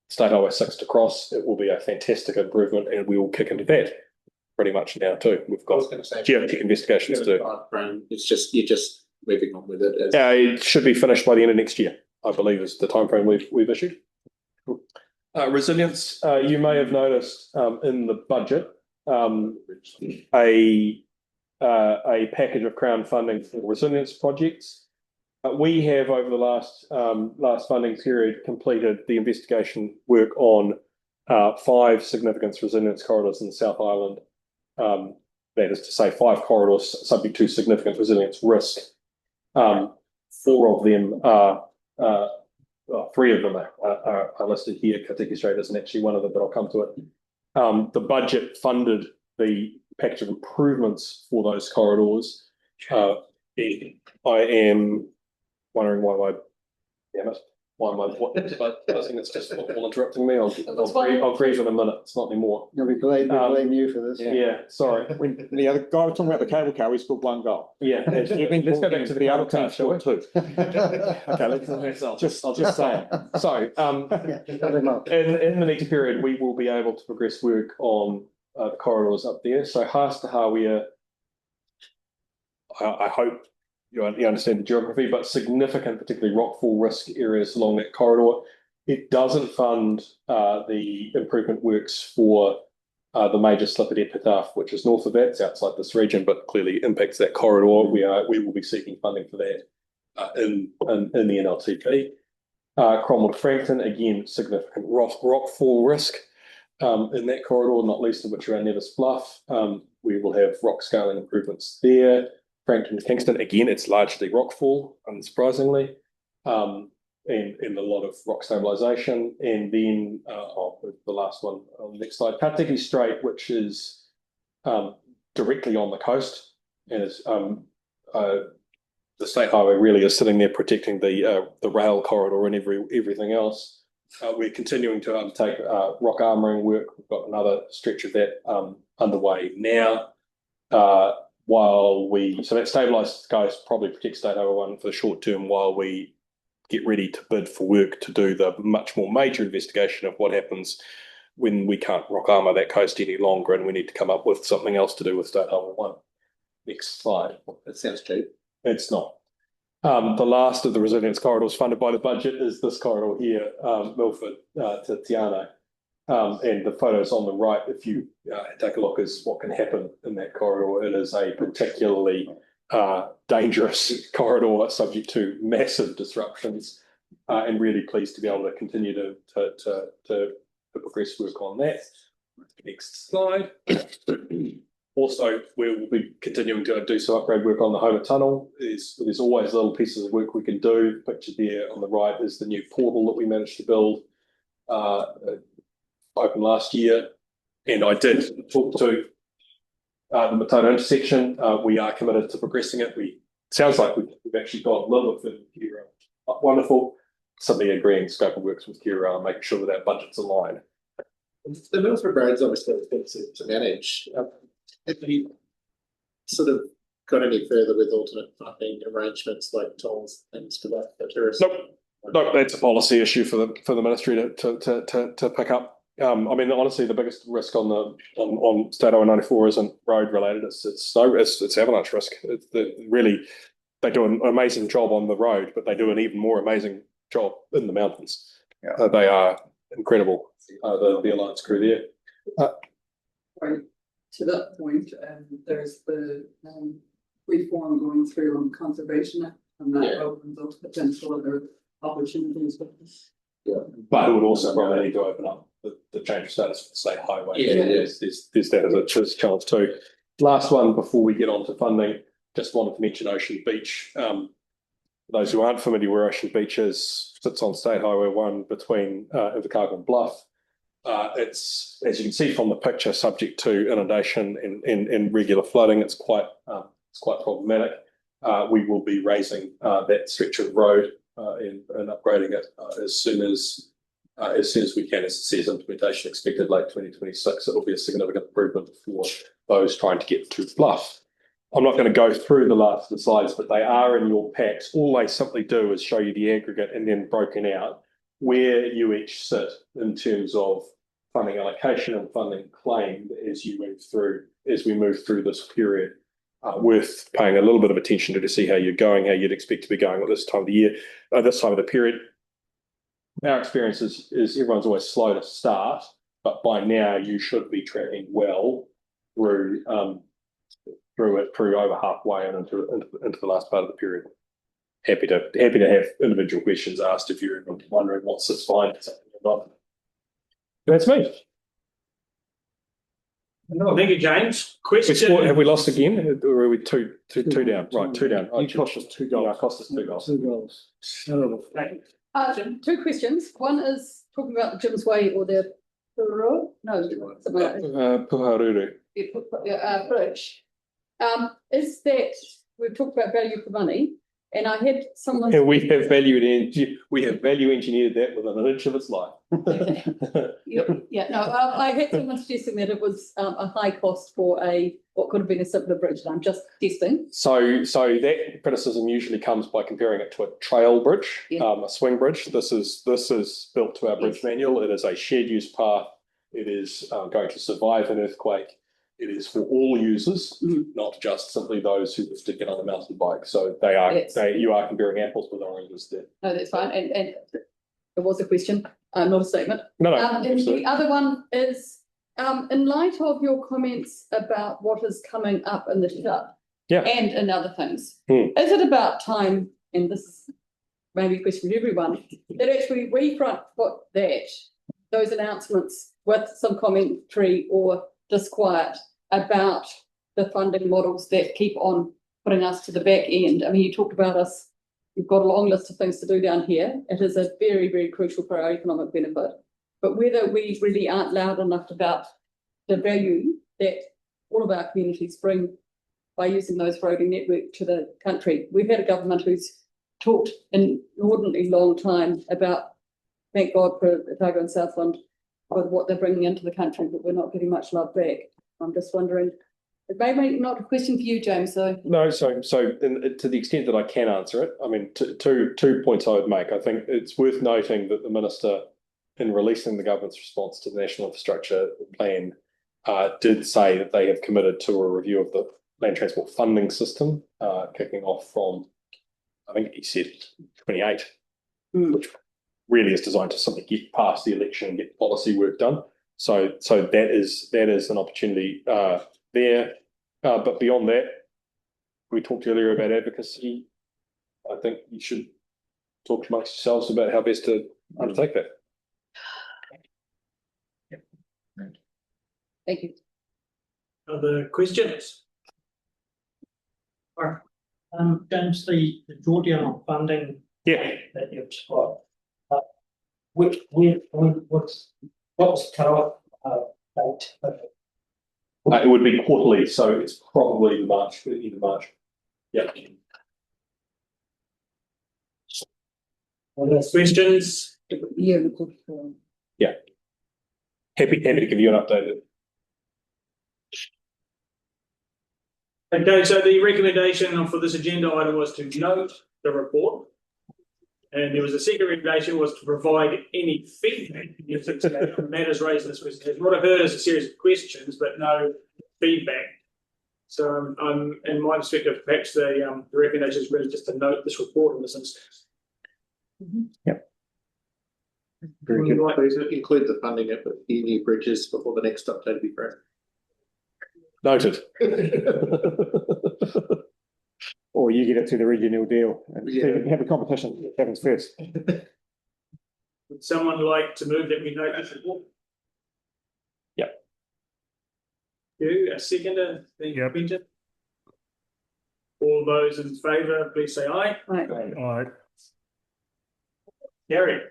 State Highway 6 to cross. It will be a fantastic improvement, and we will kick into that pretty much now too. We've got geotech investigations to do. It's just you're just moving on with it. It should be finished by the end of next year, I believe, is the timeframe we've issued. Resilience, you may have noticed in the budget a package of Crown funding for resilience projects. We have, over the last funding period, completed the investigation work on 5 significant resilience corridors in the South Island. That is to say, 5 corridors subject to significant resilience risk. 4 of them are, 3 of them are listed here. Katiki Strait isn't actually one of them, but I'll come to it. The budget funded the package of improvements for those corridors. I am wondering why I think it's just football interrupting me. I'll grieve in a minute. It's not anymore. We blame you for this. Yeah, sorry. When the other guy was talking about the cable car, we scored 1 goal. Yeah, let's go back to the other team scored 2. Okay, let's just say it. So, in the next period, we will be able to progress work on the corridors up there. So, Haas to Hawea, I hope you understand the geography, but significant, particularly rockfall risk areas along that corridor. It doesn't fund the improvement works for the major slip at Epitaph, which is north of that. It's outside this region, but clearly impacts that corridor. We will be seeking funding for that in the NLTP. Cromwell to Frankton, again, significant rockfall risk in that corridor, not least of which around Nevis Bluff. We will have rock scaling improvements there. Frankton to Kingston, again, it's largely rockfall, unsurprisingly, and a lot of rock stabilisation. And then the last one on the next slide, Katiki Strait, which is directly on the coast, and is the state highway really is sitting there protecting the rail corridor and everything else. We're continuing to undertake rock armouring work. We've got another stretch of that underway now. So that stabilised skies probably protects State Highway 1 for the short term while we get ready to bid for work to do the much more major investigation of what happens when we can't rock armour that coast any longer and we need to come up with something else to do with State Highway 1. Next slide. That sounds cheap. It's not. The last of the resilience corridors funded by the budget is this corridor here, Milford to Tiano. And the photos on the right, if you take a look, is what can happen in that corridor. It is a particularly dangerous corridor subject to massive disruptions, and really pleased to be able to continue to progress work on that. Next slide. Also, we will be continuing to do some upgrade work on the Homer Tunnel. There's always little pieces of work we can do. Pictured there on the right is the new portal that we managed to build, open last year. And I did talk to the Matono intersection. We are committed to progressing it. Sounds like we've actually got a little bit further with QRL. Wonderful. Somebody agreeing scope of works with QRL, making sure that our budget's aligned. The Milford Road's obviously expensive to manage. Have you sort of got any further with alternate funding arrangements like tolls and things for that for tourists? Nope, that's a policy issue for the ministry to pick up. I mean, honestly, the biggest risk on State Highway 94 isn't road related. It's avalanche risk. They do an amazing job on the road, but they do an even more amazing job in the mountains. Yeah. They are incredible. The Alliance crew there. Right. To that point, there's the reform going through on Conservation Act, and that opens up potential other opportunities with this. Yeah. But it would also probably need to open up the change of status for the state highway. There's that as a challenge too. Last one before we get on to funding, just wanted to mention Ocean Beach. Those who aren't familiar where Ocean Beach is, sits on State Highway 1 between Invercargill and Bluff. It's, as you can see from the picture, subject to inundation and regular flooding. It's quite problematic. We will be raising that stretch of road and upgrading it as soon as we can. As it says, implementation expected late 2026. It will be a significant improvement for those trying to get to Bluff. I'm not going to go through the last of the slides, but they are in your packs. All they simply do is show you the aggregate and then broken out where you each sit in terms of funding allocation and funding claimed as we move through this period. Worth paying a little bit of attention to see how you're going, how you'd expect to be going at this time of the year, this time of the period. Our experience is everyone's always slow to start, but by now you should be tracking well through over halfway and into the last part of the period. Happy to have individual questions asked if you're wondering what sits behind something or not. That's me. Thank you, James. Question. Have we lost again? Or are we two down? Right, two down. You cost us $2. Yeah, cost us $2. Terrible. Two questions. One is talking about the Jim's Way or the bridge. Is that we've talked about value for money, and I had someone. And we have value engineered that within an inch of its life. I had someone suggesting that it was a high cost for what could have been a simpler bridge, and I'm just testing. So that criticism usually comes by comparing it to a trail bridge, a swing bridge. This is built to our bridge manual. It is a shared use path. It is going to survive an earthquake. It is for all users, not just simply those who wish to get on a mountain bike. So you are comparing apples with oranges there. No, that's fine. And it was a question, not a statement. No, and the other one is, in light of your comments about what is coming up in the shut and in other things, is it about time, and this is maybe a question for everyone, that actually we front put those announcements with some commentary or disquiet about the funding models that keep on putting us to the back end? I mean, you talked about us, you've got a long list of things to do down here. It is a very, very crucial for our economic benefit. But whether we really aren't loud enough about the value that all of our communities bring by using those roading network to the country. We've had a government who's talked an inordinately long time about, thank God for Otago and Southland, with what they're bringing into the country, but we're not getting much love back. I'm just wondering It may be not a question for you, James, so. No, so to the extent that I can answer it, I mean, two points I would make. I think it's worth noting that the Minister, in releasing the government's response to the National Infrastructure Plan, did say that they have committed to a review of the land transport funding system, kicking off from, I think he said 28, which really is designed to simply get past the election and get policy work done. So that is an opportunity there. But beyond that, we talked earlier about advocacy. I think you should talk amongst yourselves about how best to undertake that. Thank you. Other questions? James, the drawdown on funding. Yeah. That you've described. What was the cut-off date? It would be quarterly, so it's probably the end of March. Yeah. Other questions? Yeah. Yeah. Happy to give you an update. Okay, so the recommendation for this agenda item was to note the report. And there was a second recommendation was to provide any feedback on matters raised in this presentation. What I've heard is a series of questions, but no feedback. So in my perspective, perhaps the recommendation is really just to note this report in this instance. Yep. Very good. Please include the funding at the new bridges before the next update be great. Noted. Or you get it to the regional deal and have a competition that happens first. Would someone like to move that we note this report? Yeah. You, a seconder? Yep. All those in favour, please say aye. Aye. Carry.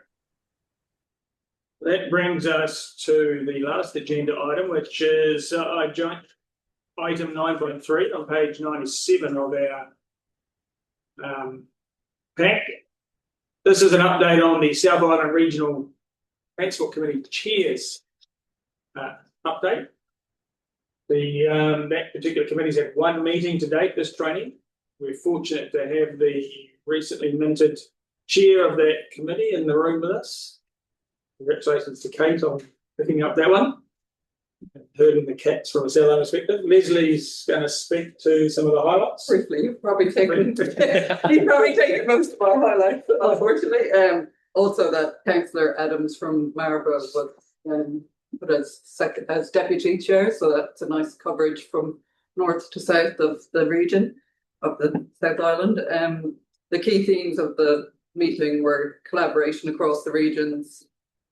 That brings us to the last agenda item, which is joint item 9.3 on page 97 of our pack. This is an update on the South Island Regional Transport Committee Chairs update. That particular committee's had one meeting to date this training. We're fortunate to have the recently minted chair of that committee in the room with us. Congratulations to Kate on picking up that one. Herding the cats from a South Island perspective. Leslie's going to speak to some of the highlights. Briefly, you've probably taken most of our highlights, unfortunately. Also that Councillor Adams from Marlborough was put as deputy chair, so that's a nice coverage from north to south of the region of the South Island. The key themes of the meeting were collaboration across the regions,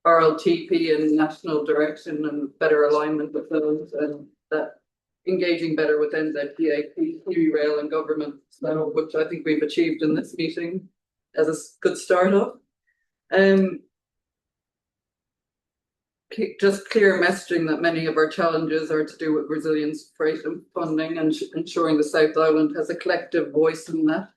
RLTP and national direction and better alignment with those, and that engaging better with NZPA, Kiwi Rail and government, so, which I think we've achieved in this meeting as a good start off. Just clear messaging that many of our challenges are to do with resilience, freight and funding, and ensuring the South Island has a collective voice in that.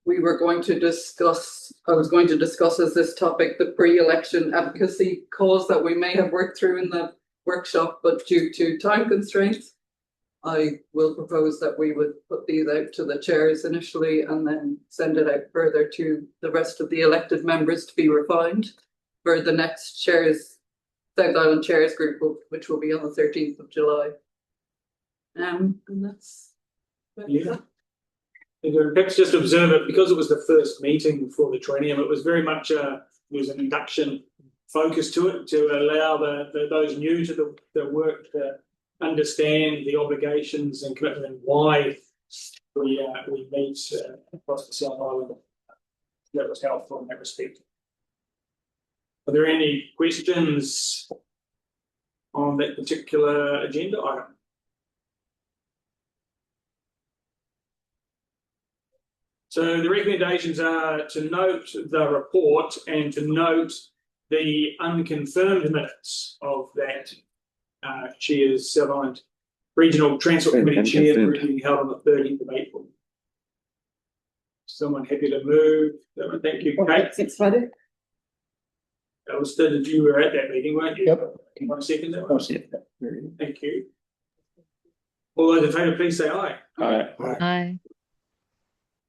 I was going to discuss as this topic the pre-election advocacy cause that we may have worked through in the workshop, but due to time constraints, I will propose that we would put these out to the chairs initially and then send it out further to the rest of the elected members to be refined for the next South Island Chairs Group, which will be on the 13th of July. And that's yeah. Perhaps just observe it, because it was the first meeting for the trinium, it was very much there was an induction focus to it to allow those new to the work to understand the obligations and commitment and why we meet across the South Island. That was helpful in that respect. Are there any questions on that particular agenda item? So the recommendations are to note the report and to note the unconfirmed minutes of that Chair's South Island Regional Transport Committee Chair meeting held on the 30th of April. Someone happy to move? Thank you, Kate. Thanks, Friday. Alistair, that you were at that meeting, weren't you? Yep. You want to second that I'll one? see that. Very good. Thank you. All those in favour, please say aye. Aye.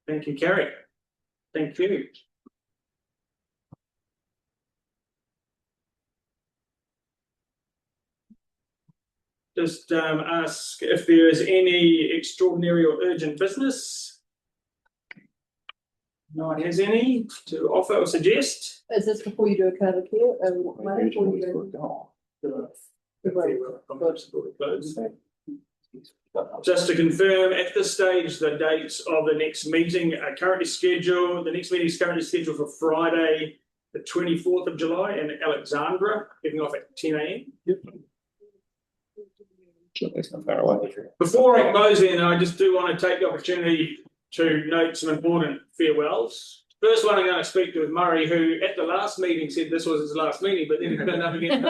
Thank you, Carrie. Thank you. Just ask if there is any extraordinary or urgent business. No one has any to offer or suggest. Is this before you do a code of care? Just to confirm, at this stage, the dates of the next meeting are currently scheduled. The next meeting is currently scheduled for Friday, the 24th of July in Alexandra, kicking off at 10 a.m. That's not far away. Before I close in, I just do want to take the opportunity to note some important farewells. First one I'm going to speak to is Murray, who at the last meeting said this was his last meeting, but then he turned up again.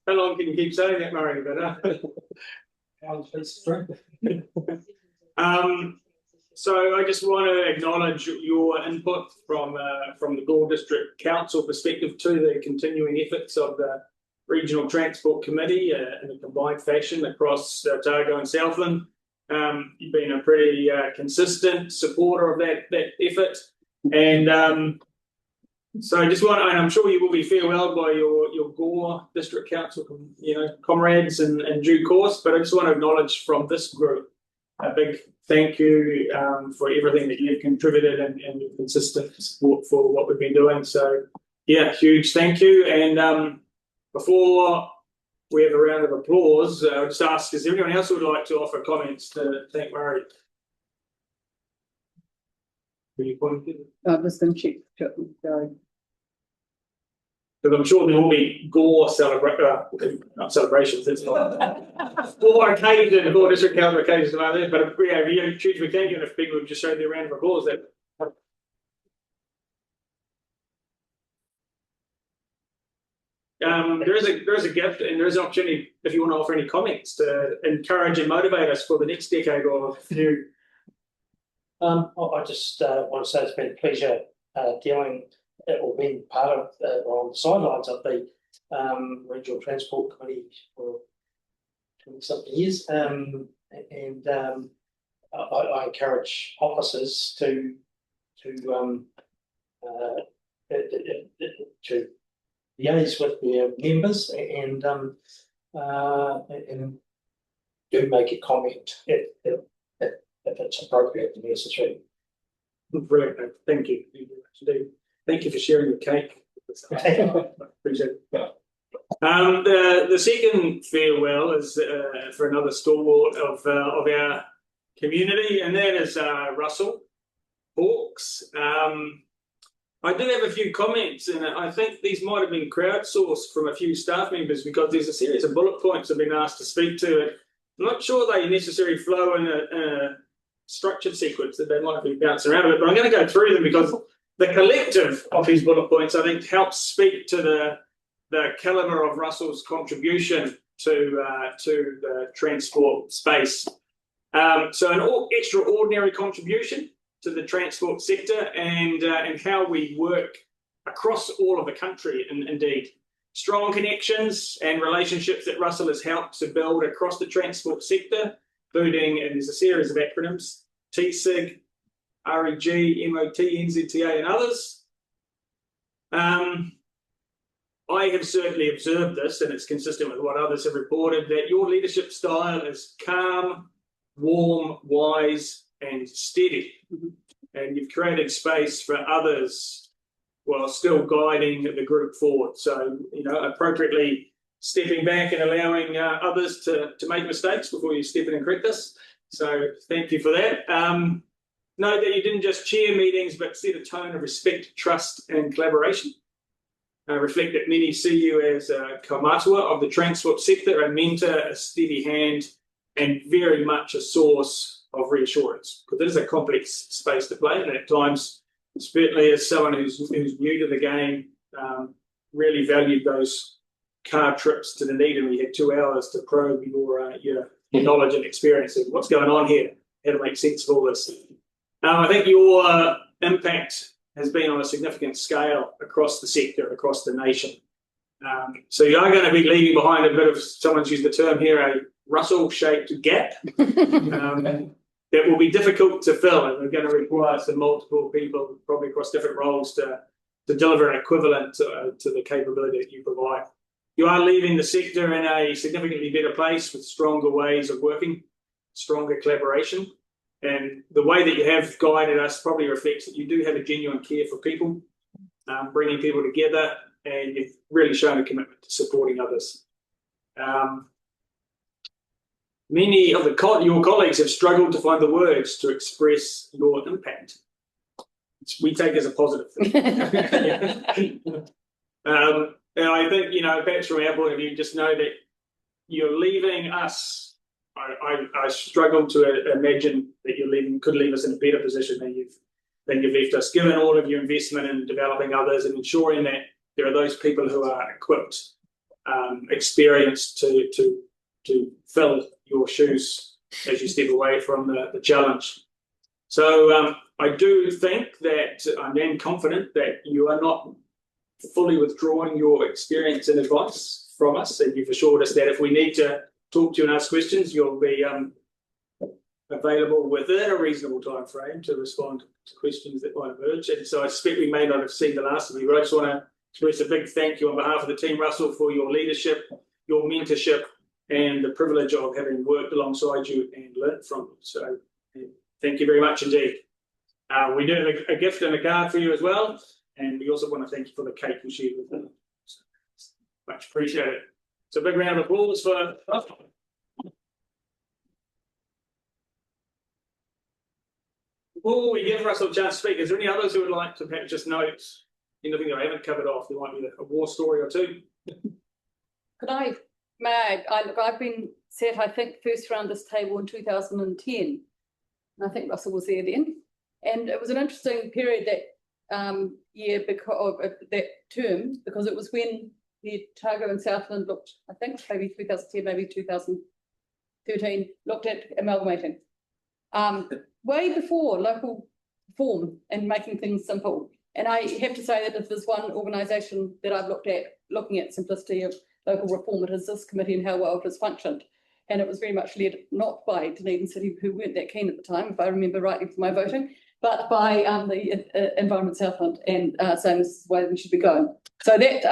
How long can you keep saying that, Murray? So I just want to acknowledge your input from the Gore District Council perspective to the continuing efforts of the Regional Transport Committee in a combined fashion across Otago and Southland. You've been a pretty consistent supporter of that effort, and so I just want, and I'm sure you will be farewelled by your Gore District Council, comrades in due course. But I just want to acknowledge from this group a big thank you for everything that you've contributed and your consistent support for what we've been doing. So yeah, huge thank you. And before we have a round of applause, I'll just ask, is there anyone else who would like to offer comments to thank Murray? Just going to check. Because I'm sure there will be Gore celebrations. It's not Gore occasion, Gore District Council occasions about this, but yeah, you choose we thank you, and if people would just show their round of applause, that. There is a gift, and there is an opportunity if you want to offer any comments to encourage and motivate us for the next decade or few. I just want to say it's been a pleasure dealing or being part of or on the sidelines of the Regional Transport Committee for 20-something years. I encourage officers to liaise with their members and do make a comment if it's appropriate and necessary. Brilliant. Thank you. Thank you for sharing your cake. Appreciate it. The second farewell is for another stalwart of our community, and that is Russell Hawkes. I did have a few comments, and I think these might have been crowdsourced from a few staff members because there's a series of bullet points I've been asked to speak to. And I'm not sure they necessarily flow in a structured sequence, that they might be bouncing around a bit, but I'm going to go through them because the collective of these bullet points, I think, helps speak to the calibre of Russell's contribution to the transport space. So an extraordinary contribution to the transport sector and how we work across all of the country, and indeed strong connections and relationships that Russell has helped to build across the transport sector, including, and there's a series of acronyms, TSIG, REG, MOT, NZTA, and others. I have certainly observed this, and it's consistent with what others have reported, that your leadership style is calm, warm, wise, and steady. And you've created space for others while still guiding the group forward. So, appropriately stepping back and allowing others to make mistakes before you step in and correct us. So thank you for that. Note that you didn't just chair meetings, but set a tone of respect, trust, and collaboration. Reflect that many see you as a kaumatua of the transport sector, a mentor, a steady hand, and very much a source of reassurance, because it is a complex space to play, and at times, certainly as someone who's new to the game, really valued those car trips to the need, and we had 2 hours to probe your knowledge and experience of what's going on here, how to make sense of all this. I think your impact has been on a significant scale across the sector, across the nation. So you are going to be leaving behind a bit of, someone's used the term here, a Russell-shaped gap that will be difficult to fill, and we're going to require some multiple people, probably across different roles, to deliver an equivalent to the capability that you provide. You are leaving the sector in a significantly better place with stronger ways of working, stronger collaboration, and the way that you have guided us probably reflects that you do have a genuine care for people, bringing people together, and you've really shown a commitment to supporting others. Many of your colleagues have struggled to find the words to express your impact, which we take as a positive thing. And I think, perhaps from our point of view, just know that you're leaving us. I struggle to imagine that could leave us in a better position than you've left us, given all of your investment in developing others and ensuring that there are those people who are equipped, experienced to fill your shoes as you step away from the challenge. So I do think that I'm then confident that you are not fully withdrawing your experience and advice from us, and you've assured us that if we need to talk to you and ask questions, you'll be available within a reasonable time frame to respond to questions that might emerge. And so I suspect we may not have seen the last of you, but I just want to express a big thank you on behalf of the team, Russell, for your leadership, your mentorship, and the privilege of having worked alongside you and learned from you. So thank you very much indeed. We do have a gift and a card for you as well, and we also want to thank you for the cake you shared with them. So, much appreciated. So a big round of applause for Russell. Before we give Russell a chance to speak, is there any others who would like to perhaps just note anything that I haven't covered off? There might be a war story or two. I've been set, I think, first around this table in 2010. And I think Russell was there then. And it was an interesting period that year because of that term, because it was when the Otago and Southland looked, I think maybe 2010, maybe 2013, looked at amalgamating. Way before local reform and making things simple. And I have to say that if there's one organisation that I've looking at simplicity of local reform, it is this committee and how well it has functioned. And it was very much led not by Dunedin City, who weren't that keen at the time, if I remember rightly from my voting, but by the Environment Southland and saying this is the way we should be going. So that,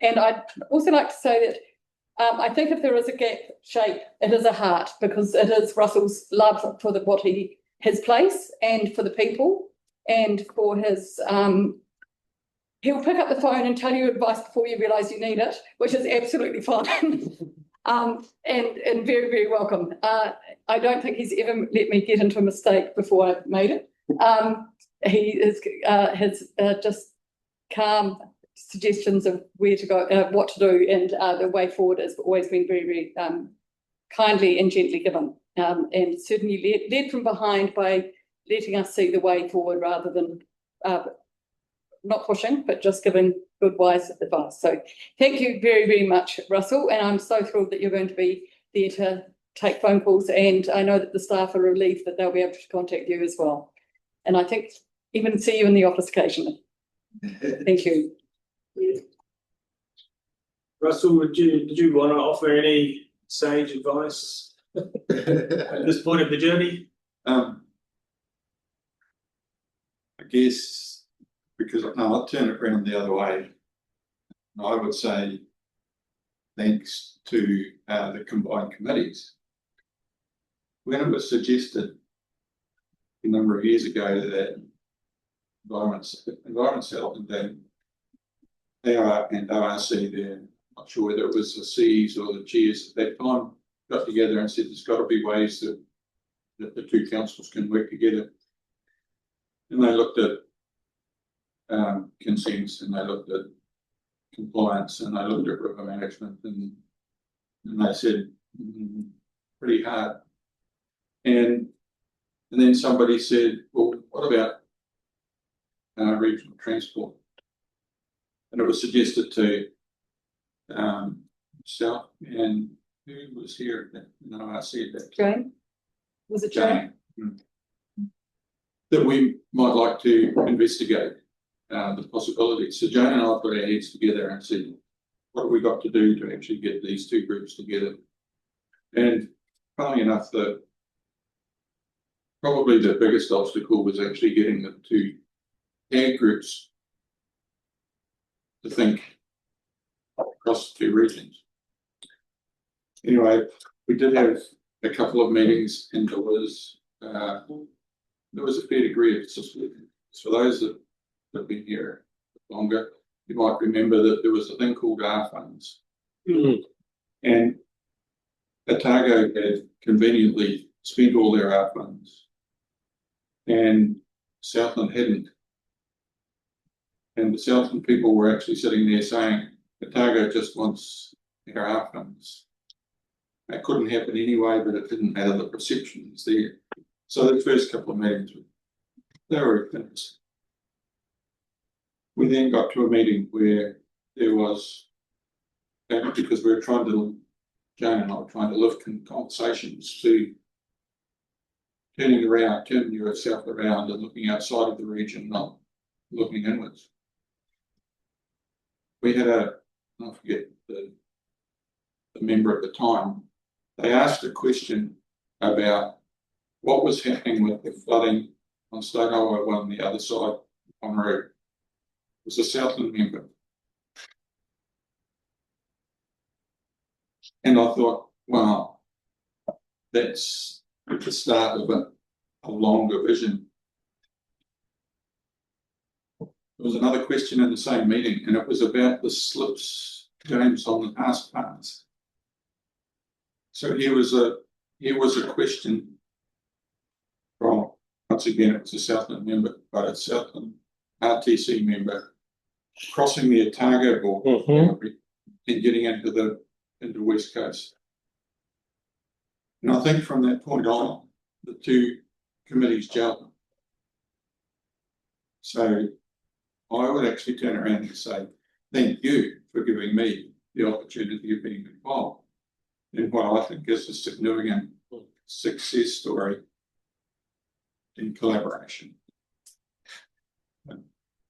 and I'd also like to say that I think if there is a gap shape, it is a heart, because it is Russell's love for his place and for the people and for his, he'll pick up the phone and tell you advice before you realise you need it, which is absolutely fine. And very, very welcome. I don't think he's ever let me get into a mistake before I made it. He is has just calm suggestions of where to go, what to do, and the way forward has always been very, very kindly and gently given, and certainly led from behind by letting us see the way forward rather than not pushing, but just giving good, wise advice. So thank you very, very much, Russell, and I'm so thrilled that you're going to be there to take phone calls, and I know that the staff are relieved that they'll be able to contact you as well. And I think even see you in the office occasionally. Thank you. Russell, did you want to offer any sage advice at this point of the journey? I guess because I'll turn it around the other way. I would say thanks to the combined committees. When it was suggested a number of years ago that Environment Southland and ORC there, not sure whether it was the Cs or the chairs at that time, got together and said there's got to be ways that the two councils can work together. And they looked at consents, and they looked at compliance, and they looked at river management, and they said pretty hard. And then somebody said, well, what about regional transport? And it was suggested to South, and who was here at that? No, I said that. Jane? Was it Jane? that we might like to investigate the possibilities. So Jane and I have got our heads together and said, what have we got to do to actually get these two groups together? And funnily enough, probably the biggest obstacle was actually getting the two ag groups to think across the two regions. Anyway, we did have a couple of meetings, and there was a fair degree of support. For those that have been here longer, you might remember that there was a thing called R funds, and Otago had conveniently spent all their R funds, and Southland hadn't. And the Southland people were actually sitting there saying, Otago just wants our R funds. That couldn't happen anyway, but it didn't matter, the perception was there. So the first couple of meetings, they were finished. We then got to a meeting where there was, because we were trying to, Jane and I were trying to lift conversations to turning yourself around and looking outside of the region, not looking inwards. We had I forget the member at the time, they asked a question about what was happening with the flooding on State Highway 1 on the other side on road. It was a Southland member. And I thought, wow, that's the start of a longer vision. There was another question in the same meeting, and it was about the slips, James, on the past parts. So here was a question from, once again, it was a Southland member, but a Southland RTC member crossing the Otago border and getting into the West Coast. And I think from that point on, the two committees gelled. So I would actually turn around and say, thank you for giving me the opportunity of being involved in what I think is a significant success story in collaboration.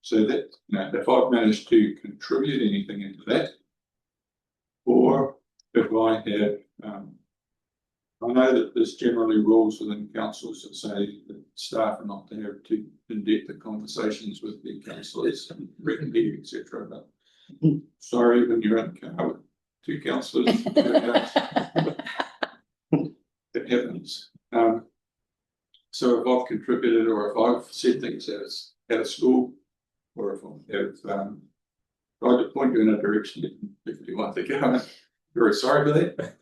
So that, if I've managed to contribute anything into that, or if I have, I know that there's generally rules within councils that say that staff are not to have too in-depth conversations with their councillors and recommend, etc. But sorry, when you're in the car with two councillors, it happens. So if I've contributed, or if I've said things at a school, or if I have tried to point you in a direction if you want to go, I'm very sorry for that.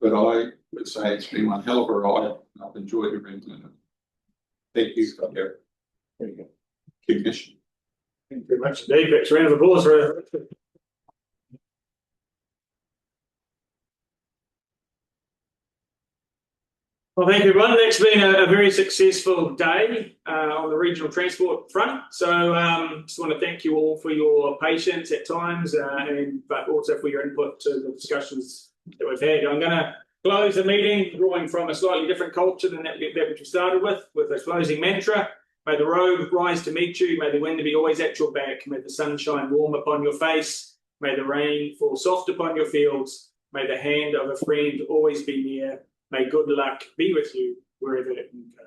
But I would say it's been one hell of a ride. I've enjoyed every minute. Thank you for your recognition. Thank you very much indeed. Next round of applause for Well, thank you, everyone. It's been a very successful day on the regional transport front. So just want to thank you all for your patience at times, but also for your input to the discussions that we've had. I'm going to close the meeting drawing from a slightly different culture than that which we started with a closing mantra. May the road rise to meet you. May the wind be always at your back. May the sun shine warm upon your face. May the rain fall soft upon your fields. May the hand of a friend always be near. May good luck be with you wherever you go.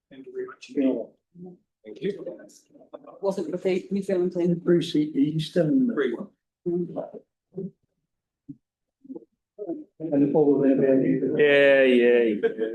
Thank you very much. Thank you. Wasn't with the New Zealand team. Bruce Easton. Yeah.